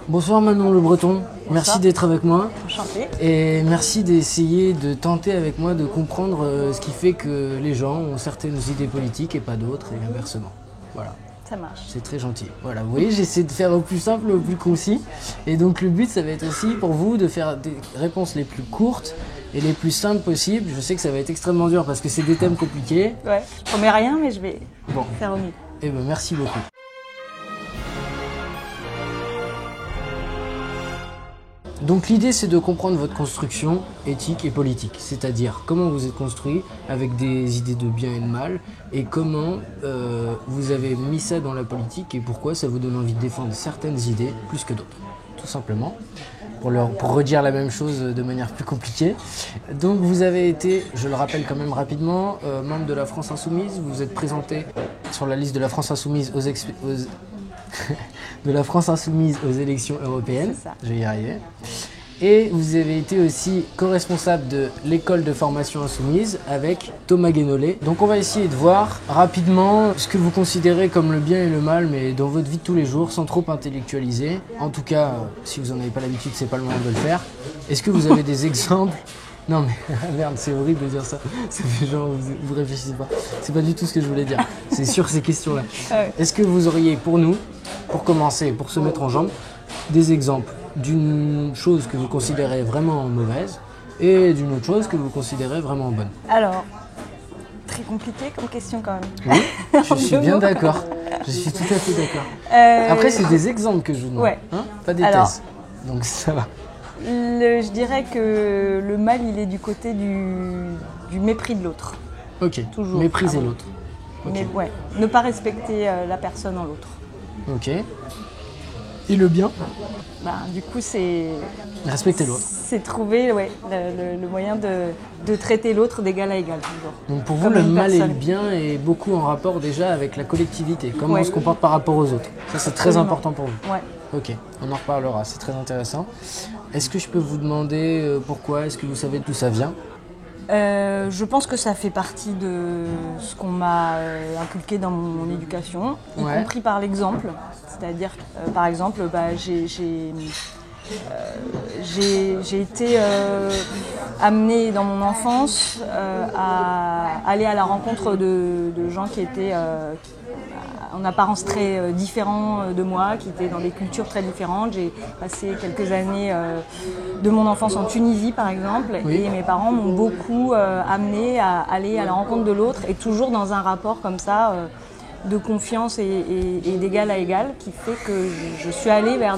Bonsoir Manon Le Breton, merci d'être avec moi. Enchantée. Et merci d'essayer de tenter avec moi de comprendre ce qui fait que les gens ont certaines idées politiques et pas d'autres, et inversement. Voilà. Ça marche. C'est très gentil. Voilà, vous voyez, j'essaie de faire au plus simple, au plus concis. Et donc le but, ça va être aussi pour vous de faire des réponses les plus courtes et les plus simples possibles. Je sais que ça va être extrêmement dur parce que c'est des thèmes compliqués. Ouais, je promets rien, mais je vais Bon. faire au mieux. Eh ben, merci beaucoup. Donc l'idée, c'est de comprendre votre construction éthique et politique, c'est-à-dire comment vous êtes construit avec des idées de bien et de mal, et comment vous avez mis ça dans la politique et pourquoi ça vous donne envie de défendre certaines idées plus que d'autres, tout simplement. Pour redire la même chose de manière plus compliquée. Donc vous avez été, je le rappelle quand même rapidement, membre de la France Insoumise, vous êtes présenté sur la liste de la France Insoumise de la France Insoumise aux élections européennes, je vais y arriver. Et vous avez été aussi co-responsable de l'école de formation insoumise avec Thomas Guénolé. Donc on va essayer de voir rapidement ce que vous considérez comme le bien et le mal, mais dans votre vie de tous les jours, sans trop intellectualiser. En tout cas, si vous n'en avez pas l'habitude, c'est pas le moment de le faire. Est-ce que vous avez des exemples? Non mais merde, c'est horrible de dire ça. Ça fait genre, vous réfléchissez pas. C'est pas du tout ce que je voulais dire. C'est sur ces questions-là. Est-ce que vous auriez pour nous, pour commencer, pour se mettre en jambe, des exemples d'une chose que vous considérez vraiment mauvaise et d'une autre chose que vous considérez vraiment bonne? Alors, très compliqué comme question quand même. Oui, je suis bien d'accord. Je suis tout à fait d'accord. Après, c'est des exemples que je vous demande, ouais. Hein, pas des thèses. Donc ça va. Je dirais que le mal, il est du côté du mépris de l'autre. Ok, toujours. Mépriser l'autre. Okay. Mais ouais, ne pas respecter la personne en l'autre. Ok. Et le bien? Du coup, c'est... Respecter l'autre. C'est trouver le moyen de traiter l'autre d'égal à égal, toujours. Donc pour vous, comme le mal et le bien est beaucoup en rapport déjà avec la collectivité, comment on se comporte par rapport aux autres. Ça, c'est très important pour vous. Ouais. Ok, on en reparlera, c'est très intéressant. Est-ce que je peux vous demander pourquoi? Est-ce que vous savez d'où ça vient? Je pense que ça fait partie de ce qu'on m'a inculqué dans mon éducation, y compris par l'exemple. C'est-à-dire, par exemple, j'ai été amenée dans mon enfance à aller à la rencontre de gens qui étaient en apparence très différents de moi, qui étaient dans des cultures très différentes. J'ai passé quelques années de mon enfance en Tunisie, par exemple, et mes parents m'ont beaucoup amenée à aller à la rencontre de l'autre, et toujours dans un rapport comme ça, de confiance et d'égal à égal, qui fait que je suis allée vers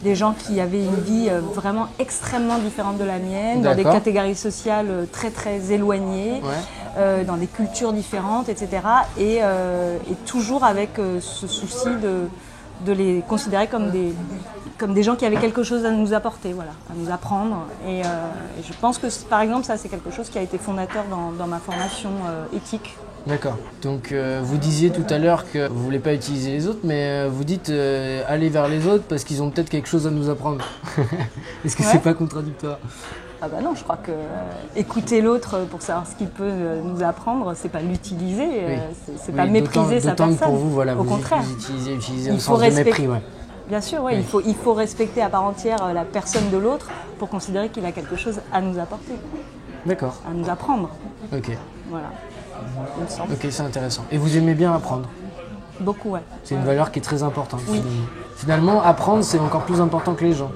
des gens qui avaient une vie vraiment extrêmement différente de la mienne, dans des catégories sociales très très éloignées, dans des cultures différentes, etc. Et toujours avec ce souci de les considérer comme des gens qui avaient quelque chose à nous apporter, voilà, à nous apprendre. Et je pense que, par exemple, ça c'est quelque chose qui a été fondateur dans ma formation éthique. D'accord. Donc vous disiez tout à l'heure que vous ne voulez pas utiliser les autres, mais vous dites aller vers les autres parce qu'ils ont peut-être quelque chose à nous apprendre. Est-ce que c'est pas contradictoire? Ah bah non, je crois que écouter l'autre pour savoir ce qu'il peut nous apprendre, c'est pas l'utiliser, c'est pas mépriser sa personne. Pour vous, voilà, au contraire. Vous utilisez au sens de mépris. Bien sûr, il faut respecter à part entière la personne de l'autre pour considérer qu'il a quelque chose à nous apporter. D'accord. À nous apprendre. Ok. Voilà. Ok, c'est intéressant. Et vous aimez bien apprendre? Beaucoup, ouais. C'est une valeur qui est très importante. Oui. Finalement, apprendre, c'est encore plus important que les gens.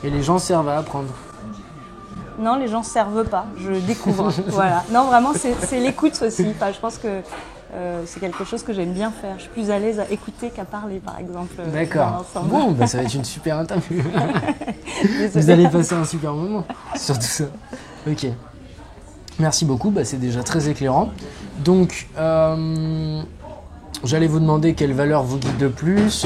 Et les gens servent à apprendre. Non, les gens ne servent pas, je découvre. Voilà. Non, vraiment, c'est l'écoute aussi. Enfin, je pense que c'est quelque chose que j'aime bien faire. Je suis plus à l'aise à écouter qu'à parler, par exemple. D'accord. Bon, ça va être une super interview. Vous allez passer un super moment sur tout ça. Ok. Merci beaucoup, c'est déjà très éclairant. Donc, j'allais vous demander quelles valeurs vous guident le plus,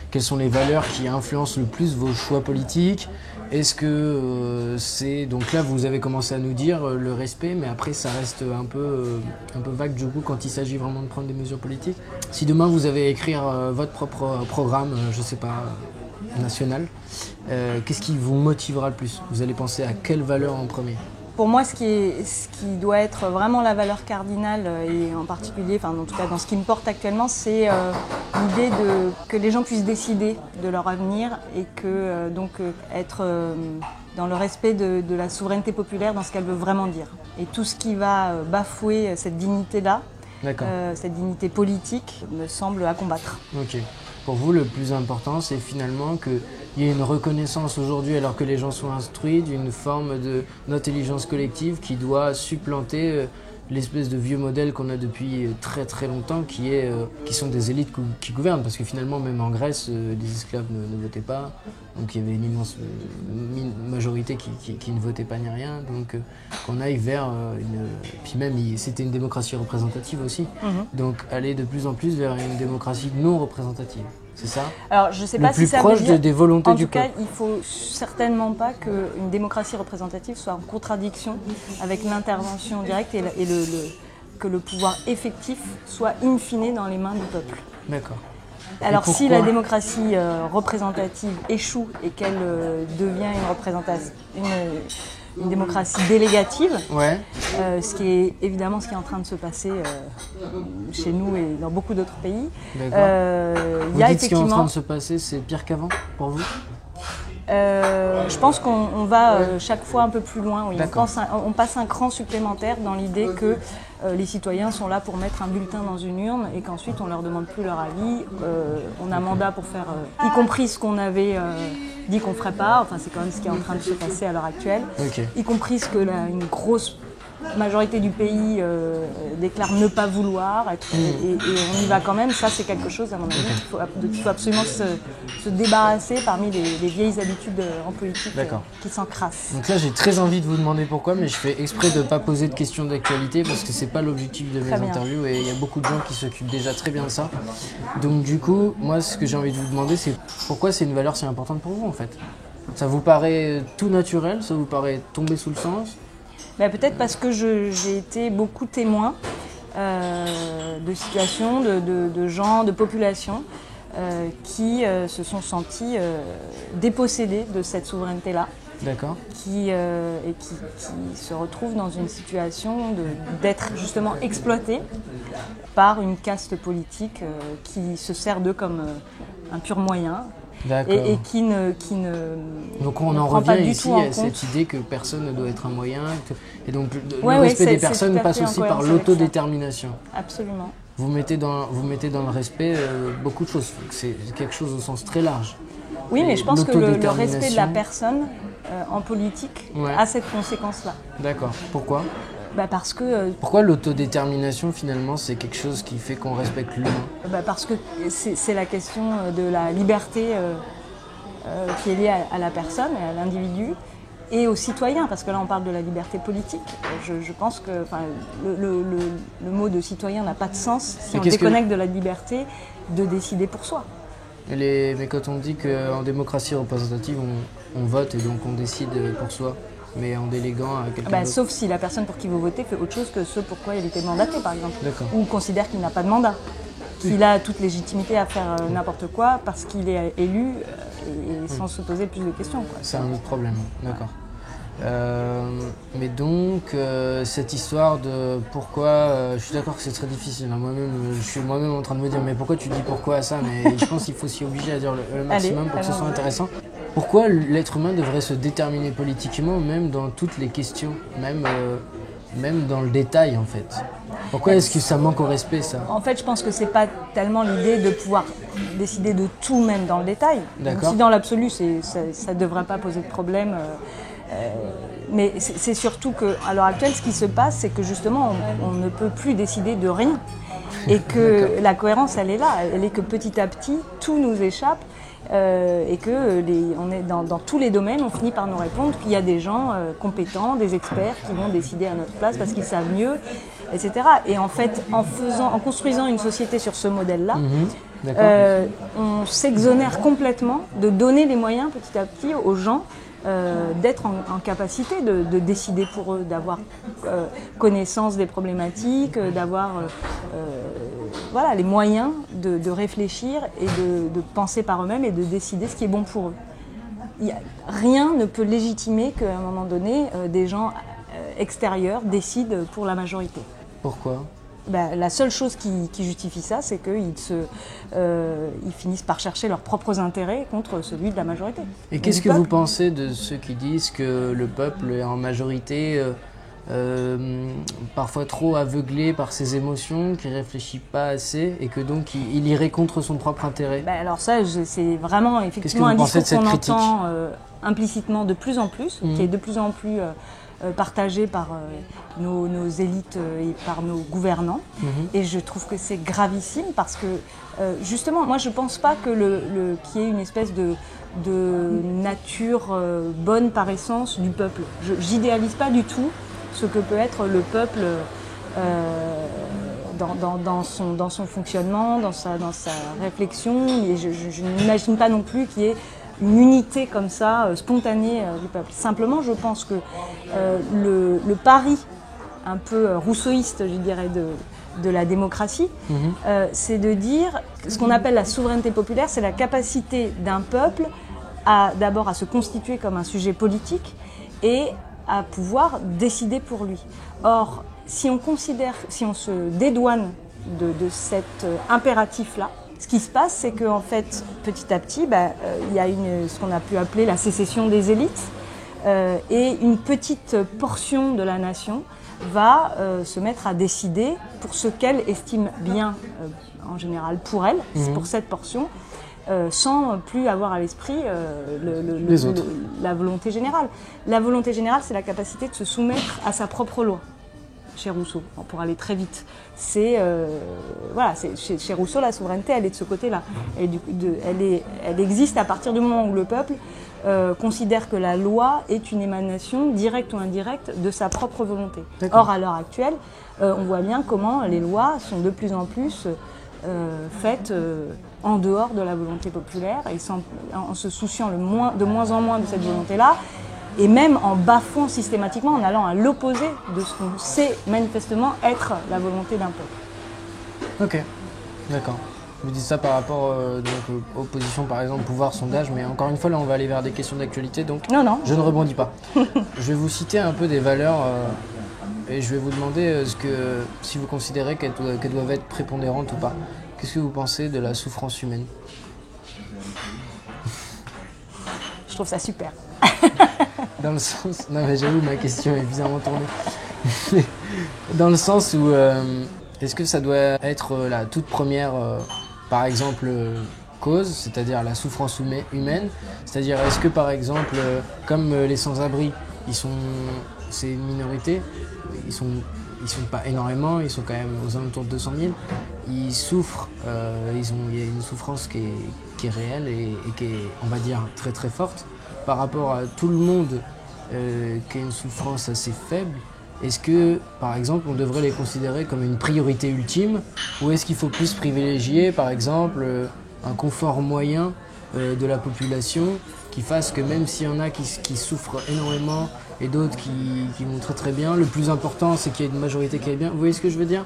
quelles sont les valeurs qui influencent le plus vos choix politiques. Est-ce que c'est... Donc là, vous avez commencé à nous dire le respect, mais après, ça reste un peu vague du coup quand il s'agit vraiment de prendre des mesures politiques. Si demain, vous avez à écrire votre propre programme, je ne sais pas, national, qu'est-ce qui vous motivera le plus? Vous allez penser à quelle valeur en premier? pour moi, ce qui doit être vraiment la valeur cardinale, et en particulier, enfin en tout cas dans ce qui me porte actuellement, c'est l'idée que les gens puissent décider de leur avenir et que être dans le respect de la souveraineté populaire dans ce qu'elle veut vraiment dire. Et tout ce qui va bafouer cette dignité-là, cette dignité politique, me semble à combattre. Ok. Pour vous, le plus important, c'est finalement qu'il y ait une reconnaissance aujourd'hui, alors que les gens sont instruits, d'une forme d'intelligence collective qui doit supplanter l'espèce de vieux modèle qu'on a depuis très très longtemps, qui sont des élites qui gouvernent. Parce que finalement, même en Grèce, les esclaves ne votaient pas. Donc il y avait une immense majorité qui ne votait pas ni rien. Donc qu'on aille vers Puis même, c'était une démocratie représentative aussi. Donc aller de plus en plus vers une démocratie non représentative. C'est ça? Alors, je sais pas si ça veut dire... Le plus proche des volontés du peuple. En tout cas, il ne faut certainement pas qu'une démocratie représentative soit en contradiction avec l'intervention directe et que le pouvoir effectif soit in fine dans les mains du peuple. D'accord. Alors si la démocratie représentative échoue et qu'elle devient une démocratie délégative, ce qui est évidemment ce qui est en train de se passer chez nous et dans beaucoup d'autres pays. Vous dites ce qui est en train de se passer, c'est pire qu'avant pour vous? Je pense qu'on va chaque fois un peu plus loin. Oui. On passe un cran supplémentaire dans l'idée que les citoyens sont là pour mettre un bulletin dans une urne et qu'ensuite on ne leur demande plus leur avis. On a mandat pour faire, y compris ce qu'on avait dit qu'on ne ferait pas, enfin c'est quand même ce qui est en train de se passer à l'heure actuelle, y compris ce que une grosse majorité du pays déclare ne pas vouloir et on y va quand même. Ça, c'est quelque chose, à mon avis, qu'il faut absolument se débarrasser parmi les vieilles habitudes en politique qui s'encrassent. Donc là, j'ai très envie de vous demander pourquoi, mais je fais exprès de ne pas poser de questions d'actualité parce que c'est pas l'objectif de mes interviews et il y a beaucoup de gens qui s'occupent déjà très bien de ça. Donc du coup, moi, ce que j'ai envie de vous demander, c'est pourquoi c'est une valeur si importante pour vous, en fait? Ça vous paraît tout naturel? Ça vous paraît tomber sous le sens? Peut-être parce que j'ai été beaucoup témoin de situations, de gens, de populations qui se sont sentis dépossédés de cette souveraineté-là. D'accord. Qui se retrouvent dans une situation d'être justement exploités par une caste politique qui se sert d'eux comme un pur moyen. Et qui ne donc on en revient ici à cette idée que personne ne doit être un moyen, et donc le respect des personnes passe aussi par l'autodétermination. Absolument. Vous mettez dans le respect beaucoup de choses, c'est quelque chose au sens très large. Oui, mais je pense que le respect de la personne en politique a cette conséquence-là. D'accord. Pourquoi ? Parce que... Pourquoi l'autodétermination, finalement, c'est quelque chose qui fait qu'on respecte l'humain? Parce que c'est la question de la liberté qui est liée à la personne, à l'individu, et aux citoyens, parce que là, on parle de la liberté politique. Je pense que le mot de citoyen n'a pas de sens si on déconnecte de la liberté de décider pour soi. Mais quand on dit qu'en démocratie représentative, on vote et donc on décide pour soi, mais en déléguant à quelqu'un d'autre. Sauf si la personne pour qui vous votez fait autre chose que ce pour quoi il était mandaté, par exemple. Ou considère qu'il n'a pas de mandat. Qu'il a toute légitimité à faire n'importe quoi parce qu'il est élu et sans se poser plus de questions. C'est un autre problème, d'accord. Mais donc, cette histoire de pourquoi, je suis d'accord que c'est très difficile. Je suis moi-même en train de me dire, mais pourquoi tu dis pourquoi à ça? Mais je pense qu'il faut s'y obliger à dire le maximum pour que ce soit intéressant. Pourquoi l'être humain devrait se déterminer politiquement, même dans toutes les questions, même dans le détail en fait? Pourquoi est-ce que ça manque au respect, ça? En fait, je pense que c'est pas tellement l'idée de pouvoir décider de tout, même dans le détail. D'accord. Donc, si dans l'absolu, ça devrait pas poser de problème. Mais c'est surtout qu'à l'heure actuelle, ce qui se passe, c'est que justement, on ne peut plus décider de rien. Et que la cohérence, elle est là. Elle est que petit à petit, tout nous échappe. Et que on est dans tous les domaines, on finit par nous répondre qu'il y a des gens compétents, des experts qui vont décider à notre place parce qu'ils savent mieux, etc. Et en fait, en construisant une société sur ce modèle-là, on s'exonère complètement de donner les moyens petit à petit aux gens d'être en capacité de décider pour eux, d'avoir connaissance des problématiques, d'avoir les moyens de réfléchir et de penser par eux-mêmes et de décider ce qui est bon pour eux. Rien ne peut légitimer qu'à un moment donné, des gens extérieurs décident pour la majorité. Pourquoi ? La seule chose qui justifie ça, c'est qu'ils finissent par chercher leurs propres intérêts contre celui de la majorité. Et qu'est-ce que vous pensez de ceux qui disent que le peuple est en majorité parfois trop aveuglé par ses émotions, qui ne réfléchit pas assez et que donc il irait contre son propre intérêt? Alors ça, c'est vraiment effectivement un discours qu'on entend implicitement de plus en plus, qui est de plus en plus partagé par nos élites et par nos gouvernants. Et je trouve que c'est gravissime parce que justement, moi je ne pense pas qu'il y ait une espèce de nature bonne par essence du peuple. J'idéalise pas du tout ce que peut être le peuple dans son fonctionnement, dans sa réflexion. Et je n'imagine pas non plus qu'il y ait une unité comme ça, spontanée du peuple. Simplement, je pense que le pari un peu rousseauiste, je dirais, de la démocratie, c'est de dire ce qu'on appelle la souveraineté populaire, c'est la capacité d'un peuple d'abord à se constituer comme un sujet politique et à pouvoir décider pour lui. Or, si on se dédouane de cet impératif-là, ce qui se passe, c'est qu'en fait, petit à petit, il y a ce qu'on a pu appeler la sécession des élites, et une petite portion de la nation va se mettre à décider pour ce qu'elle estime bien, en général pour elle, pour cette portion, sans plus avoir à l'esprit la volonté générale. La volonté générale, c'est la capacité de se soumettre à sa propre loi. Chez Rousseau, pour aller très vite. Chez Rousseau, la souveraineté, elle est de ce côté-là. Elle existe à partir du moment où le peuple considère que la loi est une émanation, directe ou indirecte, de sa propre volonté. Or, à l'heure actuelle, on voit bien comment les lois sont de plus en plus faites en dehors de la volonté populaire et en se souciant de moins en moins de cette volonté-là. Et même en bafouant systématiquement, en allant à l'opposé de ce qu'on sait manifestement être la volonté d'un peuple. Ok, d'accord. Vous dites ça par rapport aux positions, par exemple, pouvoir, sondage, mais encore une fois, là, on va aller vers des questions d'actualité, donc non. Je ne rebondis pas. Je vais vous citer un peu des valeurs et je vais vous demander si vous considérez qu'elles doivent être prépondérantes ou pas. Qu'est-ce que vous pensez de la souffrance humaine? Je trouve ça super. Dans le sens... Non mais j'avoue, ma question est bizarrement tournée. Dans le sens où, est-ce que ça doit être la toute première, par exemple, cause, c'est-à-dire la souffrance humaine? C'est-à-dire, est-ce que par exemple, comme les sans-abri, c'est une minorité, ils sont pas énormément, ils sont quand même aux alentours de 200 000, ils souffrent, il y a une souffrance qui est réelle et qui est, on va dire, très très forte. Par rapport à tout le monde qui a une souffrance assez faible, est-ce que, par exemple, on devrait les considérer comme une priorité ultime ou est-ce qu'il faut plus privilégier, par exemple, un confort moyen de la population qui fasse que même s'il y en a qui souffrent énormément et d'autres qui vont très très bien, le plus important c'est qu'il y ait une majorité qui aille bien. Vous voyez ce que je veux dire?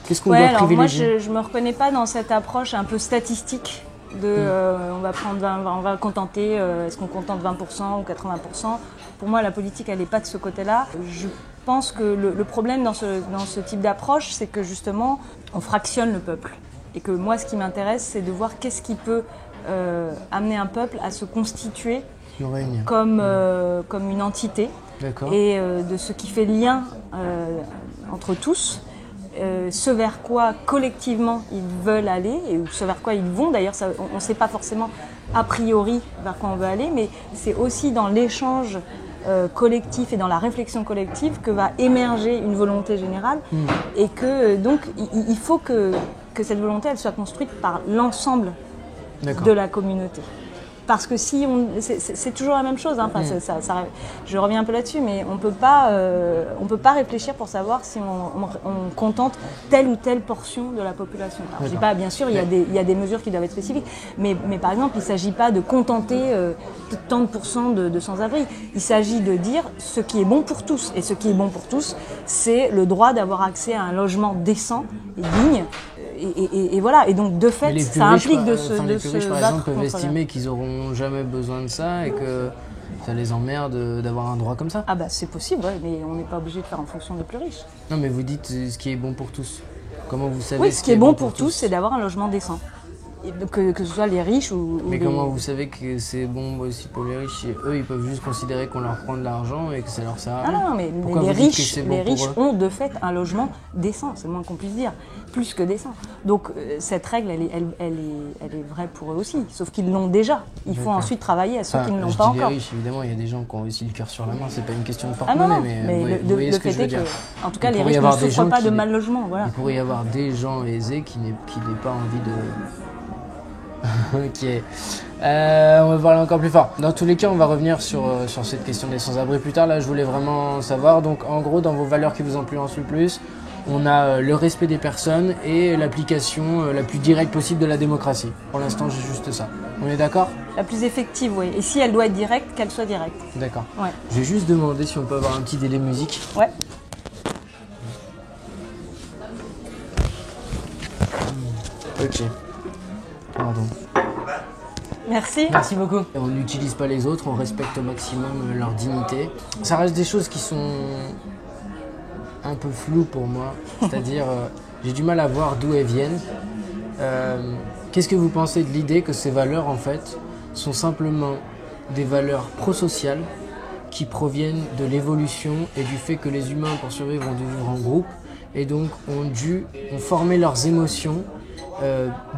Qu'est-ce qu'on doit privilégier? Moi je me reconnais pas dans cette approche un peu statistique. On va contenter, est-ce qu'on contente 20% ou 80%? Pour moi, la politique, elle n'est pas de ce côté-là. Je pense que le problème dans ce type d'approche, c'est que justement, on fractionne le peuple. Et que moi, ce qui m'intéresse, c'est de voir qu'est-ce qui peut amener un peuple à se constituer comme une entité. Et de ce qui fait lien entre tous. Ce vers quoi collectivement ils veulent aller et ce vers quoi ils vont. D'ailleurs, on ne sait pas forcément a priori vers quoi on veut aller, mais c'est aussi dans l'échange collectif et dans la réflexion collective que va émerger une volonté générale et que donc il faut que cette volonté elle soit construite par l'ensemble de la communauté. Parce que si c'est toujours la même chose, hein. Je reviens un peu là-dessus, mais on peut pas réfléchir pour savoir si on contente telle ou telle portion de la population. Alors, je dis pas, bien sûr, il y a des mesures qui doivent être spécifiques, mais par exemple, il ne s'agit pas de contenter tant de pourcents de sans-abri. Il s'agit de dire ce qui est bon pour tous. Et ce qui est bon pour tous, c'est le droit d'avoir accès à un logement décent et digne. et voilà. Et donc, de fait, ça implique de se les plus riches, par exemple, peuvent estimer qu'ils n'auront jamais besoin de ça et que ça les emmerde d'avoir un droit comme ça. Ah bah c'est possible, ouais, mais on n'est pas obligé de faire en fonction des plus riches. Non, mais vous dites ce qui est bon pour tous. Comment vous savez oui, ce qui est bon pour tous, c'est d'avoir un logement décent. Que ce soit les riches ou mais comment vous savez que c'est bon aussi pour les riches? Eux, ils peuvent juste considérer qu'on leur prend de l'argent et que ça leur sert à rien. Ah non, mais les riches ont de fait un logement décent, c'est le moins qu'on puisse dire, plus que décent. Donc cette règle, elle est vraie pour eux aussi, sauf qu'ils l'ont déjà. Il faut ensuite travailler à ceux qui ne l'ont pas encore. Les riches, évidemment, il y a des gens qui ont aussi le cœur sur la main, c'est pas une question de porte-monnaie, mais vous voyez ce que je veux dire. En tout cas, les riches ne souffrent pas de mal logement. Voilà. Il pourrait y avoir des gens aisés qui n'aient pas envie de... Ok, on va parler encore plus fort. Dans tous les cas, on va revenir sur cette question des sans-abri plus tard. Là, je voulais vraiment savoir. Donc, en gros, dans vos valeurs qui vous influencent le plus, on a le respect des personnes et l'application la plus directe possible de la démocratie. Pour l'instant, j'ai juste ça. On est d'accord? La plus effective, oui. Et si elle doit être directe, qu'elle soit directe. D'accord. Ouais. Je vais juste demander si on peut avoir un petit délai musique. Ouais. Ok. Pardon. Merci. Merci beaucoup. On n'utilise pas les autres, on respecte au maximum leur dignité. Ça reste des choses qui sont un peu floues pour moi. C'est-à-dire, j'ai du mal à voir d'où elles viennent. Qu'est-ce que vous pensez de l'idée que ces valeurs, en fait, sont simplement des valeurs prosociales qui proviennent de l'évolution et du fait que les humains, pour survivre, ont dû vivre en groupe et donc ont formé leurs émotions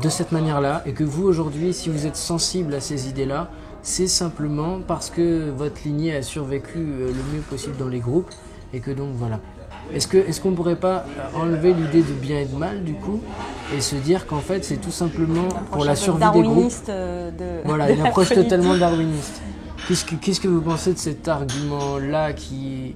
de cette manière-là, et que vous aujourd'hui, si vous êtes sensible à ces idées-là, c'est simplement parce que votre lignée a survécu le mieux possible dans les groupes, et que donc voilà. Est-ce qu'on ne pourrait pas enlever l'idée de bien et de mal du coup, et se dire qu'en fait c'est tout simplement pour la survie des groupes. Voilà, une approche totalement darwiniste. Qu'est-ce que vous pensez de cet argument-là qui...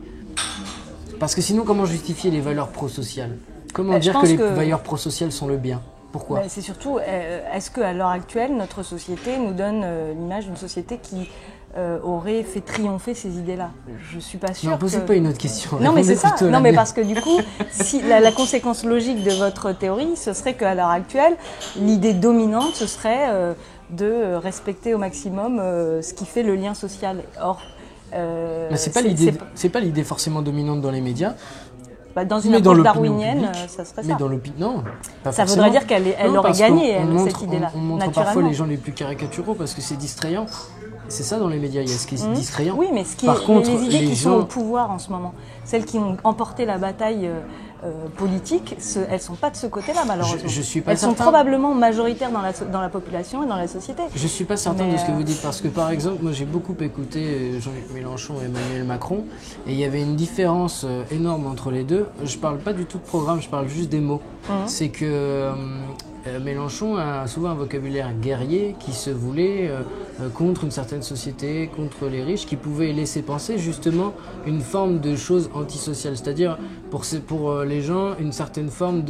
Parce que sinon, comment justifier les valeurs prosociales? Comment dire que les valeurs prosociales sont le bien? Pourquoi? C'est surtout, est-ce qu'à l'heure actuelle, notre société nous donne l'image d'une société qui aurait fait triompher ces idées-là? Je ne suis pas sûre. Ne posez pas une autre question. Non, mais c'est ça. Non, mais parce que du coup, si la conséquence logique de votre théorie, ce serait qu'à l'heure actuelle, l'idée dominante, ce serait de respecter au maximum ce qui fait le lien social. Or, mais c'est pas l'idée forcément dominante dans les médias. Dans une approche darwinienne, ça serait ça. Mais dans l'opinion, non. Ça voudrait dire qu'elle aurait gagné, cette idée-là. On montre parfois les gens les plus caricaturaux parce que c'est distrayant. C'est ça dans les médias, il y a ce qui est distrayant. Oui, mais les idées qui sont au pouvoir en ce moment, celles qui ont emporté la bataille politique, elles ne sont pas de ce côté-là, malheureusement. Je suis pas elles certain. sont probablement majoritaires dans la population et dans la société. Je ne suis pas certain de ce que vous dites, parce que par exemple, moi j'ai beaucoup écouté Jean-Luc Mélenchon et Emmanuel Macron, et il y avait une différence énorme entre les deux. Je ne parle pas du tout de programme, je parle juste des mots. C'est que Mélenchon a souvent un vocabulaire guerrier qui se voulait contre une certaine société, contre les riches, qui pouvait laisser penser justement une forme de chose antisociale, c'est-à-dire pour les gens une certaine forme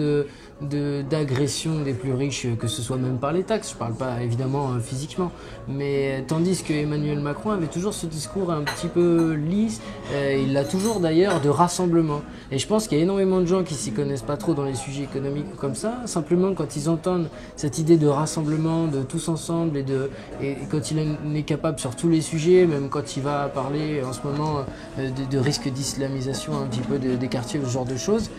d'agression des plus riches, que ce soit même par les taxes, je ne parle pas évidemment physiquement, mais tandis que Emmanuel Macron avait toujours ce discours un petit peu lisse, il l'a toujours d'ailleurs, de rassemblement. Et je pense qu'il y a énormément de gens qui s'y connaissent pas trop dans les sujets économiques comme ça, simplement quand ils entendent cette idée de rassemblement, de tous ensemble, et quand il est capable sur tous les sujets, même quand il va parler en ce moment de risque d'islamisation un petit peu des quartiers, ce genre de choses,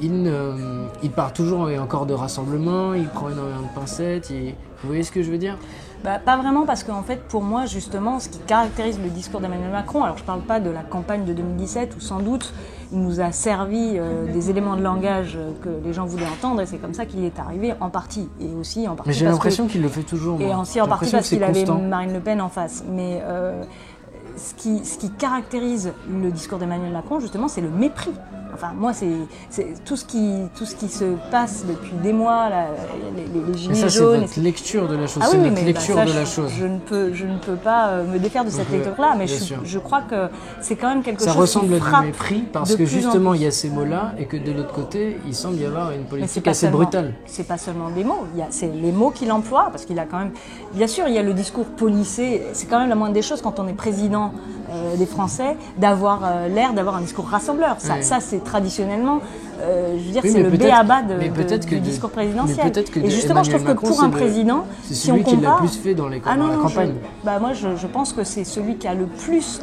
il part toujours et encore de rassemblement, il prend énormément de pincettes, vous voyez ce que je veux dire? Pas vraiment, parce qu'en fait, pour moi, justement, ce qui caractérise le discours d'Emmanuel Macron, alors je ne parle pas de la campagne de 2017, où sans doute il nous a servi des éléments de langage que les gens voulaient entendre, et c'est comme ça qu'il est arrivé, en partie, et aussi en partie. Mais j'ai l'impression qu'il le fait toujours. Et aussi en partie parce qu'il avait Marine Le Pen en face. Mais ce qui caractérise le discours d'Emmanuel Macron, justement, c'est le mépris. Enfin, moi, c'est tout ce qui se passe depuis des mois, là, les gilets jaunes. C'est votre lecture de la chose. C'est notre lecture de la chose. Je ne peux pas me défaire de cette lecture-là, mais je crois que c'est quand même quelque chose qui frappe. Ça ressemble à du mépris parce que justement, il y a ces mots-là et que de l'autre côté, il semble y avoir une politique assez brutale. C'est pas seulement des mots, c'est les mots qu'il emploie, parce qu'il a quand même... Bien sûr, il y a le discours policé, c'est quand même la moindre des choses quand on est président des Français, d'avoir l'air d'avoir un discours rassembleur. Ça, c'est traditionnellement. Je veux dire, c'est le b.a.-ba du discours présidentiel. Et justement, je trouve que pour un président, c'est celui qui l'a plus fait dans la campagne. Moi, je pense que c'est celui qui a le plus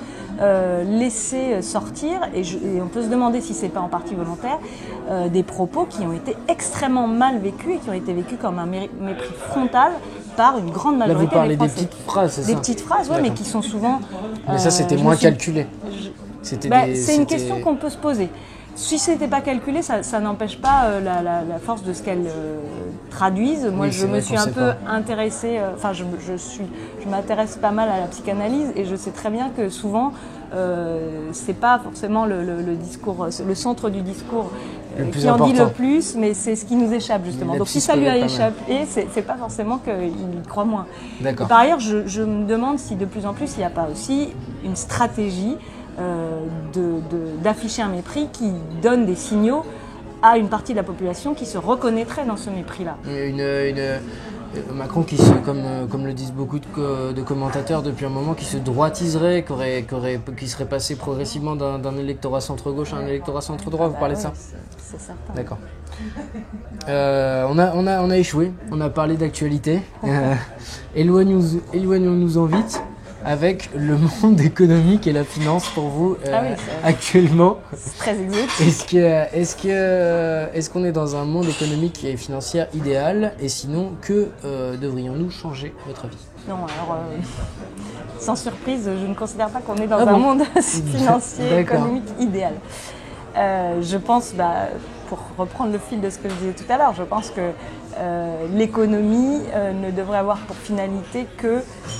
laissé sortir, et on peut se demander si c'est pas en partie volontaire, des propos qui ont été extrêmement mal vécus et qui ont été vécus comme un mépris frontal par une grande majorité des Français. Là, vous parlez des petites phrases, c'est ça ? Des petites phrases, oui, mais qui sont souvent... Mais ça, c'était moins calculé. C'est une question qu'on peut se poser. Si ce n'était pas calculé, ça n'empêche pas la force de ce qu'elles traduisent. Moi, je me suis un peu intéressée, je m'intéresse pas mal à la psychanalyse, et je sais très bien que c'est pas forcément le discours, le centre du discours qui en dit le plus, mais c'est ce qui nous échappe justement. Donc si ça lui a échappé, c'est pas forcément qu'il croit moins. Par ailleurs, je me demande si de plus en plus il n'y a pas aussi une stratégie d'afficher un mépris qui donne des signaux à une partie de la population qui se reconnaîtrait dans ce mépris-là. Macron comme le disent beaucoup de commentateurs depuis un moment, qui se droitiserait, qui serait passé progressivement d'un électorat centre-gauche à un électorat centre-droit, vous parlez de ça ? C'est certain. D'accord. On a échoué, on a parlé d'actualité. Éloignons-nous-en vite avec le monde économique et la finance pour vous actuellement. C'est très exotique. Est-ce qu'on est dans un monde économique et financier idéal, et sinon que devrions-nous changer à votre avis ? Non, alors sans surprise, je ne considère pas qu'on est dans un monde financier économique idéal. Je pense, pour reprendre le fil de ce que je disais tout à l'heure, je pense que l'économie ne devrait avoir pour finalité que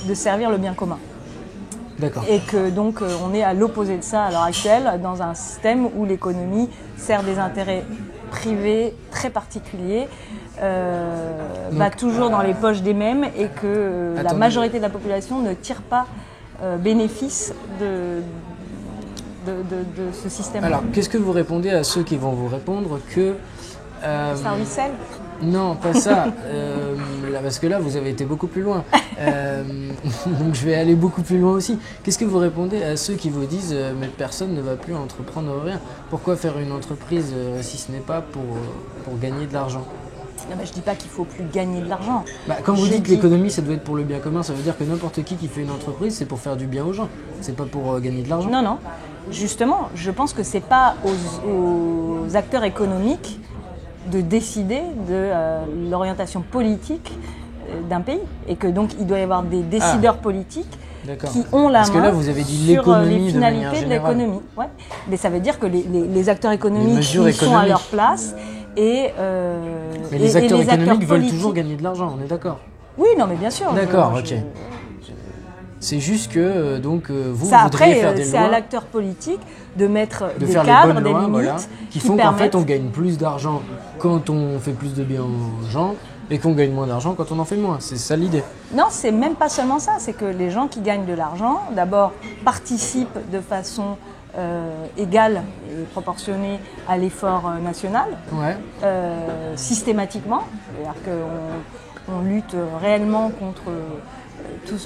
de servir le bien commun. D'accord. Et que donc on est à l'opposé de ça à l'heure actuelle, dans un système où l'économie sert des intérêts privés très particuliers, va toujours dans les poches des mêmes, et que la majorité de la population ne tire pas bénéfice de ce système. Alors, qu'est-ce que vous répondez à ceux qui vont vous répondre que... ça ruisselle ? Non, pas ça, parce que là, vous avez été beaucoup plus loin. Donc, je vais aller beaucoup plus loin aussi. Qu'est-ce que vous répondez à ceux qui vous disent mais personne ne va plus entreprendre rien ? Pourquoi faire une entreprise si ce n'est pas pour gagner de l'argent ? Non, mais je ne dis pas qu'il ne faut plus gagner de l'argent. Quand vous dites que l'économie, ça doit être pour le bien commun, ça veut dire que n'importe qui fait une entreprise, c'est pour faire du bien aux gens. C'est pas pour gagner de l'argent. Non. Justement, je pense que ce n'est pas aux acteurs économiques de décider de l'orientation politique d'un pays, et que donc il doit y avoir des décideurs politiques qui ont la Parce que main là, vous avez dit sur les l'économie finalités de l'économie. Ouais. Mais ça veut dire que les acteurs économiques sont à leur place, mais les acteurs économiques veulent toujours gagner de l'argent, on est d'accord ? Oui, non, mais bien sûr. D'accord, ok. C'est juste que vous après, voudriez faire des lois. C'est à l'acteur politique de mettre des faire cadres, des limites, voilà, qui font qu'en fait on gagne plus d'argent quand on fait plus de bien aux gens, et qu'on gagne moins d'argent quand on en fait moins. C'est ça l'idée. Non, c'est même pas seulement ça. C'est que les gens qui gagnent de l'argent, d'abord, participent de façon égale et proportionnée à l'effort national, systématiquement. C'est-à-dire qu'on lutte réellement contre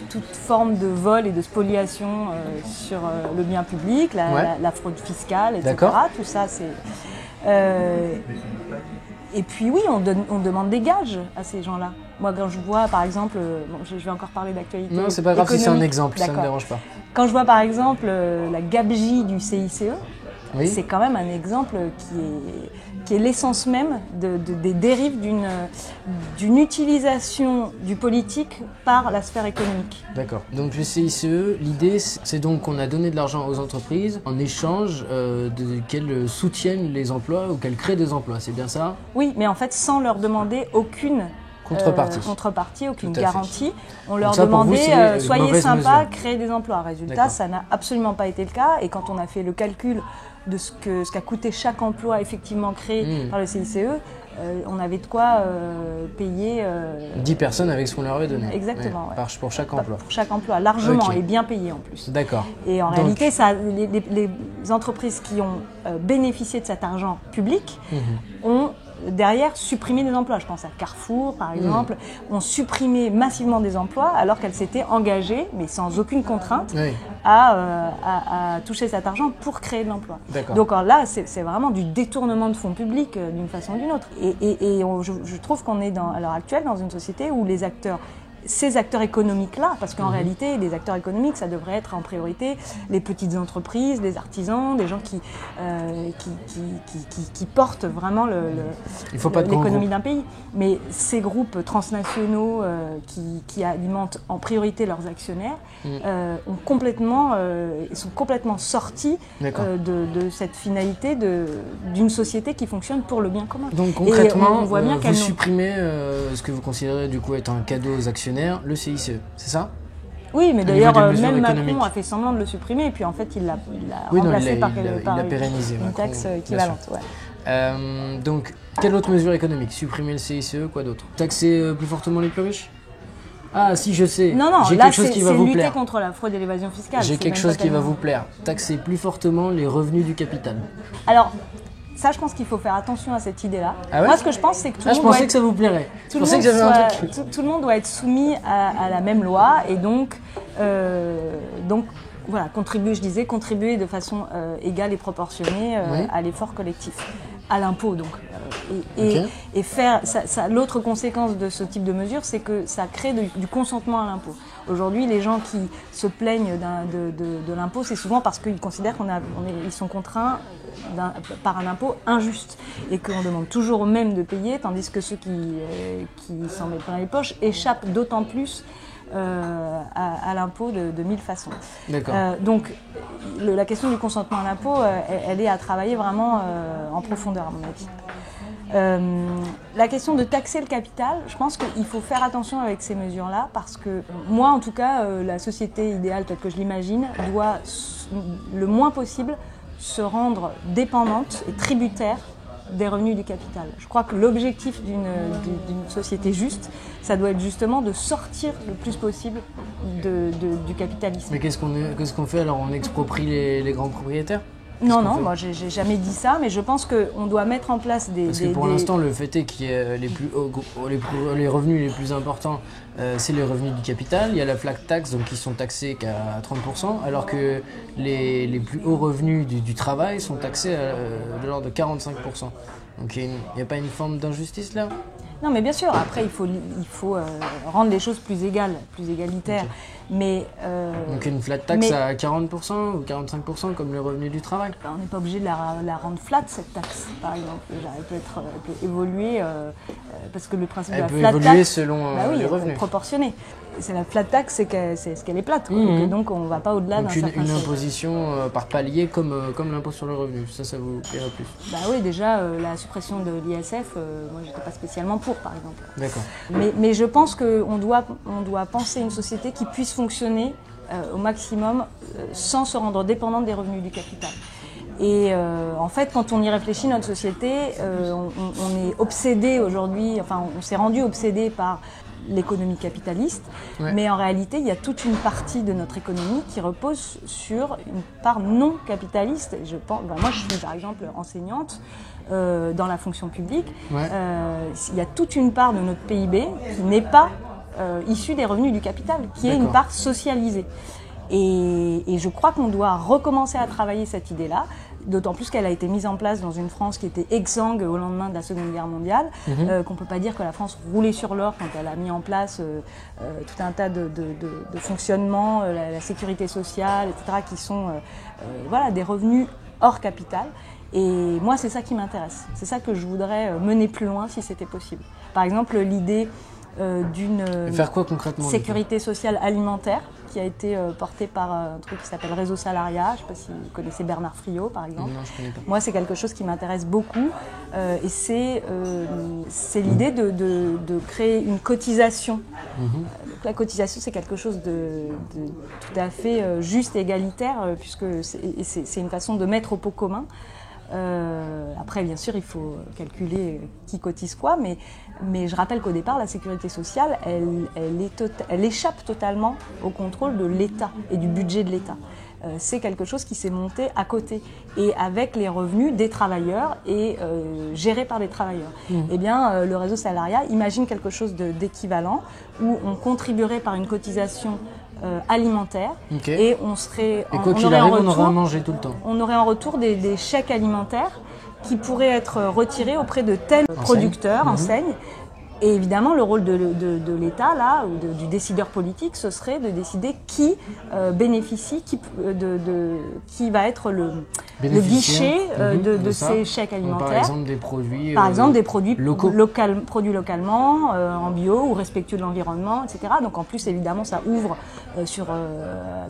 toute forme de vol et de spoliation sur le bien public, la fraude fiscale, etc. D'accord. Tout ça, c'est... Et puis oui, on demande des gages à ces gens-là. Moi, quand je vois, par exemple, je vais encore parler d'actualité. Non, c'est pas grave si c'est un exemple, D'accord. Ça me dérange pas. Quand je vois, par exemple, la gabegie du CICE, c'est quand même un exemple qui est l'essence même des dérives d'une utilisation du politique par la sphère économique. D'accord. Donc le CICE, l'idée, c'est donc qu'on a donné de l'argent aux entreprises en échange qu'elles soutiennent les emplois ou qu'elles créent des emplois, c'est bien ça ? Oui, mais en fait sans leur demander aucune contrepartie, aucune garantie. On leur demandait soyez sympa, créez des emplois. Résultat, ça n'a absolument pas été le cas, et quand on a fait le calcul de ce qu'a coûté chaque emploi effectivement créé par le CICE, on avait de quoi payer... 10 personnes avec ce qu'on leur avait donné. Exactement. Pour chaque emploi. Pour chaque emploi, largement, et bien payé en plus. D'accord. Et en réalité, les entreprises qui ont bénéficié de cet argent public ont derrière supprimer des emplois. Je pense à Carrefour, par exemple, ont supprimé massivement des emplois alors qu'elles s'étaient engagées, mais sans aucune contrainte, à toucher cet argent pour créer de l'emploi. Donc là, c'est vraiment du détournement de fonds publics d'une façon ou d'une autre. Et je trouve qu'on est à l'heure actuelle dans une société où ces acteurs économiques-là, parce qu'en réalité, les acteurs économiques, ça devrait être en priorité les petites entreprises, les artisans, des gens qui portent vraiment l'économie d'un pays. Mais ces groupes transnationaux qui alimentent en priorité leurs actionnaires sont complètement sortis de cette finalité d'une société qui fonctionne pour le bien commun. Donc concrètement, on voit bien vous supprimez ce que vous considérez du coup être un cadeau aux actionnaires, le CICE, c'est ça? Oui, mais d'ailleurs, même Macron a fait semblant de le supprimer, et puis en fait, il l'a remplacé par une taxe équivalente. Donc, quelle autre mesure économique? Supprimer le CICE, quoi d'autre? Taxer plus fortement les plus riches? Ah, si, je sais. Non, j'ai quelque chose qui va vous plaire. C'est lutter contre la fraude et l'évasion fiscale. J'ai quelque chose qui va vous plaire. Taxer plus fortement les revenus du capital. Alors, ça, je pense qu'il faut faire attention à cette idée-là. Ah ouais? Moi, ce que je pense, c'est que tout le monde. Je pensais que ça vous plairait. Je pensais que j'avais un truc. Tout le monde doit être soumis à la même loi et donc voilà, contribuer de façon égale et proportionnée à l'effort collectif, à l'impôt donc. Et faire l'autre conséquence de ce type de mesure, c'est que ça crée du consentement à l'impôt. Aujourd'hui, les gens qui se plaignent de l'impôt, c'est souvent parce qu'ils considèrent qu'ils sont contraints par un impôt injuste et qu'on demande toujours aux mêmes de payer, tandis que ceux qui s'en mettent plein les poches échappent d'autant plus à l'impôt de mille façons. Donc la question du consentement à l'impôt, elle est à travailler vraiment en profondeur à mon avis. La question de taxer le capital, je pense qu'il faut faire attention avec ces mesures-là parce que moi en tout cas, la société idéale telle que je l'imagine doit le moins possible se rendre dépendante et tributaire des revenus du capital. Je crois que l'objectif d'une société juste, ça doit être justement de sortir le plus possible du capitalisme. Mais qu'est-ce qu'on fait alors? On exproprie les grands propriétaires? Non, moi j'ai jamais dit ça, mais je pense qu'on doit mettre en place Parce que pour l'instant, le fait est qu'il y a les revenus les plus importants, c'est les revenus du capital. Il y a la flat tax, donc qui sont taxés qu'à 30%, alors que les plus hauts revenus du travail sont taxés de l'ordre de 45%. Donc il n'y a pas une forme d'injustice là? Non, mais bien sûr, après il faut rendre les choses plus égales, plus égalitaires. Mais, donc une flat tax à 40% ou 45% comme le revenu du travail? On n'est pas obligé de la rendre flat cette taxe, par exemple. Elle peut évoluer parce que le principe de la flat tax... Elle peut évoluer selon les revenus. Elle est proportionnée. C'est la flat tax, c'est ce qu'elle est plate. Donc on ne va pas au-delà d'un certain une imposition par palier comme l'impôt sur le revenu. Ça vous plairait plus? Bah oui, déjà la suppression de l'ISF, moi j'étais pas spécialement pour, par exemple. D'accord. Mais je pense qu'on doit penser une société qui puisse fonctionner au maximum sans se rendre dépendante des revenus du capital. Et en fait, quand on y réfléchit, notre société, on est obsédé aujourd'hui, enfin on s'est rendu obsédé par l'économie capitaliste, mais en réalité, il y a toute une partie de notre économie qui repose sur une part non capitaliste. Moi, je suis par exemple enseignante dans la fonction publique. Il y a toute une part de notre PIB qui n'est pas issue des revenus du capital, qui est une part socialisée. Et je crois qu'on doit recommencer à travailler cette idée-là, d'autant plus qu'elle a été mise en place dans une France qui était exsangue au lendemain de la Seconde Guerre mondiale, qu'on ne peut pas dire que la France roulait sur l'or quand elle a mis en place tout un tas de fonctionnements, la sécurité sociale, etc., qui sont des revenus hors capital. Et moi, c'est ça qui m'intéresse. C'est ça que je voudrais mener plus loin si c'était possible. Par exemple, l'idée d'une sécurité sociale alimentaire qui a été portée par un truc qui s'appelle Réseau Salariat. Je ne sais pas si vous connaissez Bernard Friot, par exemple. Non, je connais pas. Moi, c'est quelque chose qui m'intéresse beaucoup. Et c'est l'idée de créer une cotisation. Donc, la cotisation, c'est quelque chose de tout à fait juste et égalitaire, puisque c'est une façon de mettre au pot commun. Après, bien sûr, il faut calculer qui cotise quoi, mais je rappelle qu'au départ, la sécurité sociale, elle échappe totalement au contrôle de l'État et du budget de l'État. c'est quelque chose qui s'est monté à côté et avec les revenus des travailleurs et géré par les travailleurs. Eh bien, le réseau salarial imagine quelque chose d'équivalent où on contribuerait par une cotisation alimentaire et on serait et quoi qu'il arrive, on aurait à manger tout le temps. On aurait en retour des chèques alimentaires qui pourraient être retirés auprès de tels producteurs, enseignes. Et évidemment, le rôle de l'État, là, ou du décideur politique, ce serait de décider qui bénéficie, qui va être le guichet de ces chèques alimentaires. Donc, par exemple, des produits locaux. Produits localement, en bio ou respectueux de l'environnement, etc. Donc en plus, évidemment, ça ouvre sur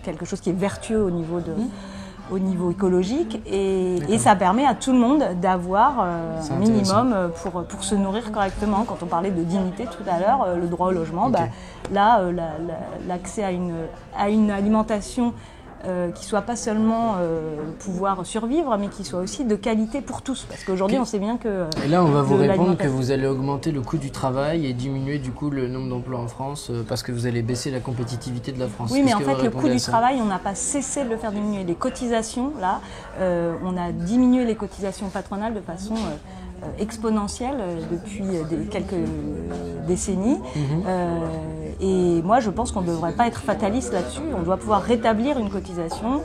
quelque chose qui est vertueux au niveau écologique et ça permet à tout le monde d'avoir un minimum pour se nourrir correctement. Quand on parlait de dignité tout à l'heure, le droit au logement, l'accès à une alimentation qui soit pas seulement pouvoir survivre, mais qui soit aussi de qualité pour tous. Parce qu'aujourd'hui, on sait bien que... Et là, on va vous répondre que vous allez augmenter le coût du travail et diminuer du coup le nombre d'emplois en France parce que vous allez baisser la compétitivité de la France. Oui, mais en fait, le coût du travail, on n'a pas cessé de le faire diminuer. Les cotisations, là, on a diminué les cotisations patronales de façon... exponentielle depuis quelques décennies. Et moi, je pense qu'on ne devrait pas être fataliste là-dessus. On doit pouvoir rétablir une cotisation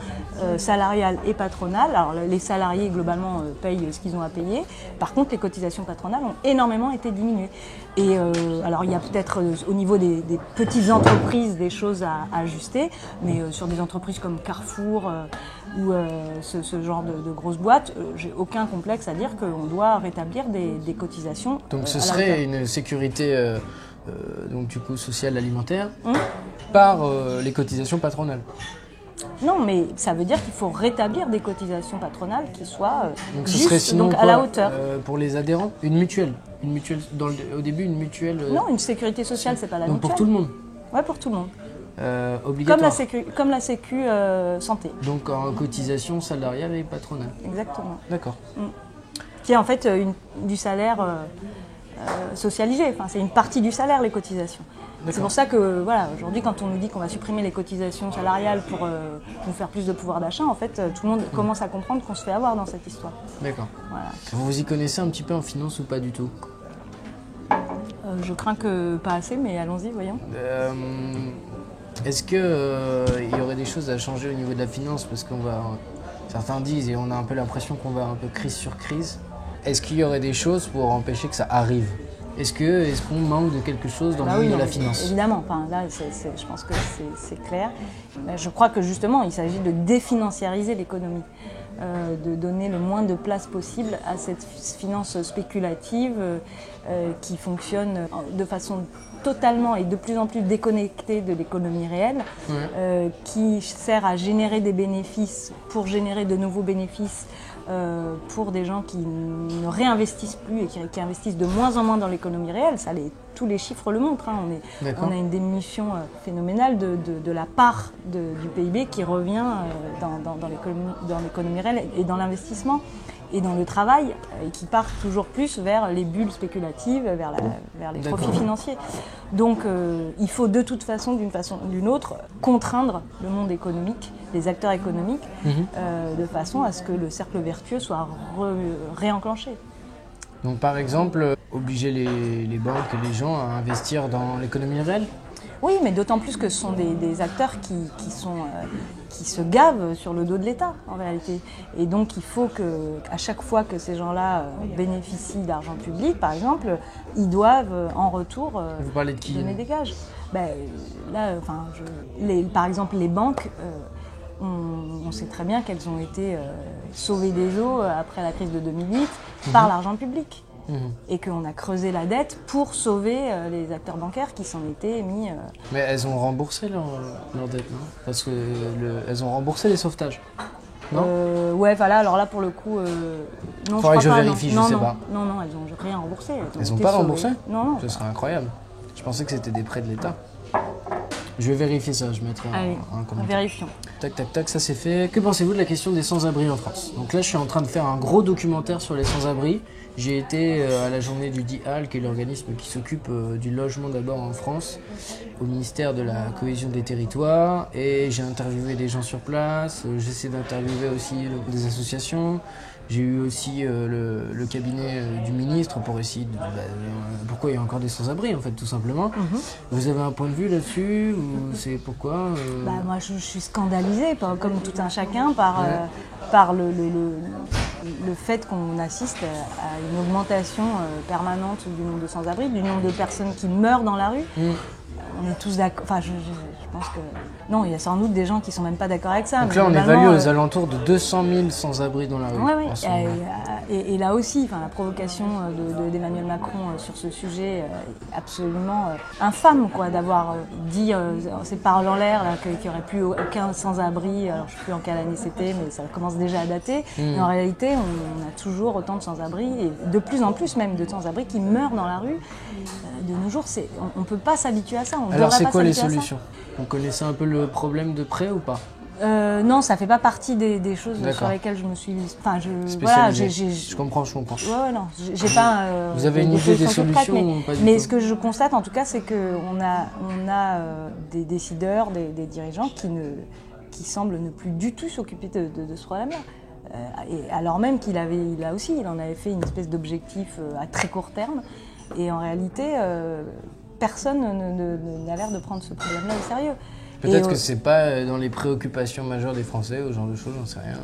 salariale et patronale. Alors, les salariés, globalement, payent ce qu'ils ont à payer. Par contre, les cotisations patronales ont énormément été diminuées. Et alors, il y a peut-être au niveau des petites entreprises des choses à ajuster, mais sur des entreprises comme Carrefour ou ce genre de grosses boîtes, j'ai aucun complexe à dire qu'on doit rétablir des cotisations. Donc ce serait une sécurité donc du coup sociale alimentaire par les cotisations patronales. Non, mais ça veut dire qu'il faut rétablir des cotisations patronales qui soient donc ce serait sinon donc à la hauteur. Pour les adhérents, une mutuelle au début une mutuelle. Non, une sécurité sociale, c'est pas la mutuelle. Donc pour tout le monde. Ouais, pour tout le monde. Obligatoire. Comme la sécu santé. Donc en cotisation salariale et patronale. Exactement. D'accord. Qui est en fait du salaire socialisé. Enfin, c'est une partie du salaire, les cotisations. C'est pour ça que, voilà, aujourd'hui, quand on nous dit qu'on va supprimer les cotisations salariales pour nous faire plus de pouvoir d'achat, en fait, tout le monde commence à comprendre qu'on se fait avoir dans cette histoire. D'accord. Voilà. Vous y connaissez un petit peu en finance ou pas du tout? Je crains que pas assez, mais allons-y, voyons. Est-ce qu'il y aurait des choses à changer au niveau de la finance? Parce certains disent, et on a un peu l'impression qu'on va un peu crise sur crise. Est-ce qu'il y aurait des choses pour empêcher que ça arrive? Est-ce qu'on manque de quelque chose dans le monde de la finance? Évidemment, enfin, là, je pense que c'est clair. Je crois que justement, il s'agit de définanciariser l'économie, de donner le moins de place possible à cette finance spéculative qui fonctionne de façon totalement et de plus en plus déconnectée de l'économie réelle, qui sert à générer des bénéfices pour générer de nouveaux bénéfices pour des gens qui ne réinvestissent plus et qui investissent de moins en moins dans l'économie réelle. Tous les chiffres le montrent. On a une diminution phénoménale de la part du PIB qui revient dans l'économie réelle et dans l'investissement et dans le travail, et qui part toujours plus vers les bulles spéculatives, vers les profits financiers. Donc il faut de toute façon, d'une façon ou d'une autre, contraindre le monde économique, les acteurs économiques, de façon à ce que le cercle vertueux soit réenclenché. Donc par exemple, obliger les banques et les gens à investir dans l'économie réelle? Oui, mais d'autant plus que ce sont des acteurs qui se gavent sur le dos de l'État, en réalité. Et donc, il faut qu'à chaque fois que ces gens-là bénéficient d'argent public, par exemple, ils doivent, en retour, vous parlez de qui, donner des gages. Par exemple, les banques, on sait très bien qu'elles ont été sauvées des eaux après la crise de 2008 par l'argent public. Et qu'on a creusé la dette pour sauver les acteurs bancaires qui s'en étaient mis... Mais elles ont remboursé leur dette, non? Parce que elles ont remboursé les sauvetages, non? Ouais, voilà, alors là pour le coup... non, faudrait que je vérifie, je sais pas. Non, elles n'ont rien remboursé. Elles n'ont pas remboursé? Non. Ce serait incroyable. Je pensais que c'était des prêts de l'État. Je vais vérifier ça, je mettrai un commentaire. Vérifions. Tac, tac, tac, ça c'est fait. Que pensez-vous de la question des sans-abri en France? Donc là, je suis en train de faire un gros documentaire sur les sans-abri. J'ai été à la journée du DIAL, qui est l'organisme qui s'occupe du logement d'abord en France, au ministère de la Cohésion des Territoires, et j'ai interviewé des gens sur place, j'essaie d'interviewer aussi des associations. J'ai eu aussi le cabinet du ministre pour essayer de... pourquoi il y a encore des sans-abri, en fait, tout simplement. Vous avez un point de vue là-dessus ou c'est pourquoi Moi, je suis scandalisée, comme tout un chacun, par le fait qu'on assiste à une augmentation permanente du nombre de sans-abri, du nombre de personnes qui meurent dans la rue. On est tous d'accord. Enfin, je pense que... Non, il y a sans doute des gens qui ne sont même pas d'accord avec ça. Donc là, on évalue aux alentours de 200 000 sans-abri dans la rue. Oui. Et là aussi, la provocation d'Emmanuel Macron sur ce sujet est absolument infâme, quoi, d'avoir dit ces paroles en l'air, qu'il n'y aurait plus aucun sans-abri. Alors, je ne sais plus en quelle année c'était, mais ça commence déjà à dater. Mais en réalité, on a toujours autant de sans-abri, et de plus en plus même de sans-abri qui meurent dans la rue. De nos jours, on ne peut pas s'habituer à ça. Alors, c'est quoi les solutions? Vous connaissez un peu le problème de près ou pas? Non, ça fait pas partie des choses sur lesquelles je me suis... Je comprends. Ouais, non, j'ai pas... Vous avez une idée des solutions ou pas du tout? Mais ce que je constate, en tout cas, c'est qu'on a des décideurs, des dirigeants qui semblent ne plus du tout s'occuper de ce problème-là. Et alors même qu'il en avait fait une espèce d'objectif à très court terme. Et en réalité, personne n'a l'air de prendre ce problème-là au sérieux. Peut-être que c'est pas dans les préoccupations majeures des Français, ou ce genre de choses, j'en sais rien.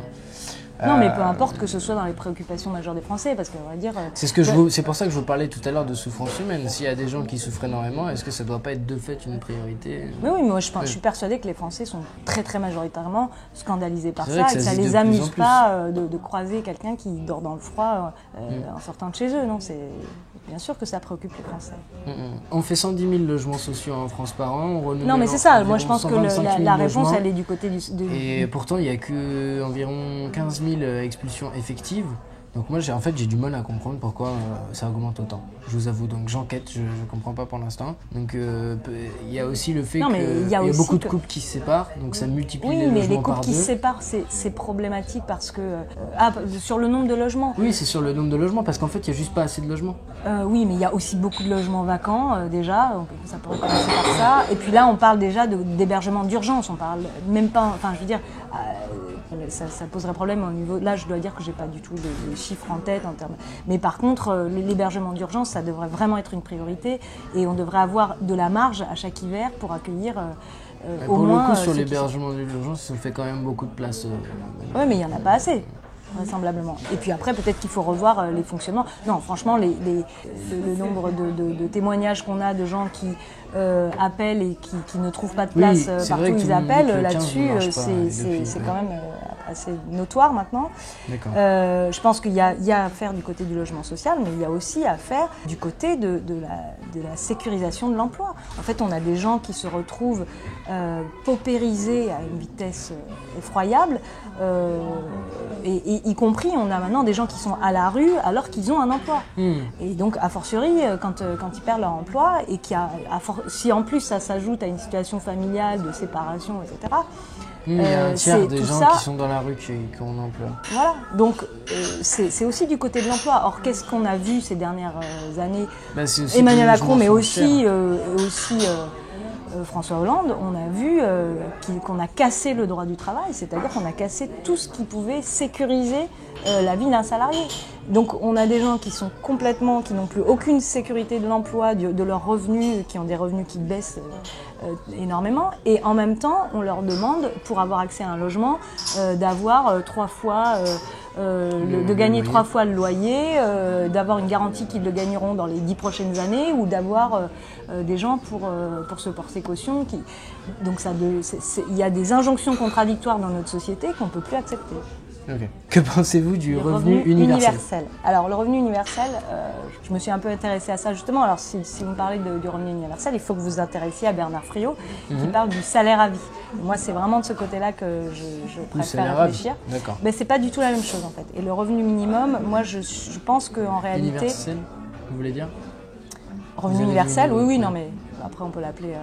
Non, mais peu importe que ce soit dans les préoccupations majeures des Français, parce qu'on va dire... C'est pour ça que je vous parlais tout à l'heure de souffrance humaine. S'il y a des gens qui souffrent énormément, est-ce que ça ne doit pas être de fait une priorité? Oui, moi je suis persuadée que les Français sont très très majoritairement scandalisés par ça, et que ça ne les amuse pas de croiser quelqu'un qui dort dans le froid en sortant de chez eux. Non, c'est... Bien sûr que ça préoccupe les Français. On fait 110 000 logements sociaux en France par an. Non, mais c'est ça. Moi, je pense que la réponse, elle est du côté du... Et pourtant, il n'y a qu'environ 15 000 expulsions effectives. Donc moi, j'ai du mal à comprendre pourquoi ça augmente autant. Je vous avoue, donc j'enquête, je ne comprends pas pour l'instant. Donc il y a aussi le fait qu'il y a beaucoup de couples qui se séparent, donc ça multiplie les logements par deux. Oui, mais les couples qui se séparent, c'est problématique parce que... sur le nombre de logements. Oui, c'est sur le nombre de logements, parce qu'en fait, il n'y a juste pas assez de logements. Oui, mais il y a aussi beaucoup de logements vacants, déjà, donc ça pourrait commencer par ça. Et puis là, on parle déjà d'hébergement d'urgence, on parle même pas... Enfin, je veux dire... Ça poserait problème au niveau... Là, je dois dire que je n'ai pas du tout de chiffres en tête. Mais par contre, l'hébergement d'urgence, ça devrait vraiment être une priorité. Et on devrait avoir de la marge à chaque hiver pour accueillir au moins... Pour le coup, sur l'hébergement d'urgence, ça fait quand même beaucoup de place. Oui, mais il n'y en a pas assez, vraisemblablement. Et puis après, peut-être qu'il faut revoir les fonctionnements. Non, franchement, le nombre de témoignages qu'on a de gens qui appellent et qui ne trouvent pas de place partout où ils appellent, là-dessus, c'est quand même assez notoire maintenant. Je pense qu'il y a à faire du côté du logement social, mais il y a aussi à faire du côté de la sécurisation de l'emploi. En fait, on a des gens qui se retrouvent paupérisés à une vitesse effroyable, et y compris, on a maintenant des gens qui sont à la rue alors qu'ils ont un emploi. Et donc, a fortiori, quand ils perdent leur emploi, et si en plus ça s'ajoute à une situation familiale, de séparation, etc., il y a un tiers des gens qui sont dans la rue qui ont un emploi. Voilà, donc c'est aussi du côté de l'emploi. Or, qu'est-ce qu'on a vu ces dernières années? Emmanuel Macron, mais aussi François Hollande, on a vu qu'on a cassé le droit du travail, c'est-à-dire qu'on a cassé tout ce qui pouvait sécuriser la vie d'un salarié. Donc on a des gens qui n'ont plus aucune sécurité de l'emploi, de leurs revenus, qui ont des revenus qui baissent énormément, et en même temps on leur demande, pour avoir accès à un logement, d'avoir de gagner 3 fois le loyer, d'avoir une garantie qu'ils le gagneront dans les 10 prochaines années, ou d'avoir des gens pour se porter caution. Donc il y a des injonctions contradictoires dans notre société qu'on ne peut plus accepter. Okay. Que pensez-vous du revenu universel? Alors le revenu universel, je me suis un peu intéressée à ça justement. Alors si vous me parlez du revenu universel, il faut que vous vous intéressiez à Bernard Friot, qui parle du salaire à vie. Et moi, c'est vraiment de ce côté-là que je préfère réfléchir. Mais c'est pas du tout la même chose en fait. Et le revenu minimum, moi je pense qu'en réalité... Universel, vous voulez dire? Revenu universel, oui, non mais... Après, on peut l'appeler...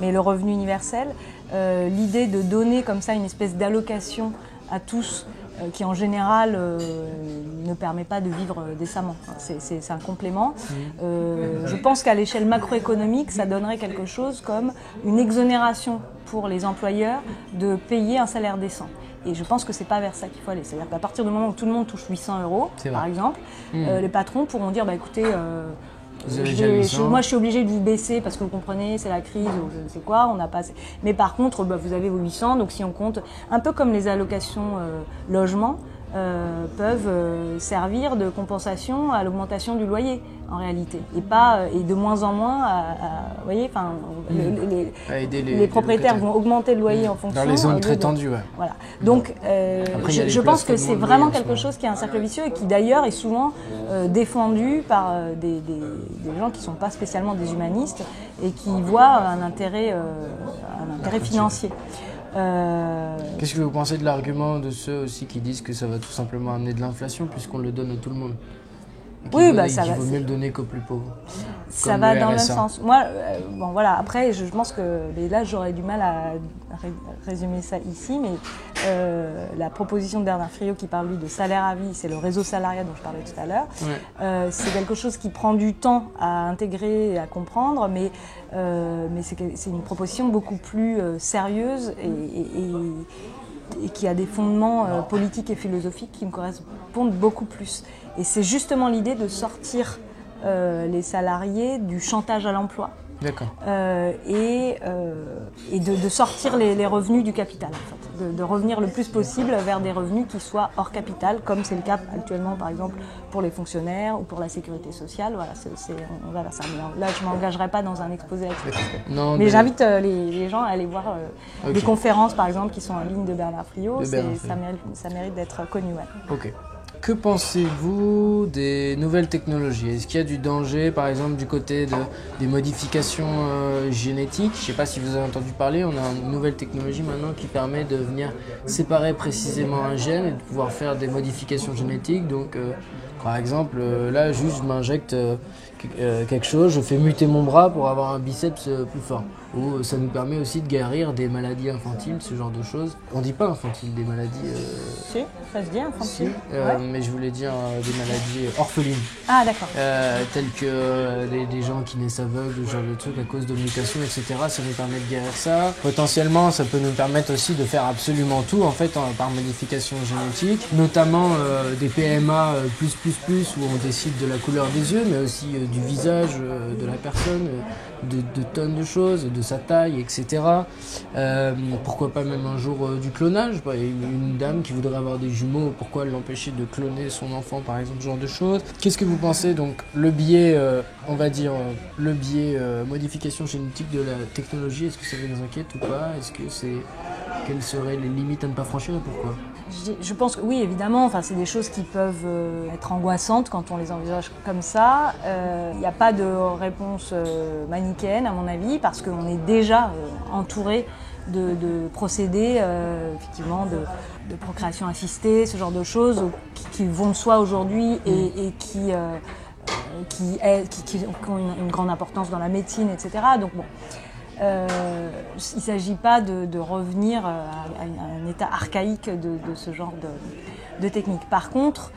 Mais le revenu universel, l'idée de donner comme ça une espèce d'allocation à tous, qui en général ne permet pas de vivre décemment. C'est un complément. Je pense qu'à l'échelle macroéconomique, ça donnerait quelque chose comme une exonération pour les employeurs de payer un salaire décent. Et je pense que c'est pas vers ça qu'il faut aller. C'est-à-dire qu'à partir du moment où tout le monde touche 800 €, par exemple, les patrons pourront dire écoutez, moi je suis obligé de vous baisser parce que vous comprenez, c'est la crise ou je ne sais quoi, on n'a pas assez. Mais par contre, vous avez vos 800, donc si on compte, un peu comme les allocations logement, peuvent servir de compensation à l'augmentation du loyer en réalité et de moins en moins vous voyez, enfin les propriétaires vont augmenter le loyer en fonction dans les zones très tendues. Voilà. Donc je pense que c'est vraiment quelque chose qui est un cercle vicieux et qui d'ailleurs est souvent défendu par des gens qui ne sont pas spécialement des humanistes et qui voient un intérêt financier. Qu'est-ce que vous pensez de l'argument de ceux aussi qui disent que ça va tout simplement amener de l'inflation puisqu'on le donne à tout le monde? Oui, ça va. Il vaut mieux le donner qu'aux plus pauvres. Ça va dans le même sens. Moi, bon voilà. Après, je pense que là, j'aurais du mal à résumer ça ici, mais la proposition de Bernard Friot qui parle lui de salaire à vie, c'est le réseau salarial dont je parlais tout à l'heure. Ouais. C'est quelque chose qui prend du temps à intégrer et à comprendre, mais c'est une proposition beaucoup plus sérieuse et qui a des fondements politiques et philosophiques qui me correspondent beaucoup plus. Et c'est justement l'idée de sortir les salariés du chantage à l'emploi. D'accord. Et de sortir les revenus du capital, en fait. De revenir le plus possible vers des revenus qui soient hors capital, comme c'est le cas actuellement, par exemple, pour les fonctionnaires ou pour la sécurité sociale. Voilà, on va vers ça. Mais là, je ne m'engagerai pas dans un exposé là-dessus. Mais j'invite les gens à aller voir des conférences, par exemple, qui sont en ligne de Bernard Friot. Ça mérite d'être connu. Ouais. Ok. Que pensez-vous des nouvelles technologies? Est-ce qu'il y a du danger, par exemple, du côté des modifications génétiques? Je ne sais pas si vous avez entendu parler, on a une nouvelle technologie maintenant qui permet de venir séparer précisément un gène et de pouvoir faire des modifications génétiques. Donc, par exemple, là, juste je m'injecte quelque chose, je fais muter mon bras pour avoir un biceps plus fort. Ou ça nous permet aussi de guérir des maladies infantiles, ce genre de choses. On dit pas infantile, des maladies... Si, ça se dit infantile. Si, mais je voulais dire des maladies orphelines. Ah d'accord. Telles que des gens qui naissent aveugles, ce genre de trucs à cause de mutations, etc. Ça nous permet de guérir ça. Potentiellement, ça peut nous permettre aussi de faire absolument tout, en fait, par modification génétique. Notamment des PMA +++, où on décide de la couleur des yeux, mais aussi du visage de la personne, de tonnes de choses, de sa taille, etc. Pourquoi pas même un jour du clonage, une dame qui voudrait avoir des jumeaux, pourquoi l'empêcher de cloner son enfant, par exemple, ce genre de choses. Qu'est-ce que vous pensez donc le biais, on va dire, le biais modification génétique de la technologie, est-ce que ça vous inquiète ou pas? Quelles seraient les limites à ne pas franchir et pourquoi? Je pense que oui, évidemment, c'est des choses qui peuvent être angoissantes quand on les envisage comme ça. Il n'y a pas de réponse manichéenne, à mon avis, parce qu'on est déjà entouré de procédés, effectivement, de procréation assistée, ce genre de choses qui vont de soi aujourd'hui et qui ont une grande importance dans la médecine, etc. Donc bon. Il ne s'agit pas de revenir à un état archaïque de ce genre de technique. Par contre,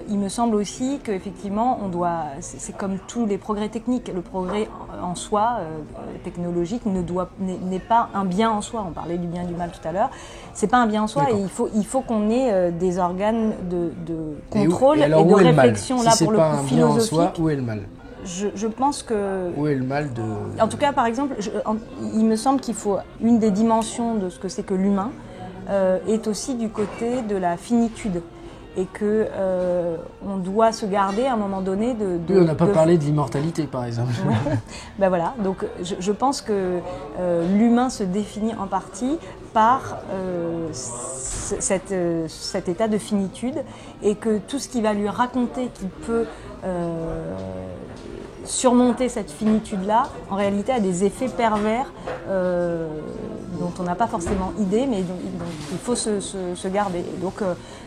il me semble aussi qu'effectivement, c'est comme tous les progrès techniques, le progrès en soi, technologique, n'est pas un bien en soi. On parlait du bien et du mal tout à l'heure. C'est pas un bien en soi. Et il faut qu'on ait des organes de contrôle et de réflexion, là, pour le coup, philosophique. Soi, où est le mal? Je pense que... Où est le mal de... En tout cas, par exemple, il me semble qu'il faut... Une des dimensions de ce que c'est que l'humain est aussi du côté de la finitude. Et que on doit se garder à un moment donné de... Oui, on n'a pas parlé de l'immortalité, par exemple. Ben voilà, donc je pense que l'humain se définit en partie par cet état de finitude et que tout ce qui va lui raconter qu'il peut... surmonter cette finitude-là, en réalité, a des effets pervers dont on n'a pas forcément idée, mais donc il faut se garder. Donc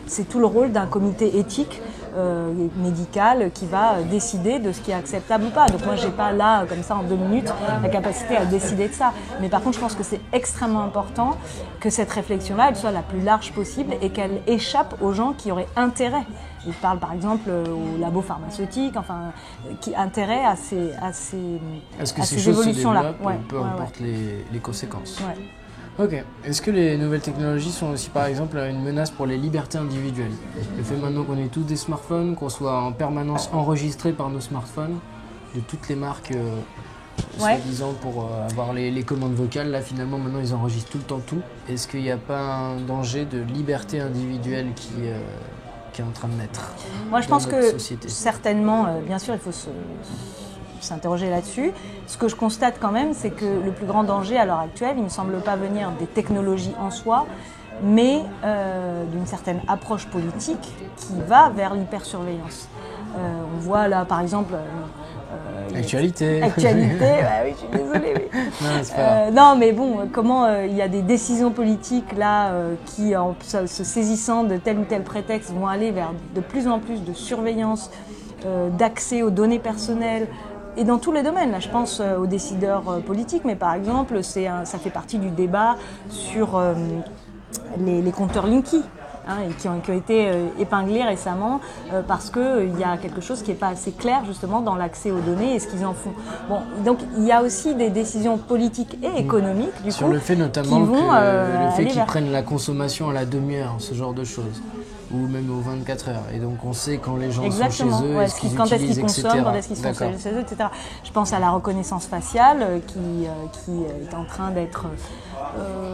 c'est tout le rôle d'un comité éthique médical qui va décider de ce qui est acceptable ou pas. Donc moi j'ai pas là, comme ça en 2 minutes, la capacité à décider de ça. Mais par contre je pense que c'est extrêmement important que cette réflexion-là, elle soit la plus large possible et qu'elle échappe aux gens qui auraient intérêt. Il parle par exemple aux labos pharmaceutiques, enfin, qui intérêt à ces évolutions-là. Peu importe les conséquences. Ouais. Ok. Est-ce que les nouvelles technologies sont aussi par exemple une menace pour les libertés individuelles? Le fait maintenant qu'on ait tous des smartphones, qu'on soit en permanence enregistré par nos smartphones, de toutes les marques soi-disant pour avoir les commandes vocales, là finalement maintenant ils enregistrent tout le temps tout. Est-ce qu'il n'y a pas un danger de liberté individuelle qui est en train de naître? Moi je pense que société. Certainement, bien sûr il faut s'interroger là-dessus. Ce que je constate quand même, c'est que le plus grand danger à l'heure actuelle, il ne me semble pas venir des technologies en soi, mais d'une certaine approche politique qui va vers l'hypersurveillance. On voit là par exemple... Actualité. Bah oui, je suis désolée. Oui. Non, c'est pas grave. Non, mais bon, comment il y a des décisions politiques là qui, en se saisissant de tel ou tel prétexte, vont aller vers de plus en plus de surveillance, d'accès aux données personnelles. Et dans tous les domaines, là, je pense aux décideurs politiques, mais par exemple, ça fait partie du débat sur les compteurs Linky. Et qui ont été épinglés récemment parce qu'il y a quelque chose qui n'est pas assez clair justement dans l'accès aux données et ce qu'ils en font. Bon, donc il y a aussi des décisions politiques et économiques sur le fait notamment le fait qu'ils prennent la consommation à la demi-heure, ce genre de choses, ou même aux 24 heures. Et donc on sait quand les gens sont chez eux, ouais, est-ce qu'ils quand utilisent, est-ce qu'ils consomment, quand est-ce qu'ils sont chez eux, etc. Je pense à la reconnaissance faciale qui est en train d'être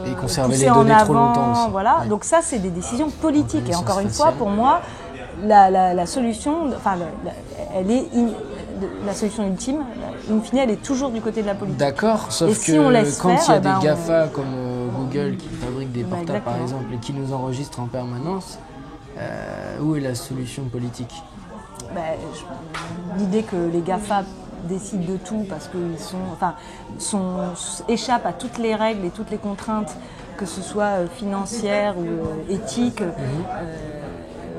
et conserver les données trop longtemps aussi. Voilà. Ouais. Donc ça, c'est des décisions politiques. Et encore une fois, pour moi, la solution, enfin, la solution ultime, in fine, elle est toujours du côté de la politique. D'accord, sauf que si on laisse quand il y a des on... GAFA comme Google qui fabriquent des portables par exactement. exemple et qui nous enregistrent en permanence, où est la solution politique? L'idée que les GAFA décident de tout parce qu'ils échappent à toutes les règles et toutes les contraintes, que ce soit financières ou éthiques.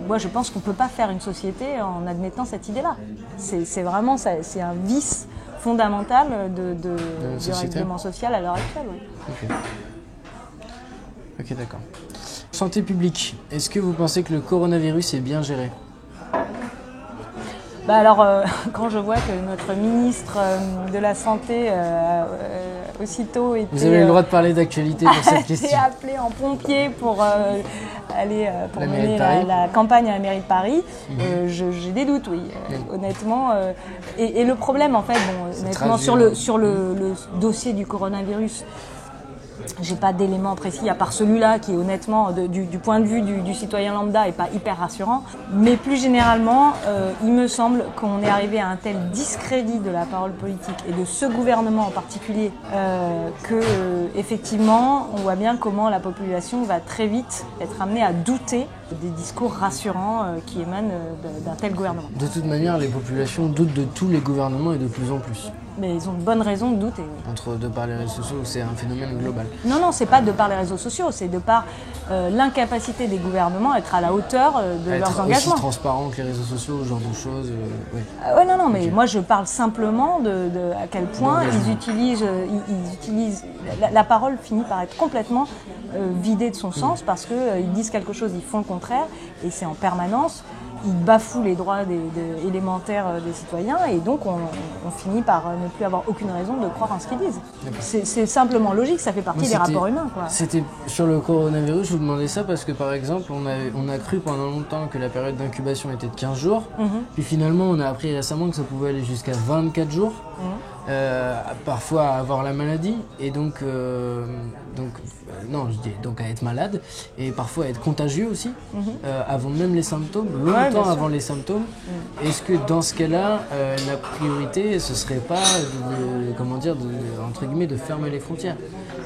Moi, je pense qu'on ne peut pas faire une société en admettant cette idée-là. C'est vraiment c'est un vice fondamental du règlement social à l'heure actuelle. Ouais. Ok, d'accord. Santé publique, est-ce que vous pensez que le coronavirus est bien géré? Alors, quand je vois que notre ministre de la Santé aussitôt était... Vous avez le droit de parler d'actualité pour cette question. Appelé en pompier pour aller mener la campagne à la mairie de Paris, j'ai des doutes, oui. Honnêtement. Et le problème, en fait, honnêtement, sur le dossier du coronavirus, j'ai pas d'éléments précis à part celui-là qui honnêtement du point de vue du citoyen lambda est pas hyper rassurant, mais plus généralement il me semble qu'on est arrivé à un tel discrédit de la parole politique et de ce gouvernement en particulier que effectivement on voit bien comment la population va très vite être amenée à douter des discours rassurants qui émanent d'un tel gouvernement. De toute manière, les populations doutent de tous les gouvernements et de plus en plus. Mais ils ont de bonnes raisons de douter. Oui. De par les réseaux sociaux, c'est un phénomène global. Non, c'est pas de par les réseaux sociaux, c'est de par l'incapacité des gouvernements à être à la hauteur de leurs engagements. Aussi transparent que les réseaux sociaux, ce genre de choses. Non, mais moi je parle simplement de à quel point ils utilisent la parole finit par être complètement vidée de son sens parce qu'ils disent quelque chose, ils font le contraire et c'est en permanence. Ils bafouent les droits élémentaires des citoyens et donc on finit par ne plus avoir aucune raison de croire en ce qu'ils disent. C'est simplement logique, ça fait partie des rapports humains. C'était sur le coronavirus, je vous demandais ça parce que par exemple on a cru pendant longtemps que la période d'incubation était de 15 jours, puis finalement on a appris récemment que ça pouvait aller jusqu'à 24 jours, parfois à avoir la maladie et donc à être malade et parfois à être contagieux aussi, avant même les symptômes, longtemps avant les symptômes. Est-ce que dans ce cas-là, la priorité, ce serait pas entre guillemets, de fermer les frontières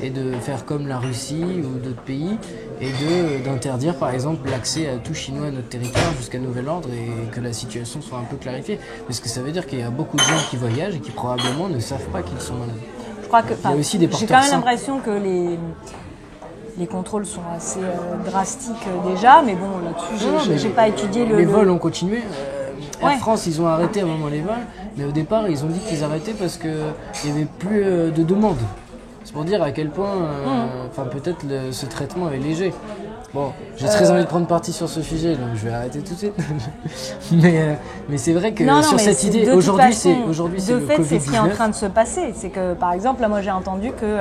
et de faire comme la Russie ou d'autres pays et d'interdire par exemple l'accès à tout Chinois à notre territoire jusqu'à nouvel ordre et que la situation soit un peu clarifiée? Parce que ça veut dire qu'il y a beaucoup de gens qui voyagent et qui probablement ne savent pas qu'ils sont malades. Je crois que j'ai quand même l'impression que les contrôles sont assez drastiques déjà, mais bon, là-dessus, j'ai pas étudié les vols ont continué. Air France, ils ont arrêté à un moment les vols, mais au départ, ils ont dit qu'ils arrêtaient parce qu'il n'y avait plus de demande. C'est pour dire à quel point, peut-être ce traitement est léger. Bon, j'ai très envie de prendre parti sur ce sujet, donc je vais arrêter tout de suite. mais c'est vrai que sur cette idée, aujourd'hui, c'est le Covid-19. C'est ce qui est en train de se passer. C'est que, par exemple, là, moi, j'ai entendu que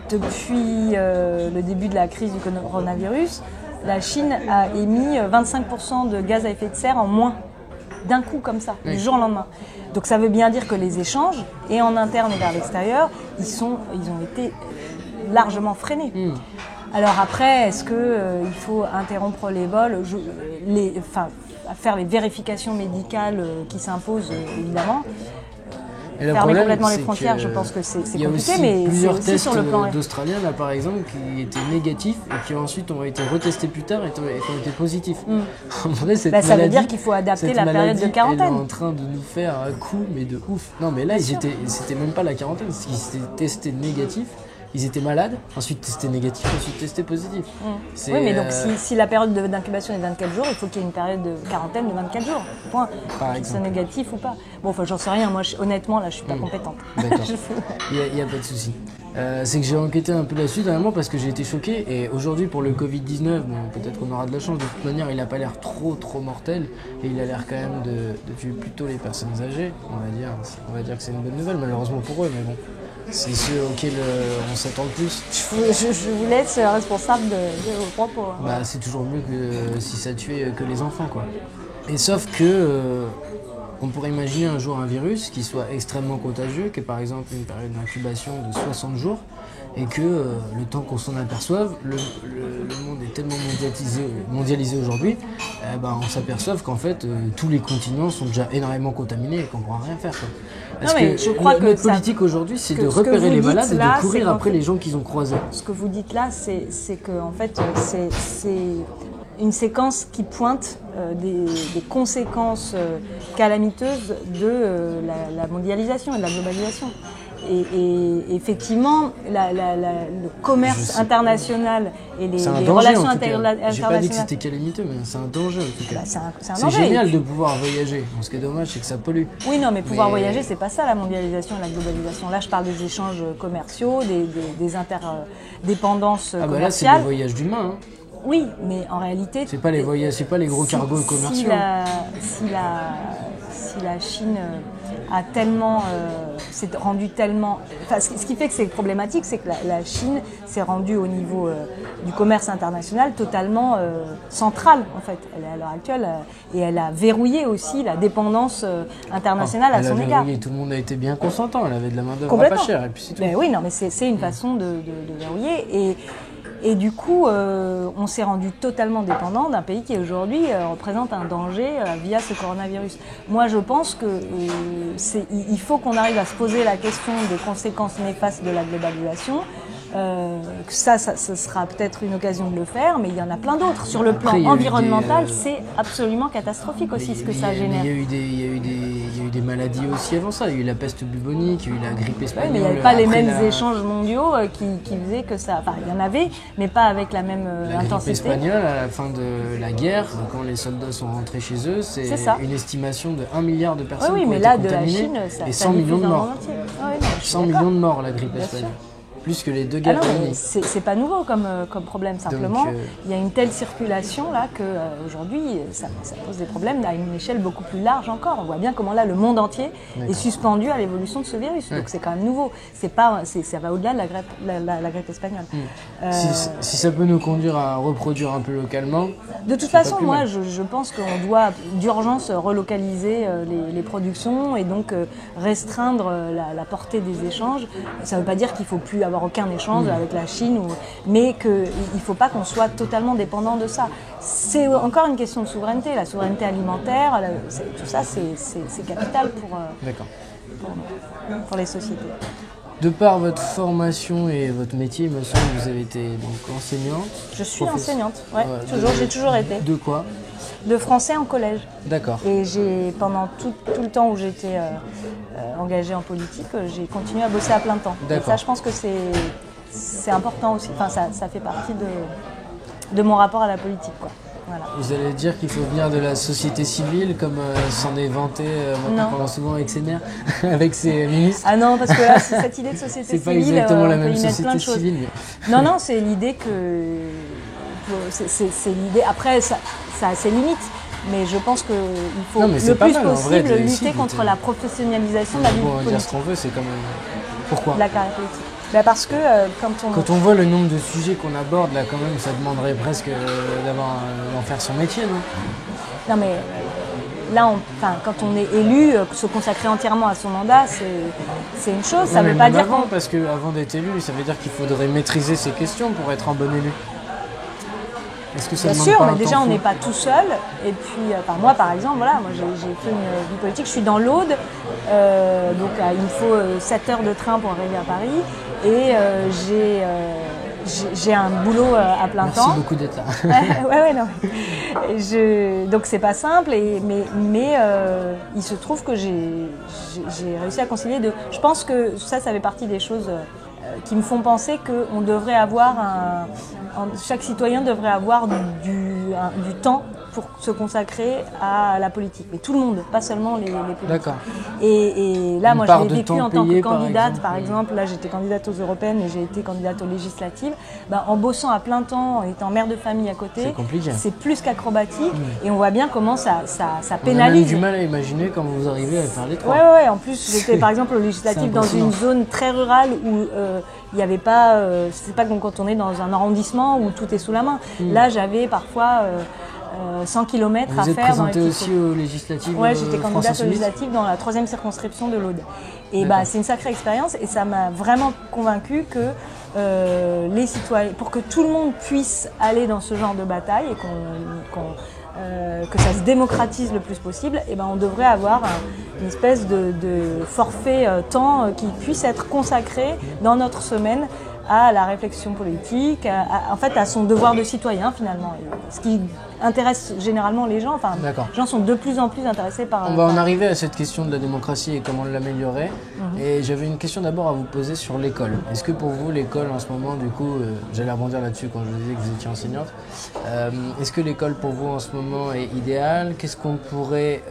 depuis le début de la crise du coronavirus, la Chine a émis 25% de gaz à effet de serre en moins, d'un coup comme ça, du jour au lendemain. Donc ça veut bien dire que les échanges, et en interne et vers l'extérieur, ils ont été largement freinés. Alors après, est-ce qu'il faut interrompre les vols, faire les vérifications médicales qui s'imposent, évidemment. Fermer complètement les frontières, je pense que c'est compliqué, mais il y a plusieurs aussi tests sur le plan d'Australiens, là par exemple, qui étaient négatifs et qui ensuite ont été retestés plus tard et qui ont été positifs. En vrai, ça veut dire qu'il faut adapter la période de quarantaine. Elle est en train de nous faire un coup, mais de ouf. Non, mais là, c'était même pas la quarantaine, ils s'étaient testés négatifs. Ils étaient malades, ensuite testés négatifs, ensuite testés positifs. Oui, mais donc si la période d'incubation est de 24 jours, il faut qu'il y ait une période de quarantaine de 24 jours. Point. Qu'ils soient négatifs ou pas. Bon, enfin, j'en sais rien. Moi, honnêtement, là, je suis pas compétente. D'accord. Il n'y a pas de souci. C'est que j'ai enquêté un peu là-dessus dernièrement parce que j'ai été choqué. Et aujourd'hui, pour le Covid-19, peut-être qu'on aura de la chance. De toute manière, il n'a pas l'air trop mortel. Et il a l'air quand même de tuer plutôt les personnes âgées. On va dire que c'est une bonne nouvelle, malheureusement pour eux, mais bon. C'est ceux auxquels on s'attend le plus. Je vous laisse responsable de vos propos. C'est toujours mieux que si ça tuait que les enfants, quoi. Et sauf que on pourrait imaginer un jour un virus qui soit extrêmement contagieux, qui est par exemple une période d'incubation de 60 jours, et que le temps qu'on s'en aperçoive, le monde est tellement mondialisé aujourd'hui, on s'aperçoive qu'en fait tous les continents sont déjà énormément contaminés et qu'on ne pourra rien faire, quoi. Parce que je crois que notre politique aujourd'hui, c'est de repérer les malades et de courir après les gens qu'ils ont croisés. Ce que vous dites là, c'est que en fait, c'est une séquence qui pointe des conséquences calamiteuses de la mondialisation et de la globalisation. Et effectivement, le commerce international et les relations internationales... J'ai pas dit que c'était calamiteux, mais c'est un danger en tout cas. C'est génial de pouvoir voyager. Ce qui est dommage, c'est que ça pollue. Oui, non, mais pouvoir voyager, c'est pas ça la mondialisation et la globalisation. Là, je parle des échanges commerciaux, des interdépendances commerciales. Là, c'est des voyages d'humains. Oui, mais en réalité... C'est pas les voyages, c'est pas les gros cargos commerciaux. Si la Chine a tellement, s'est rendue tellement... ce qui fait que c'est problématique, c'est que la Chine s'est rendue au niveau du commerce international totalement centrale, en fait. Elle est à l'heure actuelle, et elle a verrouillé aussi la dépendance internationale à son égard. Tout le monde a été bien consentant, elle avait de la main-d'œuvre pas chère, et puis c'est tout. Oui, non, mais c'est une façon de verrouiller, et du coup, on s'est rendu totalement dépendant d'un pays qui aujourd'hui représente un danger via ce coronavirus. Moi, je pense qu'il faut qu'on arrive à se poser la question des conséquences néfastes de la globalisation. Ça sera peut-être une occasion de le faire, mais il y en a plein d'autres. Sur le plan environnemental, c'est absolument catastrophique aussi ce que ça génère. Il y a eu des maladies aussi avant ça. Il y a eu la peste bubonique, il y a eu la grippe espagnole. Oui, mais il n'y avait pas les mêmes échanges mondiaux qui faisaient que ça... Enfin, il y en avait, mais pas avec la même intensité. La grippe espagnole, à la fin de la guerre, quand les soldats sont rentrés chez eux, c'est une estimation de 1 milliard de personnes qui ont été contaminées et 100 millions de morts. 100 millions de morts, la grippe espagnole. Plus que les deux guerres. C'est pas nouveau comme problème, simplement. Il y a une telle circulation là qu'aujourd'hui, ça pose des problèmes à une échelle beaucoup plus large encore. On voit bien comment là, le monde entier est suspendu à l'évolution de ce virus. Donc c'est quand même nouveau. Ça va au-delà de la grippe espagnole. Si ça peut nous conduire à reproduire un peu localement. De toute façon, moi, je pense qu'on doit d'urgence relocaliser les productions et donc restreindre la portée des échanges. Ça ne veut pas dire qu'il ne faut plus avoir aucun échange avec la Chine, mais qu'il ne faut pas qu'on soit totalement dépendant de ça. C'est encore une question de souveraineté. La souveraineté alimentaire, tout ça, c'est capital pour les sociétés. De par votre formation et votre métier, il me semble que vous avez été donc enseignante. Je suis enseignante, j'ai toujours été. De quoi ? De français en collège. D'accord. Et pendant tout le temps où j'étais engagée en politique, j'ai continué à bosser à plein temps. Et ça, je pense que c'est important aussi. Enfin, ça fait partie de mon rapport à la politique, quoi. Voilà. Vous allez dire qu'il faut venir de la société civile, comme s'en est vanté pendant souvent avec ses maires, avec ses ministres. Ah non, parce que là, cette idée de société civile, c'est pas exactement la même société civile. Mais... Non, c'est l'idée que... C'est l'idée... Après, ça a ses limites, mais je pense qu'il faut le plus possible lutter contre la professionnalisation de la vie politique. On dire ce qu'on veut, c'est quand même... Pourquoi ? La carrière politique. Parce que quand on voit le nombre de sujets qu'on aborde, là quand même, ça demanderait presque d'en faire son métier, non ? Non mais là, quand on est élu, se consacrer entièrement à son mandat, c'est une chose. Ça veut pas dire parce qu'avant d'être élu, ça veut dire qu'il faudrait maîtriser ces questions pour être un bon élu. Est-ce que ça Bien sûr, mais déjà on n'est pas tout seul. Et puis, moi par exemple, moi j'ai fait une vie politique, je suis dans l'Aude, donc il me faut 7 heures de train pour arriver à Paris. Et j'ai un boulot à plein temps. Merci beaucoup d'être là. Non. Donc c'est pas simple, mais il se trouve que j'ai réussi à concilier deux. Je pense que ça fait partie des choses qui me font penser qu'on devrait avoir chaque citoyen devrait avoir du temps pour se consacrer à la politique. Mais tout le monde, pas seulement les politiques. D'accord. Et là, moi, je l'ai vécu en tant que candidate, par exemple. Là, j'étais candidate aux européennes et j'ai été candidate aux législatives. En bossant à plein temps, en étant mère de famille à côté, c'est plus qu'acrobatique. Et on voit bien comment ça pénalise. On a du mal à imaginer quand vous arrivez à faire les trois. Ouais. En plus, j'étais par exemple aux législatives dans une zone très rurale où il n'y avait pas... c'est pas comme quand on est dans un arrondissement où tout est sous la main. Là, j'avais parfois... 100 km à faire. Vous êtes présentée aussi aux législatives? Oui, j'étais candidate aux législatives dans la 3e circonscription de l'Aude. Et c'est une sacrée expérience et ça m'a vraiment convaincue que les citoyens, pour que tout le monde puisse aller dans ce genre de bataille et que ça se démocratise le plus possible, on devrait avoir une espèce de forfait temps qui puisse être consacré dans notre semaine à la réflexion politique, à son devoir de citoyen finalement. Ce qui intéresse généralement les gens. Les gens sont de plus en plus intéressés par... On va en arriver à cette question de la démocratie et comment l'améliorer. Et j'avais une question d'abord à vous poser sur l'école. Est-ce que pour vous, l'école en ce moment, du coup, j'allais rebondir là-dessus quand je vous disais que vous étiez enseignante, est-ce que l'école pour vous en ce moment est idéale? Qu'est-ce qu'on pourrait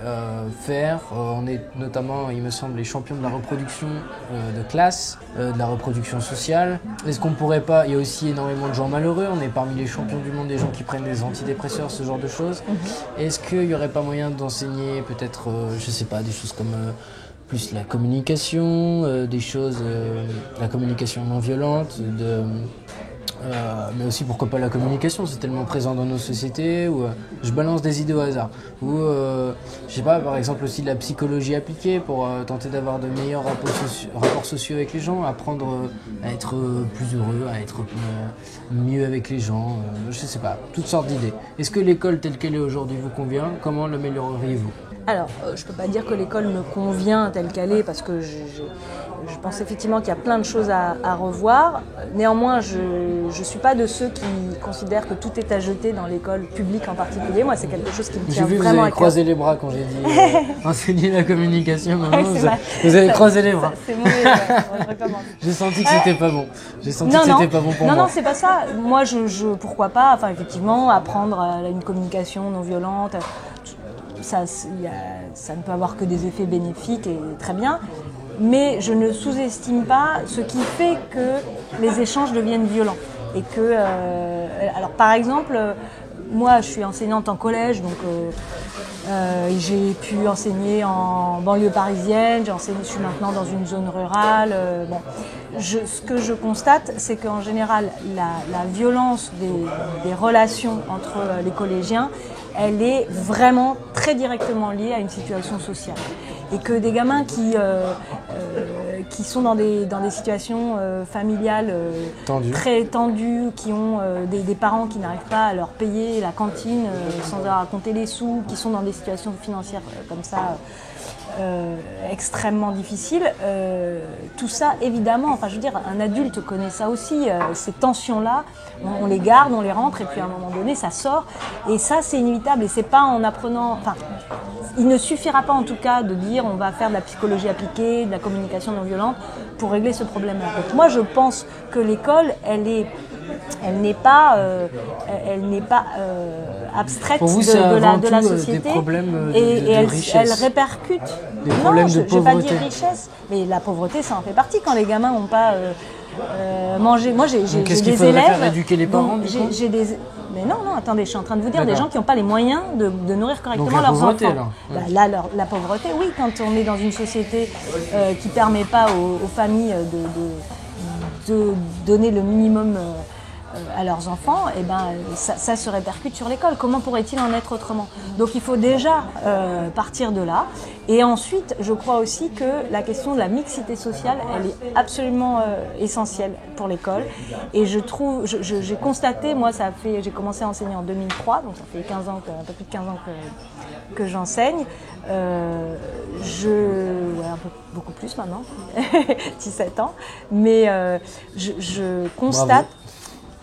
faire? On est notamment, il me semble, les champions de la reproduction de classe, de la reproduction sociale. Est-ce qu'on pourrait pas... Il y a aussi énormément de gens malheureux. On est parmi les champions du monde des gens qui prennent des antidépresseurs, ce genre de choses. Est-ce qu'il n'y aurait pas moyen d'enseigner peut-être, je sais pas, des choses comme plus la communication, des choses, la communication non violente, mais aussi pourquoi pas la communication, c'est tellement présent dans nos sociétés, où je balance des idées au hasard, ou je sais pas, par exemple aussi de la psychologie appliquée pour tenter d'avoir de meilleurs rapports sociaux avec les gens, apprendre à être plus heureux, à être mieux avec les gens, je sais pas, toutes sortes d'idées. Est-ce que l'école telle qu'elle est aujourd'hui vous convient? Comment l'amélioreriez-vous? Alors, je ne peux pas dire que l'école me convient telle qu'elle est parce que je pense effectivement qu'il y a plein de choses à revoir. Néanmoins, je ne suis pas de ceux qui considèrent que tout est à jeter dans l'école publique en particulier. Moi, c'est quelque chose qui me tient vraiment à cœur. Vous avez croisé les bras quand j'ai dit enseigner la communication. Vous avez croisé les bras. C'est mauvais, je recommence. J'ai senti que c'était pas bon. J'ai senti que c'était pas bon pour moi. Non, c'est pas ça. Moi, pourquoi pas, effectivement, apprendre une communication non violente. Ça ne peut avoir que des effets bénéfiques et très bien, mais je ne sous-estime pas ce qui fait que les échanges deviennent violents. Et que, alors par exemple, moi je suis enseignante en collège, donc j'ai pu enseigner en banlieue parisienne, je suis maintenant dans une zone rurale. Ce que je constate, c'est qu'en général, la violence des relations entre les collégiens, elle est vraiment très directement liée à une situation sociale. Et que des gamins qui sont dans des situations familiales très tendues, qui ont des parents qui n'arrivent pas à leur payer la cantine sans avoir à compter les sous, qui sont dans des situations financières comme ça extrêmement difficile. Tout ça, évidemment, enfin je veux dire, un adulte connaît ça aussi, ces tensions-là, on les garde, on les rentre, et puis à un moment donné, ça sort. Et ça, c'est inévitable, et c'est pas en apprenant... Enfin, il ne suffira pas en tout cas de dire on va faire de la psychologie appliquée, de la communication non violente pour régler ce problème-là. Donc moi, je pense que l'école, elle n'est pas abstraite pour vous, de la société, des problèmes et de richesse. elle répercute. Des problèmes de pauvreté. Je vais pas dire richesse, mais la pauvreté, ça en fait partie quand les gamins n'ont pas mangé. Moi, j'ai des élèves. Qu'est-ce qu'il faudrait faire, éduquer les parents du coup ? Mais non, attendez, je suis en train de vous dire des gens qui n'ont pas les moyens de nourrir correctement leurs pauvreté, enfants. La pauvreté, oui, quand on est dans une société qui ne permet pas aux familles de donner le minimum à leurs enfants, et ben, ça se répercute sur l'école. Comment pourrait-il en être autrement ? Donc il faut déjà partir de là. Et ensuite, je crois aussi que la question de la mixité sociale, elle est absolument essentielle pour l'école. Et je trouve, j'ai constaté, moi, j'ai commencé à enseigner en 2003, donc ça fait 15 ans, un peu plus de 15 ans que j'enseigne. Beaucoup plus maintenant, 17 ans. Mais je constate...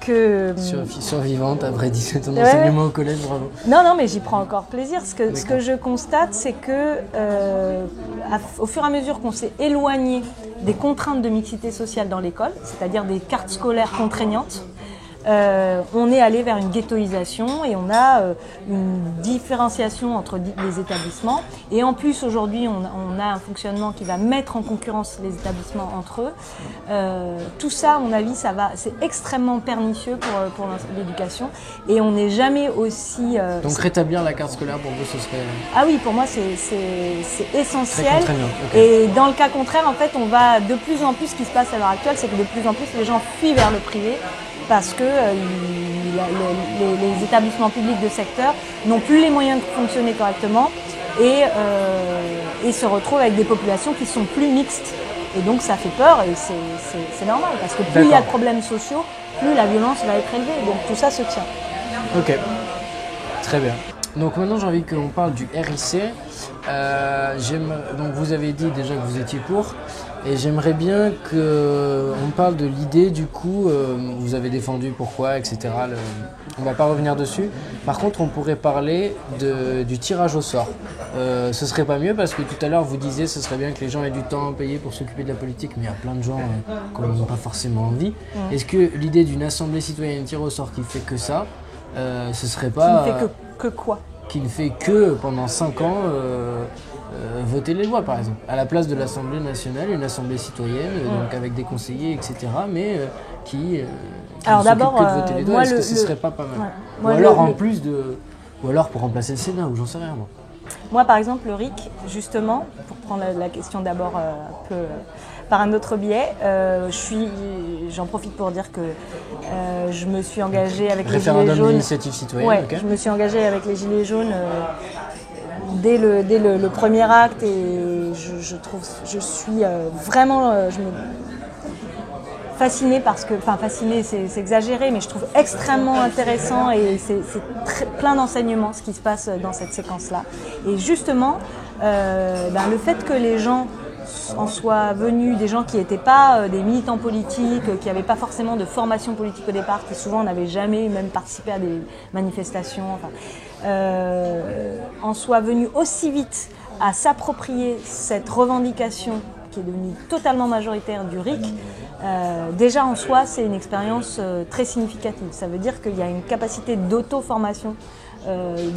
que... Survivante après 17 ans d'enseignement au collège, bravo. Non, mais j'y prends encore plaisir. Ce que je constate, c'est que au fur et à mesure qu'on s'est éloigné des contraintes de mixité sociale dans l'école, c'est-à-dire des cartes scolaires contraignantes, on est allé vers une ghettoisation et on a une différenciation entre les établissements. Et en plus, aujourd'hui, on a un fonctionnement qui va mettre en concurrence les établissements entre eux. Tout ça, à mon avis, c'est extrêmement pernicieux pour l'éducation. Et on n'est jamais aussi... Donc rétablir la carte scolaire, pour vous, ce serait... Ah oui, pour moi, c'est essentiel. Très contraignant, okay. Et dans le cas contraire, en fait, on va de plus en plus, ce qui se passe à l'heure actuelle, c'est que de plus en plus, les gens fuient vers le privé, parce que les établissements publics de secteur n'ont plus les moyens de fonctionner correctement et se retrouvent avec des populations qui sont plus mixtes. Et donc ça fait peur et c'est normal, parce que plus il y a de problèmes sociaux, plus la violence va être élevée. Donc tout ça se tient. Ok, très bien. Donc maintenant j'ai envie qu'on parle du RIC. Donc vous avez dit déjà que vous étiez pour. Et j'aimerais bien qu'on parle de l'idée, du coup, vous avez défendu pourquoi, etc. On ne va pas revenir dessus. Par contre, on pourrait parler du tirage au sort. Ce serait pas mieux parce que tout à l'heure, vous disiez ce serait bien que les gens aient du temps payé pour s'occuper de la politique, mais il y a plein de gens qui n'ont pas forcément envie. Est-ce que l'idée d'une assemblée citoyenne tir au sort qui fait que ça, ce serait pas... Qui ne fait que quoi ? Qui ne fait que, pendant 5 ans... voter les lois, par exemple, à la place de l'Assemblée nationale, une assemblée citoyenne, donc avec des conseillers, etc., mais qui alors ne d'abord, s'occupe que de voter les lois. Est-ce que ce serait pas mal ou alors pour remplacer le Sénat, ou j'en sais rien, moi. Moi, par exemple, le RIC, justement, pour prendre la question d'abord un peu par un autre biais, j'en profite pour dire que je me suis engagée avec les Gilets jaunes. Référendum d'initiative citoyenne, ouais, okay. Je me suis engagée avec les Gilets jaunes dès le premier acte, et je suis vraiment fascinée fascinée, c'est exagéré, mais je trouve extrêmement intéressant et c'est plein d'enseignements ce qui se passe dans cette séquence-là. Et justement, le fait que les gens en soient venus, des gens qui n'étaient pas des militants politiques, qui n'avaient pas forcément de formation politique au départ, qui souvent n'avaient jamais même participé à des manifestations, en soient venus aussi vite à s'approprier cette revendication qui est devenue totalement majoritaire du RIC, déjà en soi c'est une expérience très significative. Ça veut dire qu'il y a une capacité d'auto-formation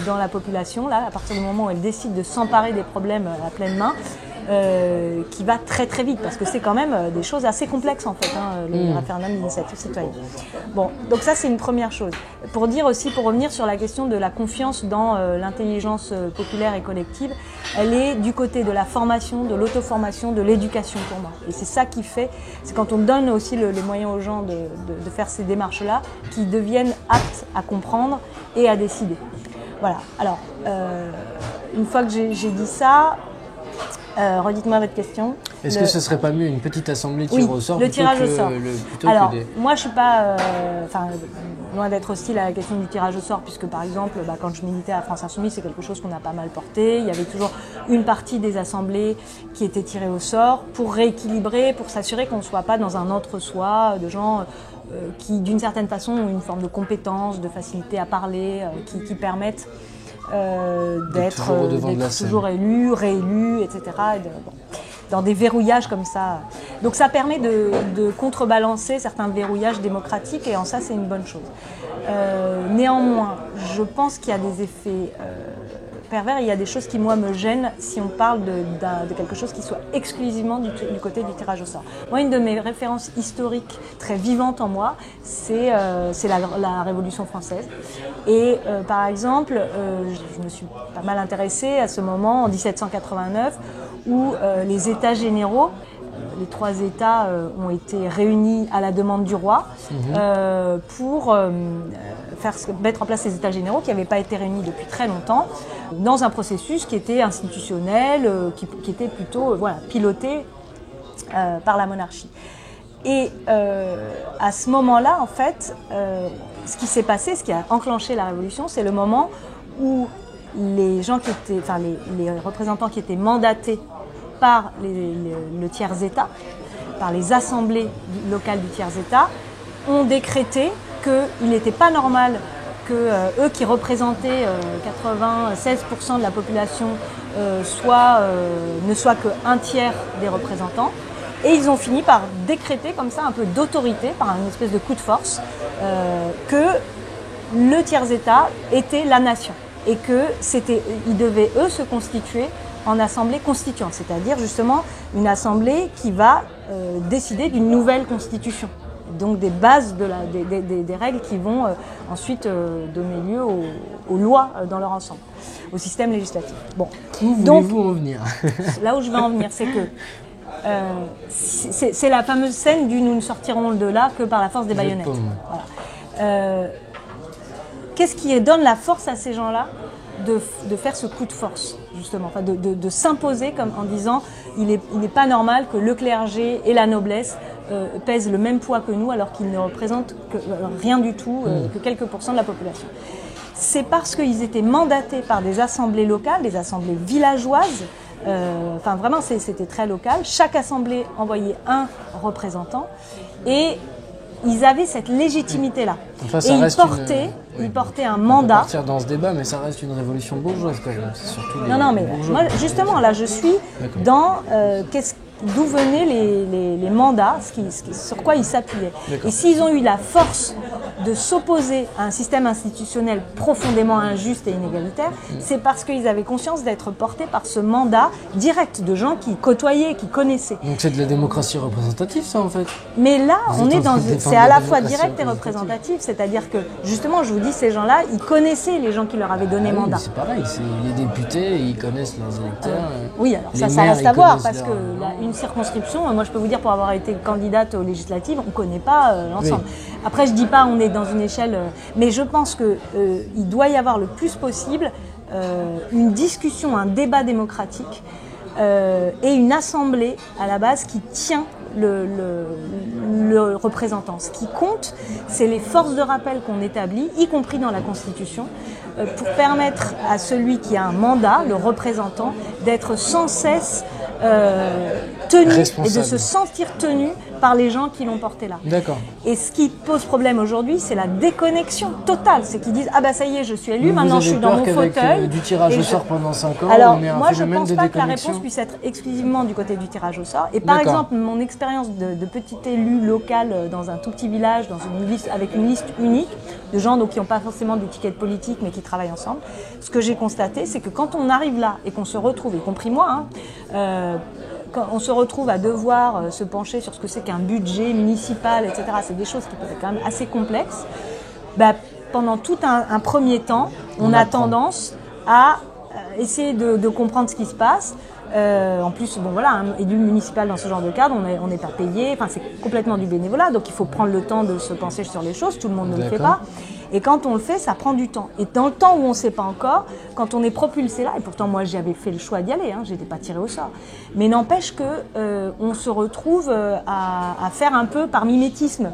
dans la population, là, à partir du moment où elle décide de s'emparer des problèmes à pleine main, qui va très très vite, parce que c'est quand même des choses assez complexes en fait, le référendum d'initiative citoyenne. Bon, donc ça c'est une première chose. Pour dire aussi, pour revenir sur la question de la confiance dans l'intelligence populaire et collective, elle est du côté de la formation, de l'auto-formation, de l'éducation pour moi. Et c'est ça qui fait, c'est quand on donne aussi les moyens aux gens de faire ces démarches-là, qu'ils deviennent aptes à comprendre et à décider. Voilà, alors, une fois que j'ai dit ça, Redites-moi votre question. Est-ce que ce serait pas mieux une petite assemblée tirage au sort le tirage au sort. Alors, moi, je suis pas, loin d'être hostile à la question du tirage au sort, puisque par exemple, quand je militais à France Insoumise, c'est quelque chose qu'on a pas mal porté. Il y avait toujours une partie des assemblées qui était tirée au sort pour rééquilibrer, pour s'assurer qu'on ne soit pas dans un entre-soi de gens qui, d'une certaine façon, ont une forme de compétence, de facilité à parler, qui permettent d'être toujours élu, réélu, etc. Dans des verrouillages comme ça. Donc ça permet de contrebalancer certains verrouillages démocratiques et en ça c'est une bonne chose. Néanmoins, je pense qu'il y a des effets pervers, il y a des choses qui moi me gênent si on parle de quelque chose qui soit exclusivement du côté du tirage au sort. Moi, une de mes références historiques très vivantes en moi, c'est la Révolution française. Et par exemple, je me suis pas mal intéressée à ce moment en 1789 où les États généraux, les 3 États ont été réunis à la demande du roi pour mettre en place les États généraux qui n'avaient pas été réunis depuis très longtemps dans un processus qui était institutionnel, qui était plutôt piloté par la monarchie. Et à ce moment-là, en fait, ce qui s'est passé, ce qui a enclenché la Révolution, c'est le moment où les gens qui étaient, les représentants qui étaient mandatés par le tiers-État, par les assemblées locales du tiers-État, ont décrété qu'il n'était pas normal que eux qui représentaient 96% de la population ne soient qu'un tiers des représentants. Et ils ont fini par décréter comme ça un peu d'autorité, par une espèce de coup de force, que le tiers-État était la nation et qu'ils devaient eux se constituer en assemblée constituante, c'est-à-dire justement une assemblée qui va décider d'une nouvelle constitution. Donc des bases, des règles qui vont ensuite donner lieu aux lois dans leur ensemble, au système législatif. Bon. Où voulez-vous en venir? Là où je vais en venir, c'est que c'est la fameuse scène du « nous ne sortirons de là que par la force des baïonnettes ». Voilà. Qu'est-ce qui donne la force à ces gens-là de faire ce coup de force, justement, de s'imposer en disant il n'est pas normal que le clergé et la noblesse pèsent le même poids que nous alors qu'ils ne représentent rien du tout, que quelques pourcents de la population. C'est parce qu'ils étaient mandatés par des assemblées locales, des assemblées villageoises, vraiment c'était très local, chaque assemblée envoyait un représentant et ils avaient cette légitimité-là. Enfin, et ils portaient un mandat. On va partir dans ce débat, mais ça reste une révolution bourgeoise quand même. C'est surtout les bourgeois. Moi, justement, là, je suis dans d'où venaient les mandats, sur quoi ils s'appuyaient. Et s'ils ont eu la force de s'opposer à un système institutionnel profondément injuste et inégalitaire, c'est parce qu'ils avaient conscience d'être portés par ce mandat direct de gens qui côtoyaient, qui connaissaient. Donc c'est de la démocratie représentative, ça, en fait. Mais là, c'est à la fois direct et représentatif, c'est-à-dire que, justement, je vous dis, ces gens-là, ils connaissaient les gens qui leur avaient donné mandat. C'est pareil, les députés, ils connaissent leurs électeurs. Oui, alors ça reste à voir, parce que une circonscription, moi je peux vous dire, pour avoir été candidate aux législatives, on ne connaît pas l'ensemble. Oui. Après, je ne dis pas on est dans une échelle, mais je pense qu'il doit y avoir le plus possible une discussion, un débat démocratique et une assemblée à la base qui tient le représentant. Ce qui compte, c'est les forces de rappel qu'on établit, y compris dans la Constitution, pour permettre à celui qui a un mandat, le représentant, d'être sans cesse tenu et de se sentir tenu par les gens qui l'ont porté là. D'accord. Et ce qui pose problème aujourd'hui, c'est la déconnexion totale. C'est qu'ils disent « Ah bah ça y est, je suis élu, maintenant je suis dans mon fauteuil. » Du tirage au sort pendant 5 ans, alors, moi je ne pense pas que la réponse puisse être exclusivement du côté du tirage au sort. Et par exemple, mon expérience de petit élu local dans un tout petit village, avec une liste unique de gens qui n'ont pas forcément d'étiquette politique mais qui travaillent ensemble, ce que j'ai constaté, c'est que quand on arrive là et qu'on se retrouve, y compris moi, quand on se retrouve à devoir se pencher sur ce que c'est qu'un budget municipal, etc., c'est des choses qui peuvent être quand même assez complexes, pendant tout un premier temps, on a tendance à essayer de comprendre ce qui se passe. En plus, un élu municipal dans ce genre de cadre, on n'est pas payé, c'est complètement du bénévolat, donc il faut prendre le temps de se pencher sur les choses, tout le monde ne le fait pas. Et quand on le fait, ça prend du temps. Et dans le temps où on ne sait pas encore, quand on est propulsé là, et pourtant moi j'avais fait le choix d'y aller, je n'étais pas tirée au sort, mais n'empêche qu'on se retrouve à faire un peu par mimétisme.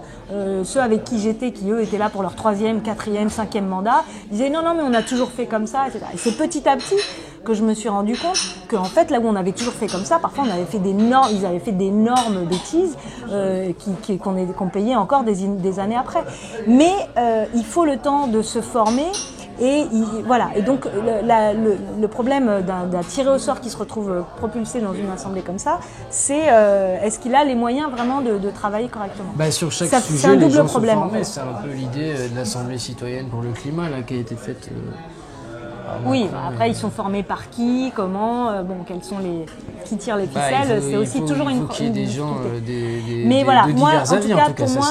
Ceux avec qui j'étais, qui eux étaient là pour leur 3e, 4e, 5e mandat, disaient non, mais on a toujours fait comme ça, etc. Et c'est petit à petit que je me suis rendu compte qu'en fait, là où on avait toujours fait comme ça, parfois on avait fait ils avaient fait d'énormes bêtises qu'on payait encore des années après. Mais il faut le temps de se former. Et voilà. Et donc le problème d'un tiré au sort qui se retrouve propulsé dans une assemblée comme ça, c'est est-ce qu'il a les moyens vraiment de travailler correctement? Sur chaque sujet, les gens sont formés. C'est un peu l'idée de l'Assemblée citoyenne pour le climat là, qui a été faite. Oui, après ils sont formés par qui, comment, quels sont qui tirent les ficelles, c'est aussi toujours une. Il faut qu'il y ait des gens, mais voilà, moi, divers avis, en tout cas, pour moi,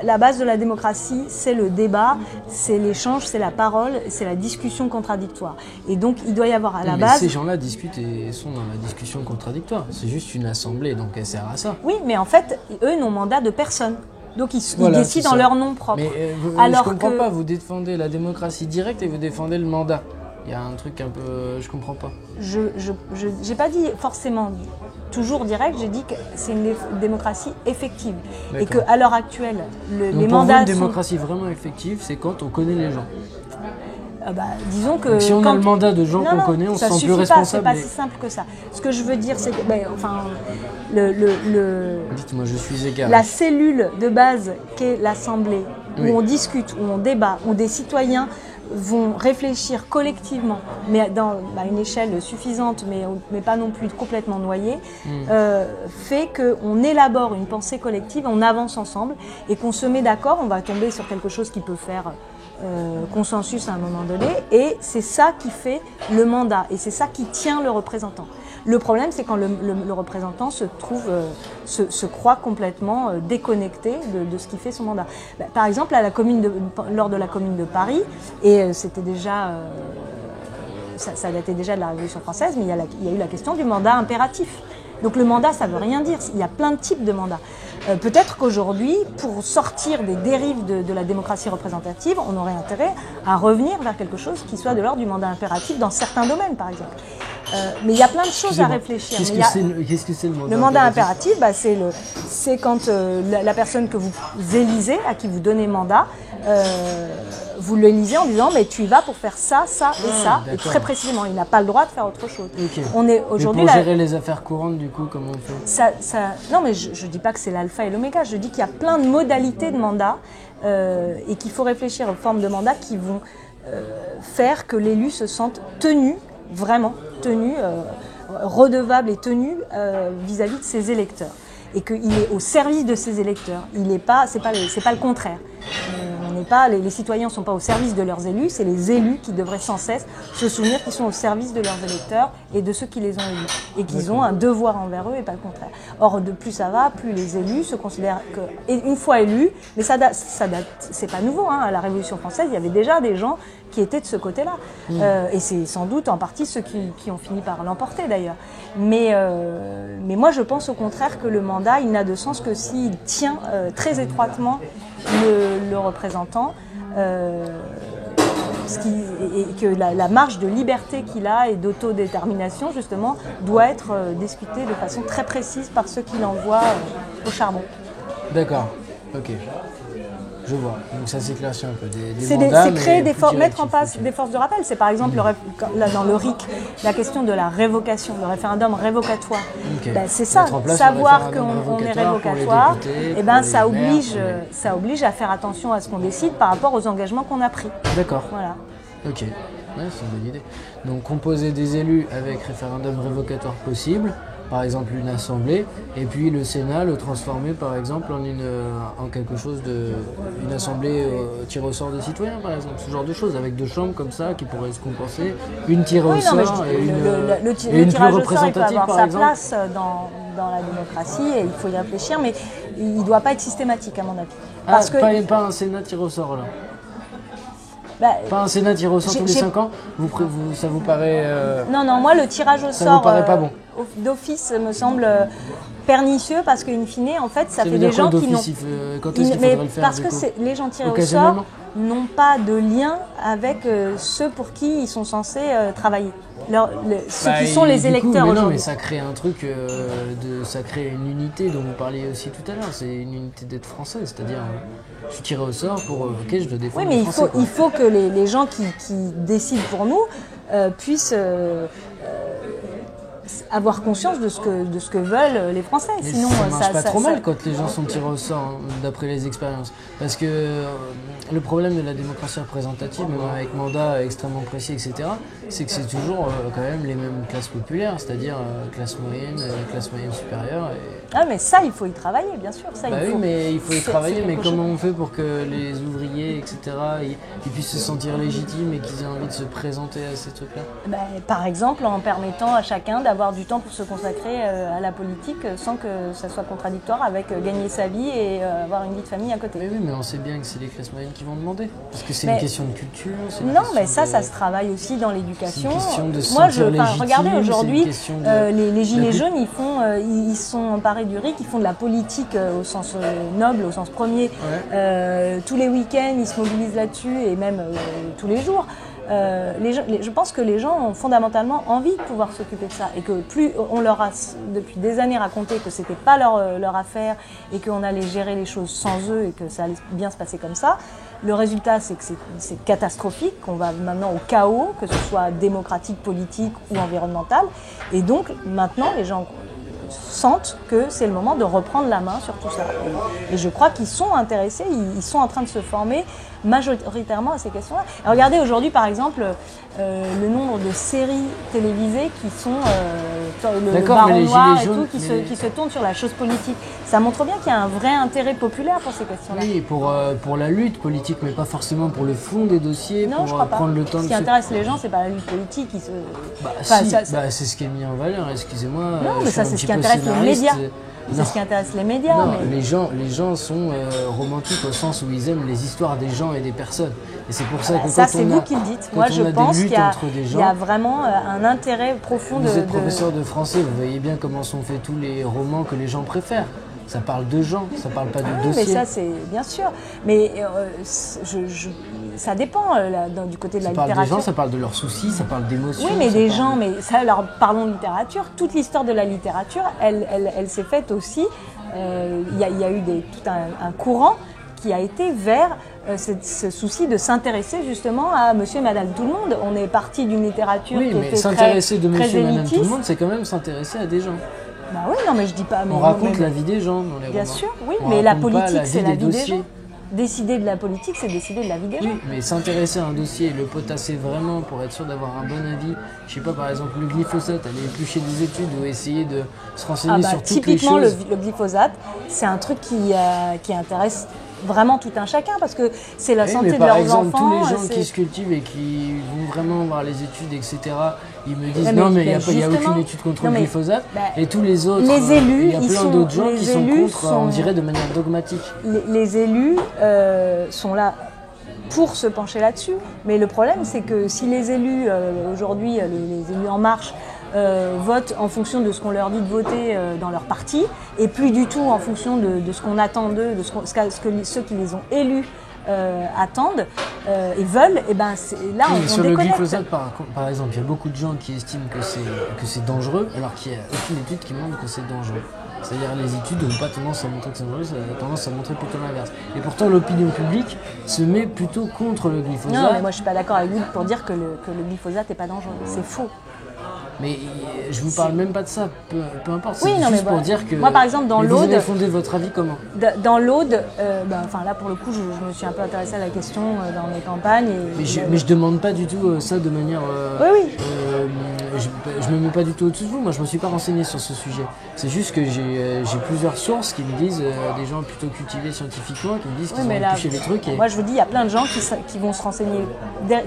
la base de la démocratie, c'est le débat, c'est l'échange, c'est la parole, c'est la discussion contradictoire. Et donc, il doit y avoir à la base. Ces gens-là discutent et sont dans la discussion contradictoire. C'est juste une assemblée, donc elle sert à ça. Oui, mais en fait, eux n'ont mandat de personne. Donc ils décident en leur nom propre. Mais je comprends pas, vous défendez la démocratie directe et vous défendez le mandat. Il y a un truc un peu... Je comprends pas. Je n'ai pas dit forcément toujours direct, j'ai dit que c'est une démocratie effective. D'accord. Et qu'à l'heure actuelle, les mandats... Une démocratie vraiment effective, c'est quand on connaît les gens. Disons que... Donc, si on a le mandat de gens qu'on connaît, on se sent plus responsable. C'est pas si simple que ça. Ce que je veux dire, c'est que... Dites-moi, je suis égal. La cellule de base qu'est l'Assemblée, où on discute, où on débat, où des citoyens vont réfléchir collectivement, mais à une échelle suffisante, mais pas non plus complètement noyée, fait qu'on élabore une pensée collective, on avance ensemble et qu'on se met d'accord, on va tomber sur quelque chose qui peut faire consensus à un moment donné, et c'est ça qui fait le mandat, et c'est ça qui tient le représentant. Le problème, c'est quand le représentant se croit complètement déconnecté de ce qui fait son mandat. Par exemple, lors de la Commune de Paris, et c'était déjà, ça datait déjà de la Révolution française, mais il y a eu la question du mandat impératif. Donc le mandat, ça ne veut rien dire. Il y a plein de types de mandats. Peut-être qu'aujourd'hui, pour sortir des dérives de la démocratie représentative, on aurait intérêt à revenir vers quelque chose qui soit de l'ordre du mandat impératif dans certains domaines, par exemple. Mais il y a plein de choses à réfléchir. Qu'est-ce que c'est le mandat impératif ? Le mandat impératif, c'est quand la personne que vous élisez, à qui vous donnez mandat, vous l'élisez en disant mais tu y vas pour faire ça, ça et ça, et très précisément, il n'a pas le droit de faire autre chose. Okay. On est aujourd'hui pour gérer les affaires courantes, du coup, comment on fait Non, mais je ne dis pas que c'est l'alpha et l'oméga, je dis qu'il y a plein de modalités de mandat et qu'il faut réfléchir aux formes de mandat qui vont faire que l'élu se sente tenu, vraiment tenu, redevable et tenu vis-à-vis de ses électeurs. Et qu'il est au service de ses électeurs. C'est pas le contraire. Les citoyens ne sont pas au service de leurs élus, c'est les élus qui devraient sans cesse se souvenir qu'ils sont au service de leurs électeurs et de ceux qui les ont élus. Et qu'ils ont un devoir envers eux et pas le contraire. Or, de plus ça va, plus les élus se considèrent une fois élus, mais ça date, c'est pas nouveau, à la Révolution française, il y avait déjà des gens qui étaient de ce côté-là. Et c'est sans doute en partie ceux qui ont fini par l'emporter d'ailleurs. Mais moi je pense au contraire que le mandat, il n'a de sens que s'il tient très étroitement le représentant et que la marge de liberté qu'il a et d'autodétermination justement doit être discutée de façon très précise par ceux qui l'envoient au charbon. D'accord, ok. Je vois, donc ça s'éclaircit un peu. C'est créer mettre en place des forces de rappel. C'est par exemple dans le RIC, la question de la révocation, le référendum révocatoire. Okay. C'est ça, savoir qu'on est révocatoire, ça oblige à faire attention à ce qu'on décide par rapport aux engagements qu'on a pris. D'accord. Voilà. Ok, ouais, c'est une bonne idée. Donc composer des élus avec référendum révocatoire possible, par exemple une assemblée, et puis le Sénat le transformer par exemple en quelque chose une assemblée tirée au sort des citoyens par exemple, ce genre de choses, avec deux chambres comme ça qui pourraient se compenser, une tirée au sort et une plus représentative par exemple. Il peut avoir sa place dans la démocratie et il faut y réfléchir, mais il ne doit pas être systématique à mon avis. Pas un Sénat tiré au sort là. Pas un Sénat tiré au sort tous les 5 ans, ça vous paraît... Non, moi le tirage au sort vous paraît pas bon. D'office me semble pernicieux parce qu'in fine, en fait, ça fait des gens qui n'ont... Quand est-ce qu'il faudrait le faire, parce que les gens tirés au sort n'ont pas de lien avec ceux pour qui ils sont censés travailler. Ceux qui sont les électeurs aujourd'hui. Non, mais ça crée un truc, ça crée une unité dont vous parliez aussi tout à l'heure. C'est une unité d'être français, c'est-à-dire je suis tiré au sort pour ok, je dois défendre. Oui, mais les Français, il faut que les gens qui décident pour nous puissent avoir conscience de ce que veulent les Français. Mais sinon ça marche pas trop mal quand les gens sont tirés au sort, hein, d'après les expériences. Parce que le problème de la démocratie représentative, même avec mandat extrêmement précis, etc., c'est que c'est toujours quand même les mêmes classes populaires, c'est-à-dire classe moyenne supérieure. Ah, mais ça, il faut y travailler, bien sûr. Ça, oui, mais il faut y travailler, mais comment on fait pour que les ouvriers, etc., ils puissent se sentir légitimes et qu'ils aient envie de se présenter à ces trucs-là? Par exemple, en permettant à chacun d'avoir du temps pour se consacrer à la politique sans que ça soit contradictoire avec gagner sa vie et avoir une vie de famille à côté. Mais oui, mais on sait bien que c'est les classes moyennes qui vont demander. Parce que c'est une question de culture. Ça se travaille aussi dans l'éducation. C'est une question de se sentir légitime. Regardez aujourd'hui, les gilets jaunes, ils sont emparés du RIC, ils font de la politique au sens noble, au sens premier. Ouais. Tous les week-ends, ils se mobilisent là-dessus et même tous les jours. Je pense que les gens ont fondamentalement envie de pouvoir s'occuper de ça et que plus on leur a depuis des années raconté que c'était pas leur affaire et qu'on allait gérer les choses sans eux et que ça allait bien se passer comme ça, le résultat c'est que c'est catastrophique, qu'on va maintenant au chaos, que ce soit démocratique, politique ou environnemental, et donc maintenant les gens sentent que c'est le moment de reprendre la main sur tout ça. Et je crois qu'ils sont intéressés, ils sont en train de se former majoritairement à ces questions-là. Et regardez aujourd'hui, par exemple, le nombre de séries télévisées qui sont le Baron Noir et tout, qui se tournent sur la chose politique. Ça montre bien qu'il y a un vrai intérêt populaire pour ces questions-là. Oui, pour la lutte politique, mais pas forcément pour le fond des dossiers. Non, pour je crois pas. Prendre le temps ce qui intéresse les gens, c'est pas la lutte politique. C'est ce qui est mis en valeur, excusez-moi. Non, mais ça, c'est ce qui intéresse les médias. C'est ce qui intéresse les médias. Non, mais... les gens sont romantiques au sens où ils aiment les histoires des gens et des personnes. Et c'est pour ça que ça, c'est vous qui le dites. Moi, je pense qu'il y a vraiment un intérêt profond Vous êtes professeur de français, vous voyez bien comment sont faits tous les romans que les gens préfèrent. Ça parle de gens, ça parle pas de dossier. Mais ça, c'est bien sûr. Mais ça dépend du côté de la littérature. Ça parle des gens, ça parle de leurs soucis, ça parle d'émotions. Oui, mais des gens, mais ça, alors parlons de littérature. Toute l'histoire de la littérature, elle s'est faite aussi. Il y a eu tout un courant qui a été vers ce souci de s'intéresser justement à monsieur et madame tout le monde. On est parti d'une littérature qui était très élitiste. S'intéresser de monsieur et madame tout le monde, c'est quand même s'intéresser à des gens. Bah oui, non, mais je dis pas. On raconte la vie des gens dans les romans. Bien sûr, oui, mais la politique, c'est la vie des gens. Décider de la politique, c'est décider de la vie des gens. Oui, mais s'intéresser à un dossier, le potasser vraiment pour être sûr d'avoir un bon avis. Je sais pas, par exemple, le glyphosate, aller éplucher des études ou essayer de se renseigner sur toutes les choses. Typiquement, le glyphosate, c'est un truc qui intéresse vraiment tout un chacun parce que c'est la santé de leurs enfants. Par exemple, tous les gens qui se cultivent et qui vont vraiment voir les études, etc., ils me disent non, mais il n'y a aucune étude contre le glyphosate. Et tous les autres, il y a plein d'autres gens qui sont contre, on dirait de manière dogmatique. Les élus sont là pour se pencher là-dessus. Mais le problème, c'est que si les élus, aujourd'hui, les élus En Marche, votent en fonction de ce qu'on leur dit de voter dans leur parti et plus du tout en fonction de ce qu'on attend d'eux, de ce que ceux qui les ont élus attendent et veulent, et ben là on sur déconnecte. Le glyphosate, par exemple, il y a beaucoup de gens qui estiment que c'est dangereux alors qu'il n'y a aucune étude qui montre que c'est dangereux. C'est-à-dire les études n'ont pas tendance à montrer que c'est dangereux, ça a tendance à montrer plutôt l'inverse. Et pourtant l'opinion publique se met plutôt contre le glyphosate. Non, mais moi je suis pas d'accord avec vous pour dire que le glyphosate n'est pas dangereux, c'est faux. Mais je vous parle même pas de ça, peu importe. Oui, c'est juste pour dire que. Moi, par exemple, dans l'Aude. Vous avez fondé votre avis comment? Dans l'Aude, là pour le coup, je me suis un peu intéressée à la question dans mes campagnes. Mais je demande pas du tout ça de manière. Oui. Je me mets pas du tout au-dessus de vous. Moi, je me suis pas renseigné sur ce sujet. C'est juste que j'ai plusieurs sources qui me disent, des gens plutôt cultivés scientifiquement, qui me disent qu'ils ont épluché les trucs. Moi, je vous dis, il y a plein de gens qui vont se renseigner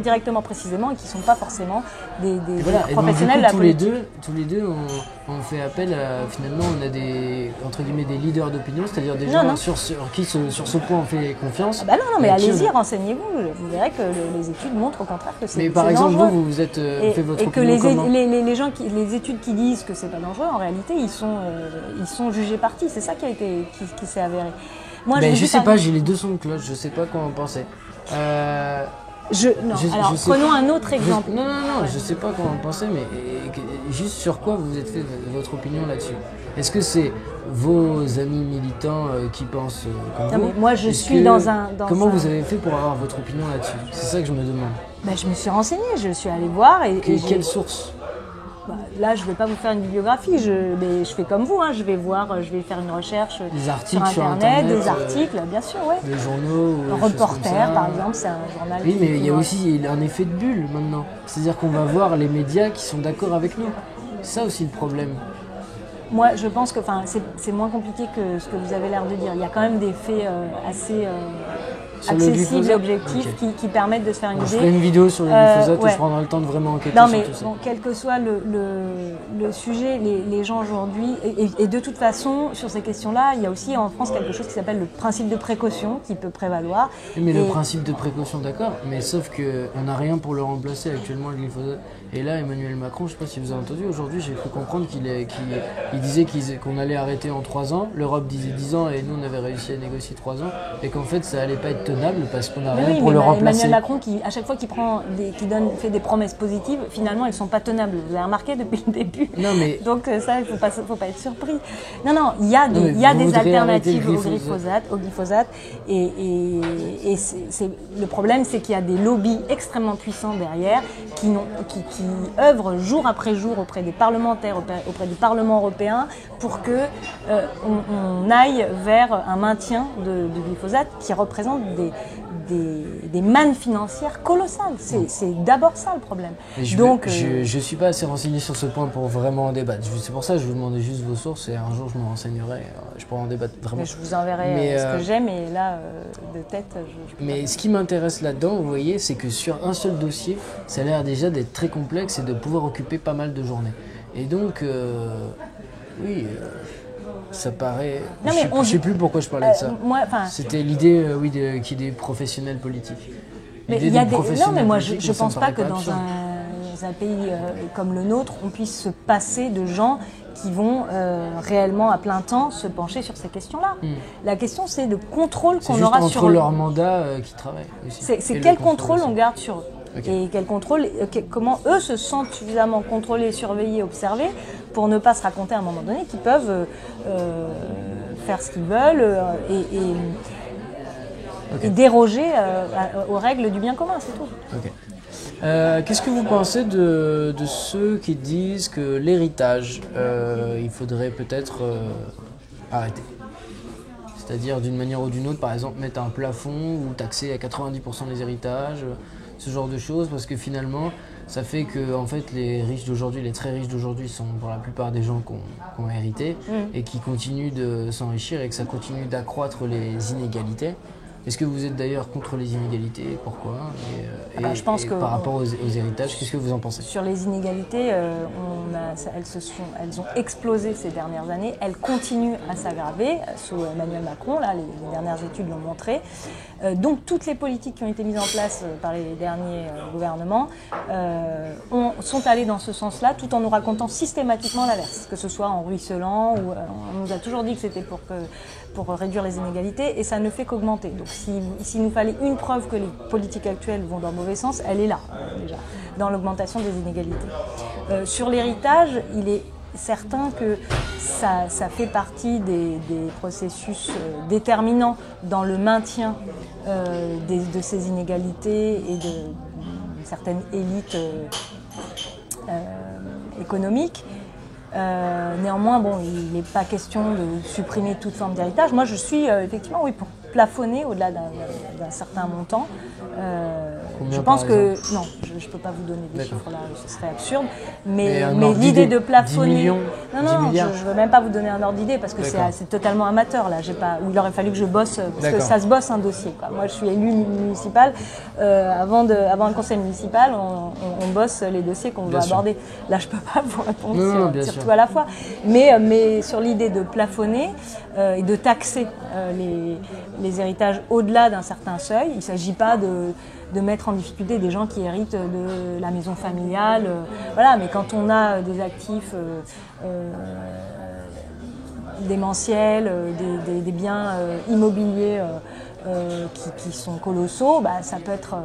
directement, précisément, et qui sont pas forcément des professionnels. Tous les deux, on fait appel à, finalement, on a des, entre guillemets, des leaders d'opinion, c'est-à-dire des gens sur qui, sur ce point, on fait confiance. Mais allez-y, renseignez-vous. Vous verrez que les études montrent au contraire que c'est Mais par exemple, dangereux. vous êtes fait votre opinion comment ? les gens les études qui disent que c'est pas dangereux, en réalité, ils sont jugés partis. C'est ça qui s'est avéré. Moi, je sais pas, j'ai les deux sons de cloche, je sais pas quoi en penser. Prenons un autre exemple. Non, je sais pas comment en penser, mais juste sur quoi vous êtes fait votre opinion là-dessus? Est-ce que c'est vos amis militants qui pensent comme vous? Mais moi, je suis Comment vous avez fait pour avoir votre opinion là-dessus? C'est ça que je me demande. Je me suis renseignée, je suis allée voir. Quelle source? Là, je ne vais pas vous faire une bibliographie, mais je fais comme vous, je vais faire une recherche sur Internet, des articles, bien sûr, ouais. Des journaux. Reporter, par exemple, c'est un journal. Oui, mais il y a aussi un effet de bulle maintenant. C'est-à-dire qu'on va voir les médias qui sont d'accord avec nous. C'est ça aussi le problème. Moi, je pense que c'est moins compliqué que ce que vous avez l'air de dire. Il y a quand même des faits assez accessibles et objectifs qui permettent de se faire une idée. Je ferai une vidéo sur le glyphosate et je prendrai le temps de vraiment enquêter sur tout ça. Quel que soit le sujet, les gens aujourd'hui, et de toute façon, sur ces questions-là, il y a aussi en France quelque chose qui s'appelle le principe de précaution qui peut prévaloir. Mais le principe de précaution, d'accord, mais sauf qu'on n'a rien pour le remplacer actuellement, le glyphosate. Et là, Emmanuel Macron, je ne sais pas si vous avez entendu, aujourd'hui, j'ai cru comprendre qu'il disait qu'on allait arrêter en 3 ans. L'Europe disait 10 ans et nous, on avait réussi à négocier 3 ans. Et qu'en fait, ça n'allait pas être tenable parce qu'on n'a rien pour le remplacer. Emmanuel Macron, à chaque fois qu'il fait des promesses positives, finalement, elles ne sont pas tenables. Vous avez remarqué depuis le début. Non, mais... Donc ça, il ne faut pas être surpris. Non, il y a des alternatives au glyphosate. Et le problème, c'est qu'il y a des lobbies extrêmement puissants derrière qui œuvrent jour après jour auprès des parlementaires, auprès du Parlement européen pour que on aille vers un maintien du glyphosate qui représente des mannes financières colossales. C'est d'abord ça le problème. Je ne suis pas assez renseigné sur ce point pour vraiment en débattre. C'est pour ça que je vous demandais juste vos sources et un jour je me renseignerai. Je pourrais en débattre vraiment. Je vous enverrai ce que j'ai, mais là, de tête, Mais ce qui m'intéresse là-dedans, vous voyez, c'est que sur un seul dossier, ça a l'air déjà d'être très complexe et de pouvoir occuper pas mal de journées. Et donc, ça paraît... je ne sais plus pourquoi je parlais de ça. C'était l'idée qu'il y ait des professionnels politiques. Mais moi je ne pense pas que dans un pays comme le nôtre, on puisse se passer de gens qui vont réellement à plein temps se pencher sur ces questions-là. La question, c'est le contrôle qu'on aura sur eux. C'est entre leur mandat qui travaillent aussi. C'est quel contrôle on garde sur eux. Okay. Et quel contrôle, comment eux se sentent suffisamment contrôlés, surveillés, observés pour ne pas se raconter à un moment donné qu'ils peuvent faire ce qu'ils veulent et déroger aux règles du bien commun, c'est tout. Okay. Qu'est-ce que vous pensez de ceux qui disent que l'héritage, il faudrait peut-être arrêter? C'est-à-dire d'une manière ou d'une autre, par exemple, mettre un plafond ou taxer à 90% les héritages, ce genre de choses, parce que finalement, ça fait que en fait, les riches d'aujourd'hui, les très riches d'aujourd'hui sont pour la plupart des gens qui ont hérité et qui continuent de s'enrichir et que ça continue d'accroître les inégalités. Est-ce que vous êtes d'ailleurs contre les inégalités? Pourquoi? Je pense que par rapport aux héritages, qu'est-ce que vous en pensez? Sur les inégalités, elles ont explosé ces dernières années. Elles continuent à s'aggraver sous Emmanuel Macron. Là, les dernières études l'ont montré. Donc toutes les politiques qui ont été mises en place par les derniers gouvernements sont allées dans ce sens-là, tout en nous racontant systématiquement l'inverse, que ce soit en ruisselant ou on nous a toujours dit que c'était pour réduire les inégalités et ça ne fait qu'augmenter. Donc s'il nous fallait une preuve que les politiques actuelles vont dans le mauvais sens, elle est là déjà, dans l'augmentation des inégalités. Sur l'héritage, il est certain que ça fait partie des processus déterminants dans le maintien de ces inégalités et de certaines élites économiques. Néanmoins, il n'est pas question de supprimer toute forme d'héritage. Moi, je suis effectivement pour plafonner au-delà d'un certain montant. Je pense que... Non, je ne peux pas vous donner des chiffres là, ce serait absurde. Mais l'idée de plafonner... 10 millions, non, je ne veux même pas vous donner un ordre d'idée parce que c'est totalement amateur. Là. Il aurait fallu que je bosse, parce que ça se bosse un dossier. Quoi. Moi, je suis élue municipale. Avant le conseil municipal, on bosse les dossiers qu'on veut aborder. Là, je ne peux pas vous répondre sur tout à la fois. Mais sur l'idée de plafonner et de taxer les héritages au-delà d'un certain seuil. Il ne s'agit pas de mettre en difficulté des gens qui héritent de la maison familiale. Voilà, mais quand on a des actifs démentiels, des biens immobiliers qui sont colossaux, ça peut être,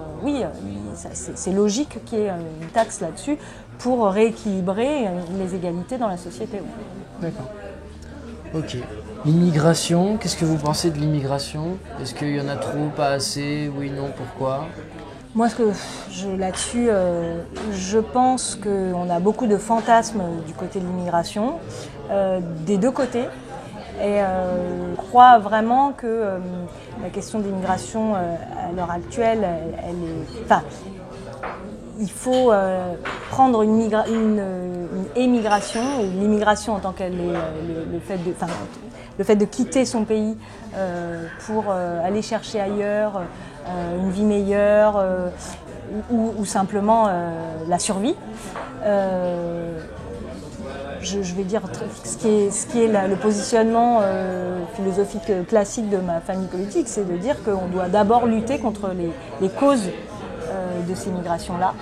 c'est logique qu'il y ait une taxe là-dessus pour rééquilibrer les égalités dans la société. Ouais. D'accord. Ok. L'immigration, qu'est-ce que vous pensez de l'immigration? Est-ce qu'il y en a trop, pas assez? Oui, non, pourquoi? Moi, là-dessus, je pense qu'on a beaucoup de fantasmes du côté de l'immigration, des deux côtés. Et je crois vraiment que la question de l'immigration, à l'heure actuelle, il faut prendre une émigration, ou l'immigration en tant qu'elle est, le fait de quitter son pays pour aller chercher ailleurs une vie meilleure ou simplement la survie. Je vais dire ce qui est le positionnement philosophique classique de ma famille politique, c'est de dire qu'on doit d'abord lutter contre les causes de ces migrations-là,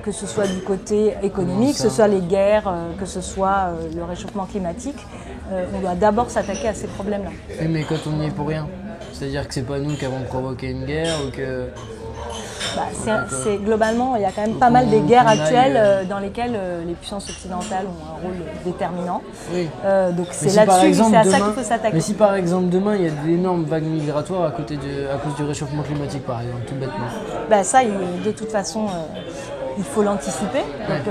que ce soit du côté économique, que ce soit les guerres, que ce soit le réchauffement climatique. On doit d'abord s'attaquer à ces problèmes-là. Oui, mais quand on n'y est pour rien, c'est-à-dire que c'est pas nous qui avons provoqué une guerre ou que... globalement, il y a quand même pas mal des guerres actuelles dans lesquelles les puissances occidentales ont un rôle déterminant. Oui. Donc c'est là-dessus, c'est à ça qu'il faut s'attaquer. Mais si par exemple demain il y a d'énormes vagues migratoires à cause du réchauffement climatique par exemple, tout bêtement. Ça, de toute façon, il faut l'anticiper. Ouais.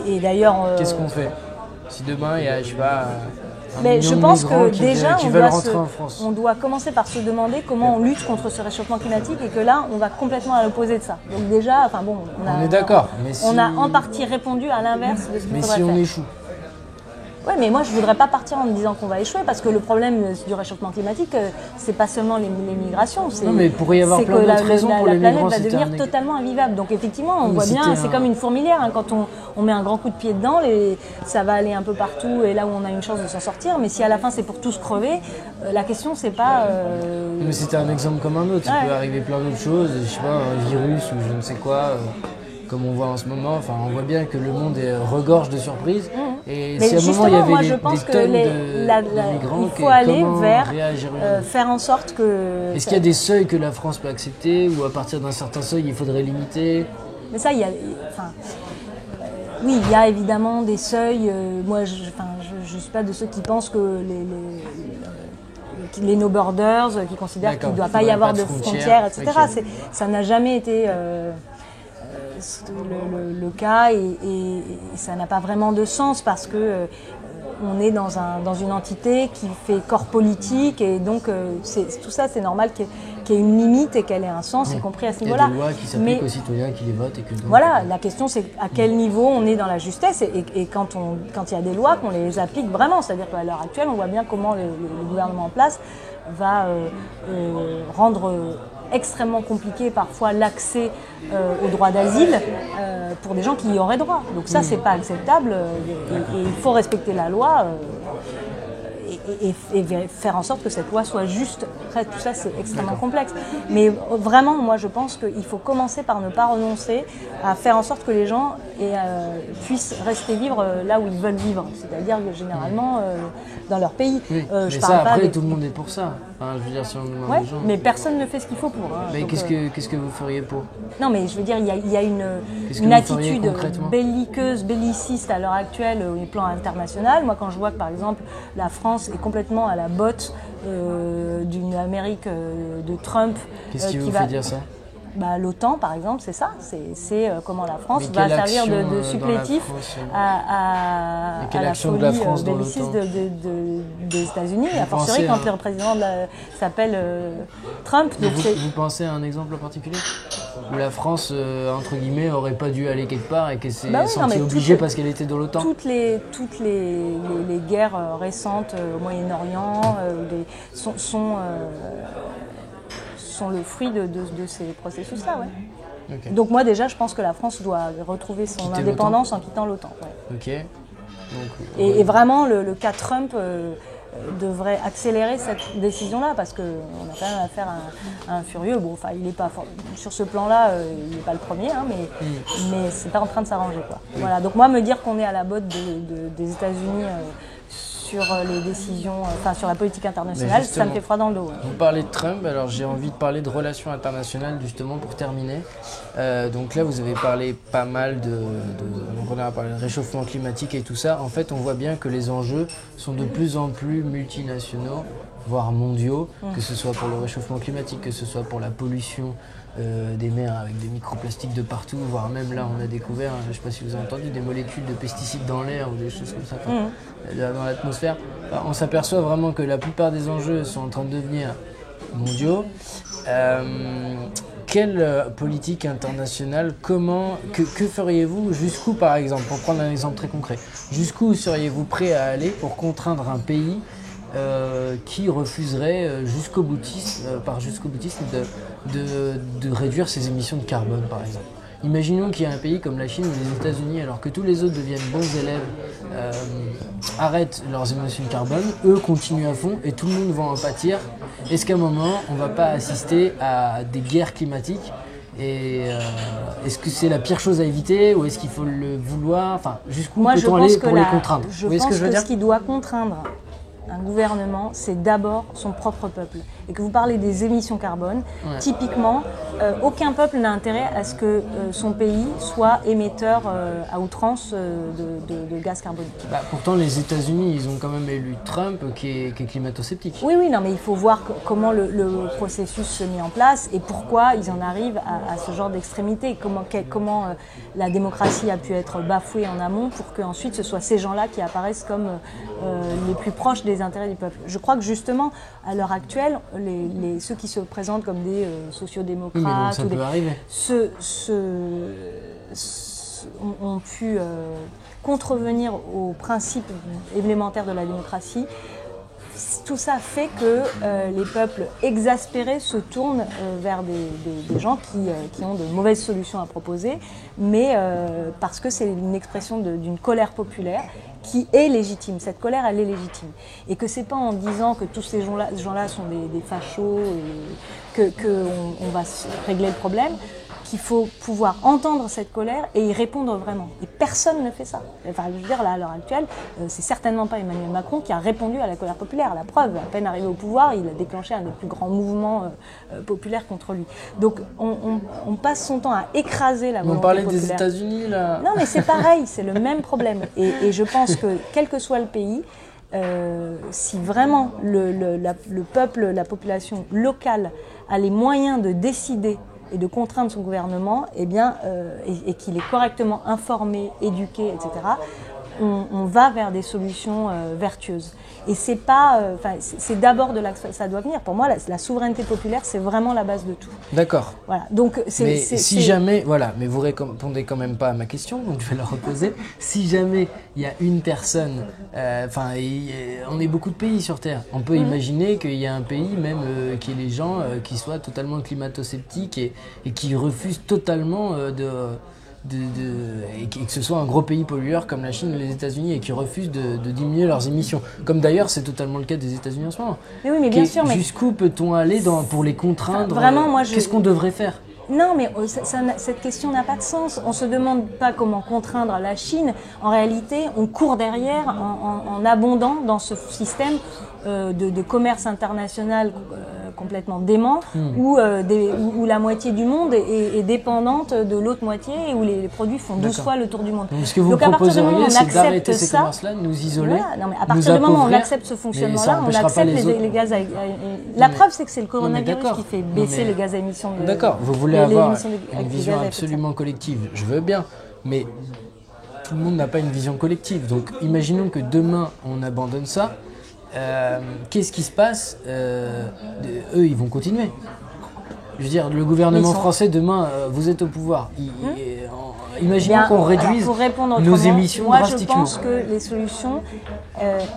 Et d'ailleurs... Qu'est-ce qu'on fait? Si demain il y a, je sais pas... Mais je pense que déjà, on doit commencer par se demander comment on lutte contre ce réchauffement climatique et que là, on va complètement à l'opposé de ça. Donc déjà, on est d'accord. On a en partie répondu à l'inverse de ce qu'il faudrait faire. Mais si on échoue? Oui, mais moi je ne voudrais pas partir en me disant qu'on va échouer parce que le problème du réchauffement climatique, c'est pas seulement les migrations. Non, mais il pourrait y avoir plein d'autres raisons pour les migrants. La planète va devenir totalement invivable. Donc effectivement, on voit bien, c'est comme une fourmilière. Hein, quand on met un grand coup de pied dedans, ça va aller un peu partout et là où on a une chance de s'en sortir. Mais si à la fin c'est pour tous crever, la question c'est pas. Mais c'était un exemple comme un autre. Il peut arriver plein d'autres choses. Je sais pas, un virus ou je ne sais quoi. Comme on voit en ce moment, on voit bien que le monde regorge de surprises. Et mais si à un moment il y avait moi, je pense que migrants, il faut aller vers faire en sorte que... Est-ce qu'il y a des seuils que la France peut accepter ou à partir d'un certain seuil il faudrait limiter? Mais ça, oui, il y a évidemment des seuils. Moi, je ne suis pas de ceux qui pensent que les no borders, qui considèrent qu'il ne doit pas y avoir de frontières, etc. Okay. Ça n'a jamais été... le cas et ça n'a pas vraiment de sens parce que on est dans une entité qui fait corps politique et donc tout ça c'est normal qu'il y ait une limite et qu'elle ait un sens, y compris à ce niveau-là. Il y a des lois qui s'appliquent aux citoyens qui les votent et que donc, voilà, la question c'est à quel niveau on est dans la justesse et quand il y a des lois qu'on les applique vraiment, c'est-à-dire qu'à l'heure actuelle on voit bien comment le gouvernement en place va rendre extrêmement compliqué parfois l'accès au droit d'asile pour des gens qui y auraient droit. Donc ça, c'est pas acceptable et il faut respecter la loi et faire en sorte que cette loi soit juste. Après, tout ça, c'est extrêmement complexe. Mais vraiment, moi, je pense qu'il faut commencer par ne pas renoncer à faire en sorte que les gens puissent rester vivre là où ils veulent vivre. C'est-à-dire généralement dans leur pays. Oui. Mais ça, après, tout le monde est pour ça. Enfin, je veux dire, si on demande aux gens... Mais personne ne fait ce qu'il faut pour. Hein. Mais qu'est-ce que vous feriez pour? Non, mais je veux dire, il y a une attitude belliciste à l'heure actuelle au plan international. Moi, quand je vois que, par exemple, la France est complètement à la botte d'une Amérique de Trump. Qu'est-ce qui vous fait dire ça? L'OTAN, par exemple, c'est ça. C'est comment la France va servir de supplétif à la folie belliciste des États-Unis, a fortiori quand le président s'appelle Trump. Donc vous pensez à un exemple en particulier où la France, entre guillemets, aurait pas dû aller quelque part et qu'elle s'est sentie obligée parce qu'elle était dans l'OTAN? Toutes les guerres récentes au Moyen-Orient sont le fruit de ces processus-là. Ouais. Okay. Donc moi déjà, je pense que la France doit retrouver son indépendance en quittant l'OTAN. Ouais. Ok. Donc, et vraiment, le cas Trump devrait accélérer cette décision-là, parce qu'on a quand même affaire à un furieux. Bon, enfin, il est pas sur ce plan-là, il n'est pas le premier, hein, mais c'est pas en train de s'arranger, quoi. Voilà. Donc moi, me dire qu'on est à la botte des États-Unis sur les décisions, sur la politique internationale, ça me fait froid dans le dos. Ouais. Vous parlez de Trump, alors j'ai envie de parler de relations internationales justement pour terminer. Donc là, vous avez parlé pas mal donc on a parlé de réchauffement climatique et tout ça. En fait, on voit bien que les enjeux sont de plus en plus multinationaux, voire mondiaux, que ce soit pour le réchauffement climatique, que ce soit pour la pollution des mers avec des microplastiques de partout, voire même là on a découvert, je ne sais pas si vous avez entendu, des molécules de pesticides dans l'air ou des choses comme ça, dans l'atmosphère. On s'aperçoit vraiment que la plupart des enjeux sont en train de devenir mondiaux. Quelle politique internationale, que feriez-vous, jusqu'où par exemple, pour prendre un exemple très concret, jusqu'où seriez-vous prêt à aller pour contraindre un pays qui refuserait jusqu'au boutisme de réduire ses émissions de carbone par exemple. Imaginons qu'il y a un pays comme la Chine ou les États-Unis, alors que tous les autres deviennent bons élèves, arrêtent leurs émissions de carbone, eux continuent à fond et tout le monde va en pâtir. Est-ce qu'à un moment, on ne va pas assister à des guerres climatiques ? Et est-ce que c'est la pire chose à éviter ou est-ce qu'il faut le vouloir ? Enfin, jusqu'où peut-on aller pour les contraindre ? Je pense que ce qui doit contraindre un gouvernement, c'est d'abord son propre peuple. Et que vous parlez des émissions carbone, typiquement, aucun peuple n'a intérêt à ce que son pays soit émetteur à outrance de gaz carbonique. Pourtant, les États-Unis, ils ont quand même élu Trump qui est climato-sceptique. Oui, non, mais il faut voir comment le processus se met en place et pourquoi ils en arrivent à ce genre d'extrémité. Comment la démocratie a pu être bafouée en amont pour qu'ensuite ce soit ces gens-là qui apparaissent comme les plus proches des intérêts du peuple. Je crois que justement, à l'heure actuelle, ceux qui se présentent comme des sociodémocrates ont pu contrevenir aux principes élémentaires de la démocratie. Tout ça fait que les peuples exaspérés se tournent vers des gens qui ont de mauvaises solutions à proposer, mais parce que c'est une expression d'une colère populaire qui est légitime. Cette colère, elle est légitime. Et que c'est pas en disant que tous ces gens-là sont des fachos et qu'on va régler le problème, qu'il faut pouvoir entendre cette colère et y répondre vraiment. Et personne ne fait ça. Enfin, je veux dire, là, à l'heure actuelle, c'est certainement pas Emmanuel Macron qui a répondu à la colère populaire. La preuve, à peine arrivé au pouvoir, il a déclenché un des plus grands mouvements populaires contre lui. Donc, on passe son temps à écraser la volonté populaire. On parlait des États-Unis, là. Non, mais c'est pareil, c'est le même problème. Et je pense que, quel que soit le pays, si vraiment le peuple, la population locale a les moyens de décider et de contraindre son gouvernement, et qu'il est correctement informé, éduqué, etc., on va vers des solutions vertueuses. Et c'est pas, c'est d'abord de là que ça doit venir. Pour moi, la souveraineté populaire, c'est vraiment la base de tout. D'accord. Voilà. Donc, jamais, voilà, mais vous répondez quand même pas à ma question, donc je vais la reposer. Si jamais il y a une personne, on est beaucoup de pays sur Terre. On peut imaginer qu'il y a un pays même qui est les gens qui soient totalement climato-sceptiques et qui refusent totalement et que ce soit un gros pays pollueur comme la Chine ou les États-Unis et qui refusent de diminuer leurs émissions. Comme d'ailleurs, c'est totalement le cas des États-Unis en ce moment. Mais oui, mais bien sûr. Jusqu'où peut-on aller pour les contraindre ? Vraiment, qu'est-ce qu'on devrait faire ? Non, mais cette question n'a pas de sens. On ne se demande pas comment contraindre la Chine. En réalité, on court derrière en abondant dans ce système de commerce international complètement dément, où la moitié du monde est dépendante de l'autre moitié et où les produits font 12 fois le tour du monde. Donc ce que vous proposeriez, c'est d'arrêter ces commerces-là, de nous isoler, non, mais à partir du moment où on accepte ce fonctionnement-là, on accepte les gaz à la preuve, c'est que c'est le coronavirus qui fait baisser les gaz à émissions de... D'accord, vous voulez avoir une vision absolument collective, je veux bien, mais tout le monde n'a pas une vision collective. Donc imaginons que demain, on abandonne ça. Qu'est-ce qui se passe ? Eux, ils vont continuer. Je veux dire, le gouvernement français, demain, vous êtes au pouvoir. imaginons qu'on réduise nos émissions moi, drastiquement. Moi, je pense que les solutions,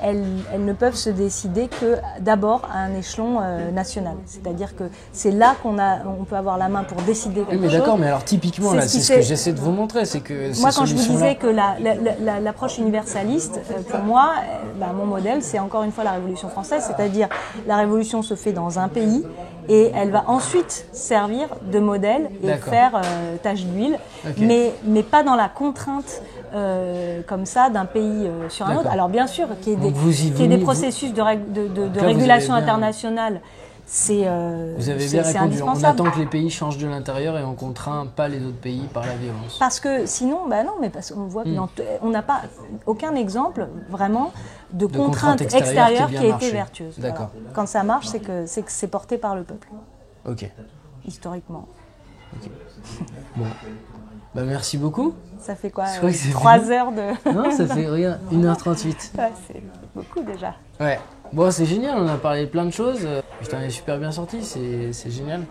elles ne peuvent se décider que d'abord à un échelon national. C'est-à-dire que c'est là on peut avoir la main pour décider quelque chose. Mais d'accord, mais alors typiquement, là, c'est ce que j'essaie de vous montrer, c'est que moi, quand je vous disais que l'approche universaliste, pour moi, mon modèle, c'est encore une fois la Révolution française, c'est-à-dire la Révolution se fait dans un pays et elle va ensuite servir de modèle et faire tache d'huile, mais pas dans la contrainte comme ça d'un pays sur un autre. Alors bien sûr, qu'il y ait des processus de régulation internationale, vous avez bien répondu. On attend que les pays changent de l'intérieur et on contraint pas les autres pays par la violence. Parce que sinon, non, mais parce qu'on voit qu'on n'a pas aucun exemple vraiment de contrainte extérieure qui a été vertueuse. D'accord. Voilà. Quand ça marche, c'est que c'est porté par le peuple. Ok. Historiquement. Ok. Bon. Merci beaucoup. Ça fait quoi 3 heures de... Non, ça fait rien. 1h38. Ouais, c'est beaucoup déjà. Ouais. Bon, c'est génial, on a parlé de plein de choses. Je t'en ai super bien sorti, c'est génial.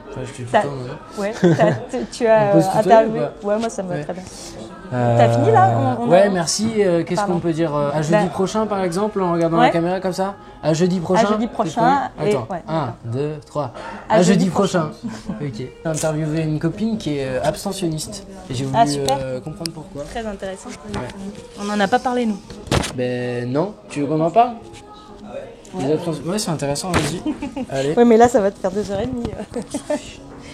Enfin, je te tutoie, ouais, tu as interviewé. Ouais, moi ça me va très bien. T'as fini là Ouais, merci. Qu'est-ce qu'on peut dire à jeudi prochain par exemple, en regardant la caméra comme ça. À jeudi prochain. À jeudi prochain. Attends, 1, 2, 3. À jeudi prochain. Ok. J'ai interviewé une copine qui est abstentionniste. Et j'ai voulu comprendre pourquoi. Très intéressant. Ouais. On n'en a pas parlé nous. Ben non, tu veux qu'on en parle? Ouais, c'est intéressant, vas-y. Allez. Ouais, mais là, ça va te faire 2h30.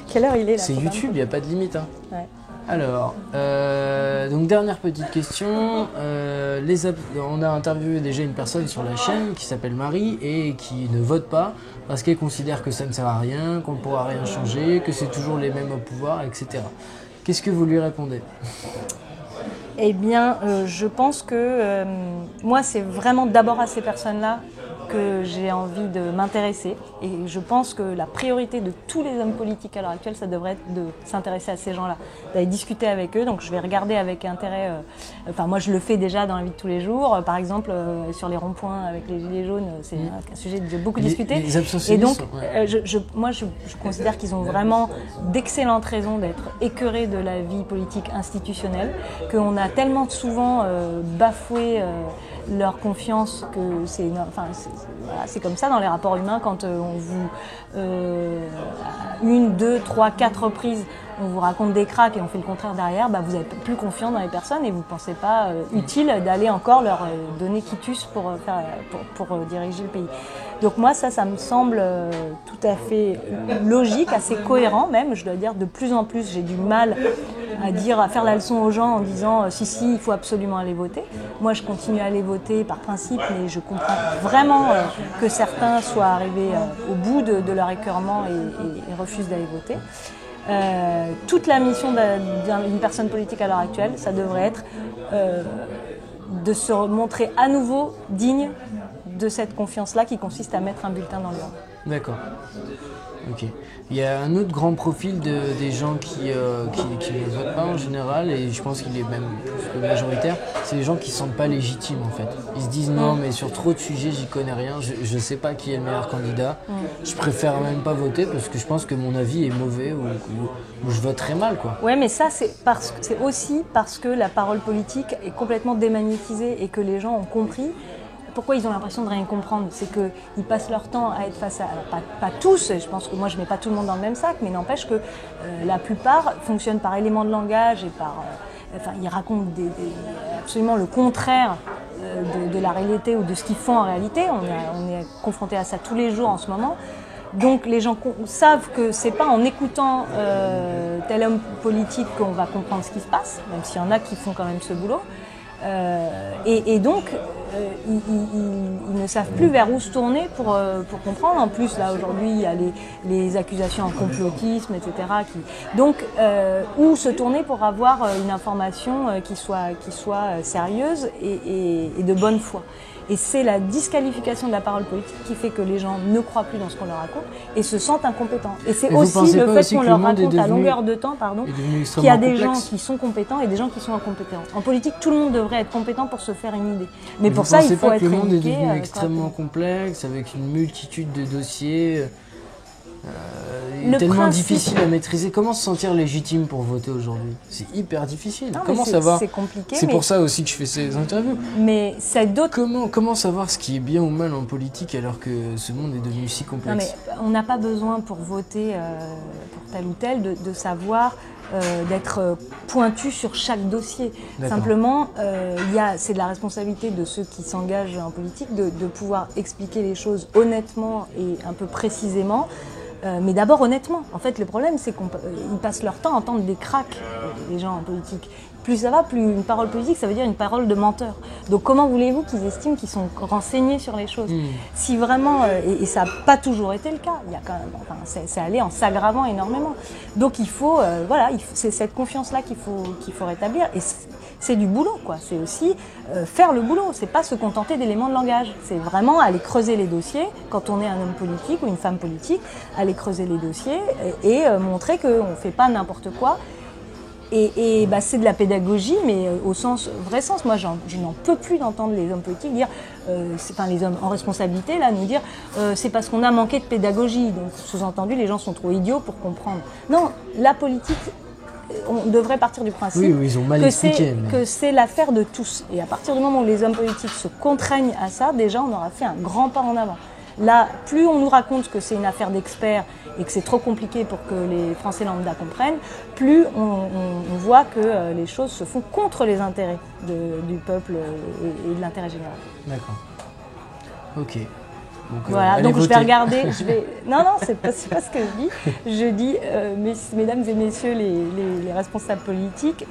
Quelle heure il est là? C'est YouTube, il n'y a pas de limite. Hein. Ouais. Alors, donc dernière petite question. On a interviewé déjà une personne sur la chaîne qui s'appelle Marie et qui ne vote pas parce qu'elle considère que ça ne sert à rien, qu'on ne pourra rien changer, que c'est toujours les mêmes au pouvoir, etc. Qu'est-ce que vous lui répondez? Eh bien, je pense que moi, c'est vraiment d'abord à ces personnes-là que j'ai envie de m'intéresser. Et je pense que la priorité de tous les hommes politiques à l'heure actuelle, ça devrait être de s'intéresser à ces gens-là, d'aller discuter avec eux. Donc je vais regarder avec intérêt, moi je le fais déjà dans la vie de tous les jours. Par exemple, sur les ronds-points avec les gilets jaunes, c'est un sujet que j'ai beaucoup discuté. Et donc, moi je considère qu'ils ont vraiment d'excellentes raisons d'être écœurés de la vie politique institutionnelle, qu'on a tellement souvent bafoué leur confiance que c'est comme ça dans les rapports humains quand on vous 1, 2, 3, 4 reprises on vous raconte des cracks et on fait le contraire derrière, vous n'avez plus confiance dans les personnes et vous ne pensez pas utile d'aller encore leur donner quitus pour diriger le pays. Donc moi ça me semble tout à fait logique, assez cohérent même, je dois dire de plus en plus j'ai du mal à faire la leçon aux gens en disant si il faut absolument aller voter. Moi je continue à aller voter par principe mais je comprends vraiment que certains soient arrivés au bout de leur écœurement et refusent d'aller voter. Toute la mission d'une personne politique à l'heure actuelle, ça devrait être de se montrer à nouveau digne de cette confiance-là qui consiste à mettre un bulletin dans l'urne. D'accord. Ok. Il y a un autre grand profil des gens qui ne votent pas en général, et je pense qu'il est même plus que majoritaire, c'est les gens qui ne se sentent pas légitimes en fait. Ils se disent non mais sur trop de sujets j'y connais rien, je ne sais pas qui est le meilleur candidat, je préfère même pas voter parce que je pense que mon avis est mauvais ou je voterai mal quoi. Ouais mais ça c'est aussi parce que la parole politique est complètement démagnétisée et que les gens ont compris. Pourquoi ils ont l'impression de rien comprendre? C'est qu'ils passent leur temps à être face à... Alors pas tous, je pense que moi je ne mets pas tout le monde dans le même sac, mais n'empêche que la plupart fonctionnent par éléments de langage et par... ils racontent absolument le contraire de la réalité ou de ce qu'ils font en réalité. On est confronté à ça tous les jours en ce moment. Donc les gens savent que c'est pas en écoutant tel homme politique qu'on va comprendre ce qui se passe, même s'il y en a qui font quand même ce boulot. Et donc ils ne savent plus vers où se tourner pour comprendre. En plus là aujourd'hui il y a les accusations en complotisme etc. Donc où se tourner pour avoir une information qui soit sérieuse et de bonne foi. Et c'est la disqualification de la parole politique qui fait que les gens ne croient plus dans ce qu'on leur raconte et se sentent incompétents. Et c'est aussi le fait qu'on leur raconte à longueur de temps qu'il y a des gens qui sont compétents et des gens qui sont incompétents. En politique, tout le monde devrait être compétent pour se faire une idée. Mais pour ça, il faut être éduqué. Le monde est devenu extrêmement complexe, avec une multitude de dossiers. tellement difficile à maîtriser. Comment se sentir légitime pour voter aujourd'hui? C'est hyper difficile. Non, comment savoir? C'est compliqué. C'est pour ça aussi que je fais ces interviews. Mais c'est d'autres. Comment savoir ce qui est bien ou mal en politique alors que ce monde est devenu si complexe? Non, mais on n'a pas besoin pour voter pour tel ou tel de savoir d'être pointu sur chaque dossier. Simplement, c'est de la responsabilité de ceux qui s'engagent en politique de pouvoir expliquer les choses honnêtement et un peu précisément. Mais d'abord honnêtement. En fait, le problème, c'est qu'ils passent leur temps à entendre des cracks, les gens en politique. Plus ça va, plus une parole politique, ça veut dire une parole de menteur. Donc comment voulez-vous qu'ils estiment qu'ils sont renseignés sur les choses? Si vraiment, et ça n'a pas toujours été le cas, il y a quand même, c'est allé en s'aggravant énormément. Donc il faut, c'est cette confiance-là qu'il faut rétablir. Et c'est du boulot, quoi. C'est aussi faire le boulot. C'est pas se contenter d'éléments de langage. C'est vraiment aller creuser les dossiers quand on est un homme politique ou une femme politique, aller creuser les dossiers et montrer qu'on ne fait pas n'importe quoi. Et c'est de la pédagogie, mais au vrai sens. Moi, je n'en peux plus d'entendre les hommes politiques dire, les hommes en responsabilité, là, nous dire c'est parce qu'on a manqué de pédagogie. Donc, sous-entendu, les gens sont trop idiots pour comprendre. Non, la politique, on devrait partir du principe ils ont mal expliqué, que c'est l'affaire de tous. Et à partir du moment où les hommes politiques se contraignent à ça, déjà, on aura fait un grand pas en avant. Là, plus on nous raconte que c'est une affaire d'experts et que c'est trop compliqué pour que les Français lambda comprennent, plus on voit que les choses se font contre les intérêts du peuple et de l'intérêt général. D'accord. Ok. Donc, voilà, donc je vais regarder. Non, c'est pas ce que je dis. Je dis, mesdames et messieurs les responsables politiques,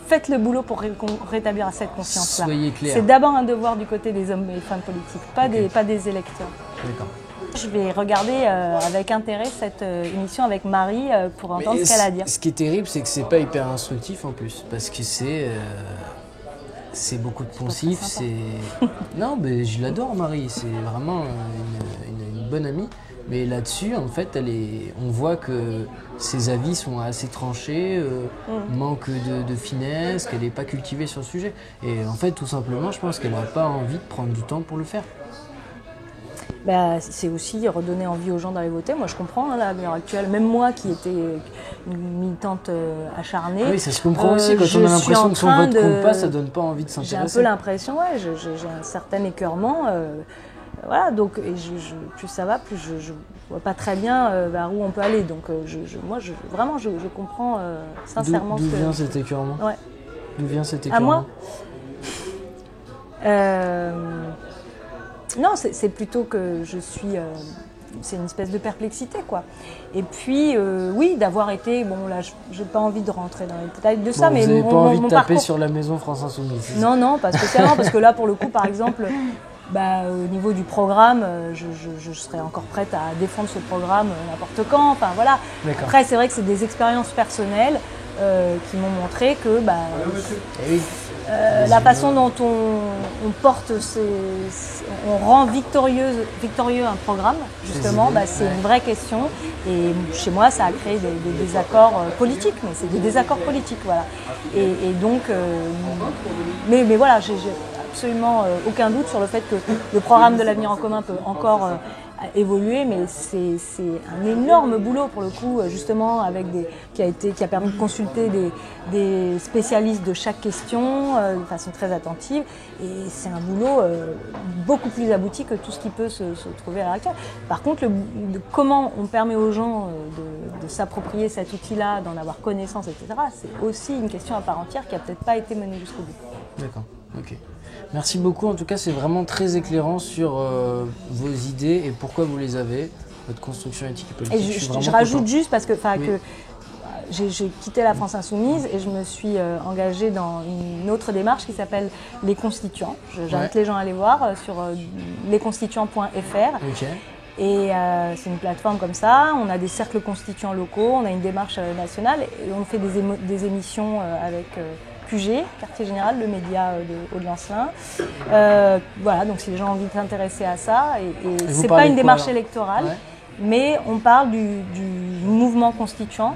faites le boulot pour rétablir cette conscience-là. Soyez clairs. C'est d'abord un devoir du côté des hommes et femmes politiques, pas des électeurs. D'accord. Je vais regarder avec intérêt cette émission avec Marie pour entendre ce qu'elle a à dire. Ce qui est terrible, c'est que c'est pas hyper instructif en plus, parce que c'est beaucoup de poncifs. Non, mais je l'adore, Marie. C'est vraiment une bonne amie. Mais là-dessus, en fait, on voit que ses avis sont assez tranchés, manque de finesse, qu'elle n'est pas cultivée sur le sujet. Et en fait, tout simplement, je pense qu'elle n'a pas envie de prendre du temps pour le faire. C'est aussi redonner envie aux gens d'aller voter. Moi, je comprends à l'heure actuelle. Même moi, qui étais une militante acharnée. Oui, ça se comprend aussi. Quand on a l'impression que son vote compte pas, ça donne pas envie de s'intéresser. J'ai un peu l'impression, j'ai un certain écœurement. Voilà, donc plus ça va, plus je vois pas très bien vers où on peut aller. Donc vraiment, je comprends sincèrement. D'où vient cet écœurement? Ouais. D'où vient cet écœurement? À moi Non, c'est plutôt que je suis... c'est une espèce de perplexité, quoi. Et puis, oui, d'avoir été... Bon, là, j'ai pas envie de rentrer dans les détails de ça, mais vous n'avez pas envie de taper parcours... sur la maison France Insoumise? Non, pas spécialement, parce que là, pour le coup, par exemple, au niveau du programme, je serais encore prête à défendre ce programme n'importe quand. Enfin, voilà. Après, c'est vrai que c'est des expériences personnelles qui m'ont montré que... la façon dont on porte, on rend victorieux un programme, justement, c'est une vraie question. Et chez moi, ça a créé des désaccords politiques, mais c'est des désaccords politiques, voilà. Et donc, mais voilà, j'ai absolument aucun doute sur le fait que le programme de l'avenir en commun peut encore évoluer, mais c'est un énorme boulot pour le coup, justement, qui a permis de consulter des spécialistes de chaque question de façon très attentive, et c'est un boulot beaucoup plus abouti que tout ce qui peut se trouver à l'heure actuelle. Par contre, comment on permet aux gens de s'approprier cet outil-là, d'en avoir connaissance, etc., c'est aussi une question à part entière qui n'a peut-être pas été menée jusqu'au bout. D'accord, ok. Merci beaucoup, en tout cas c'est vraiment très éclairant sur vos idées et pourquoi vous les avez, votre construction éthique et politique. Et je rajoute juste parce que, j'ai quitté la France Insoumise et je me suis engagée dans une autre démarche qui s'appelle Les Constituants. J'invite les gens à aller voir sur lesconstituants.fr. Okay. Et c'est une plateforme comme ça, on a des cercles constituants locaux, on a une démarche nationale et on fait des émissions avec... QG, Quartier Général, le média de Hauts-de-Lancelin. Voilà, donc si les gens ont envie de s'intéresser à ça, et c'est pas une démarche électorale, mais on parle du mouvement constituant,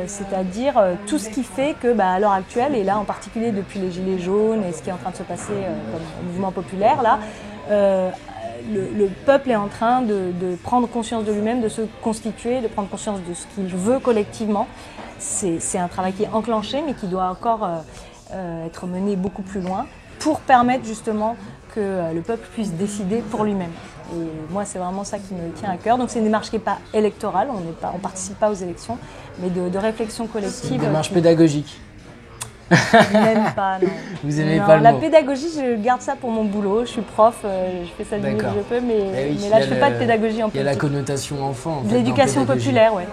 c'est-à-dire tout ce qui fait que, à l'heure actuelle, et là en particulier depuis les Gilets jaunes et ce qui est en train de se passer comme mouvement populaire, là, le peuple est en train de prendre conscience de lui-même, de se constituer, de prendre conscience de ce qu'il veut collectivement. C'est un travail qui est enclenché, mais qui doit encore être mené beaucoup plus loin pour permettre justement que le peuple puisse décider pour lui-même. Et moi, c'est vraiment ça qui me tient à cœur. Donc c'est une démarche qui n'est pas électorale, on ne participe pas aux élections, mais de réflexion collective. C'est une démarche pédagogique. Même pas, non. Vous aimez pas le la mot. pédagogie, je garde ça pour mon boulot. Je suis prof, je fais ça du mieux que je peux, mais là, je ne fais pas de pédagogie en politique. Il y a la connotation enfant. De l'éducation populaire, oui.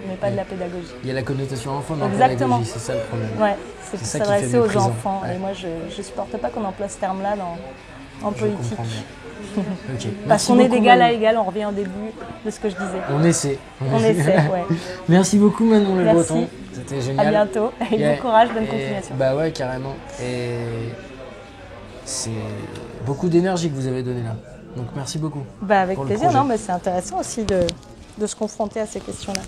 Mais pas de la pédagogie. Il y a la connotation enfant dans la Exactement. pédagogie, c'est ça le problème. Ouais, c'est pour ça qui s'adresser fait aux méprisant. enfants. Ouais. Et moi, je ne supporte pas qu'on emploie ce terme-là en politique. Je comprends bien. Okay. Parce qu'on est d'égal à égal, on revient au début de ce que je disais. On essaie. On essaie, ouais. Merci beaucoup Manon Le Merci. Breton. C'était génial. À bientôt. Et bon courage, bonne continuation. Bah ouais, carrément. Et c'est beaucoup d'énergie que vous avez donné là. Donc merci beaucoup. Bah avec plaisir, non, mais c'est intéressant aussi de se confronter à ces questions-là.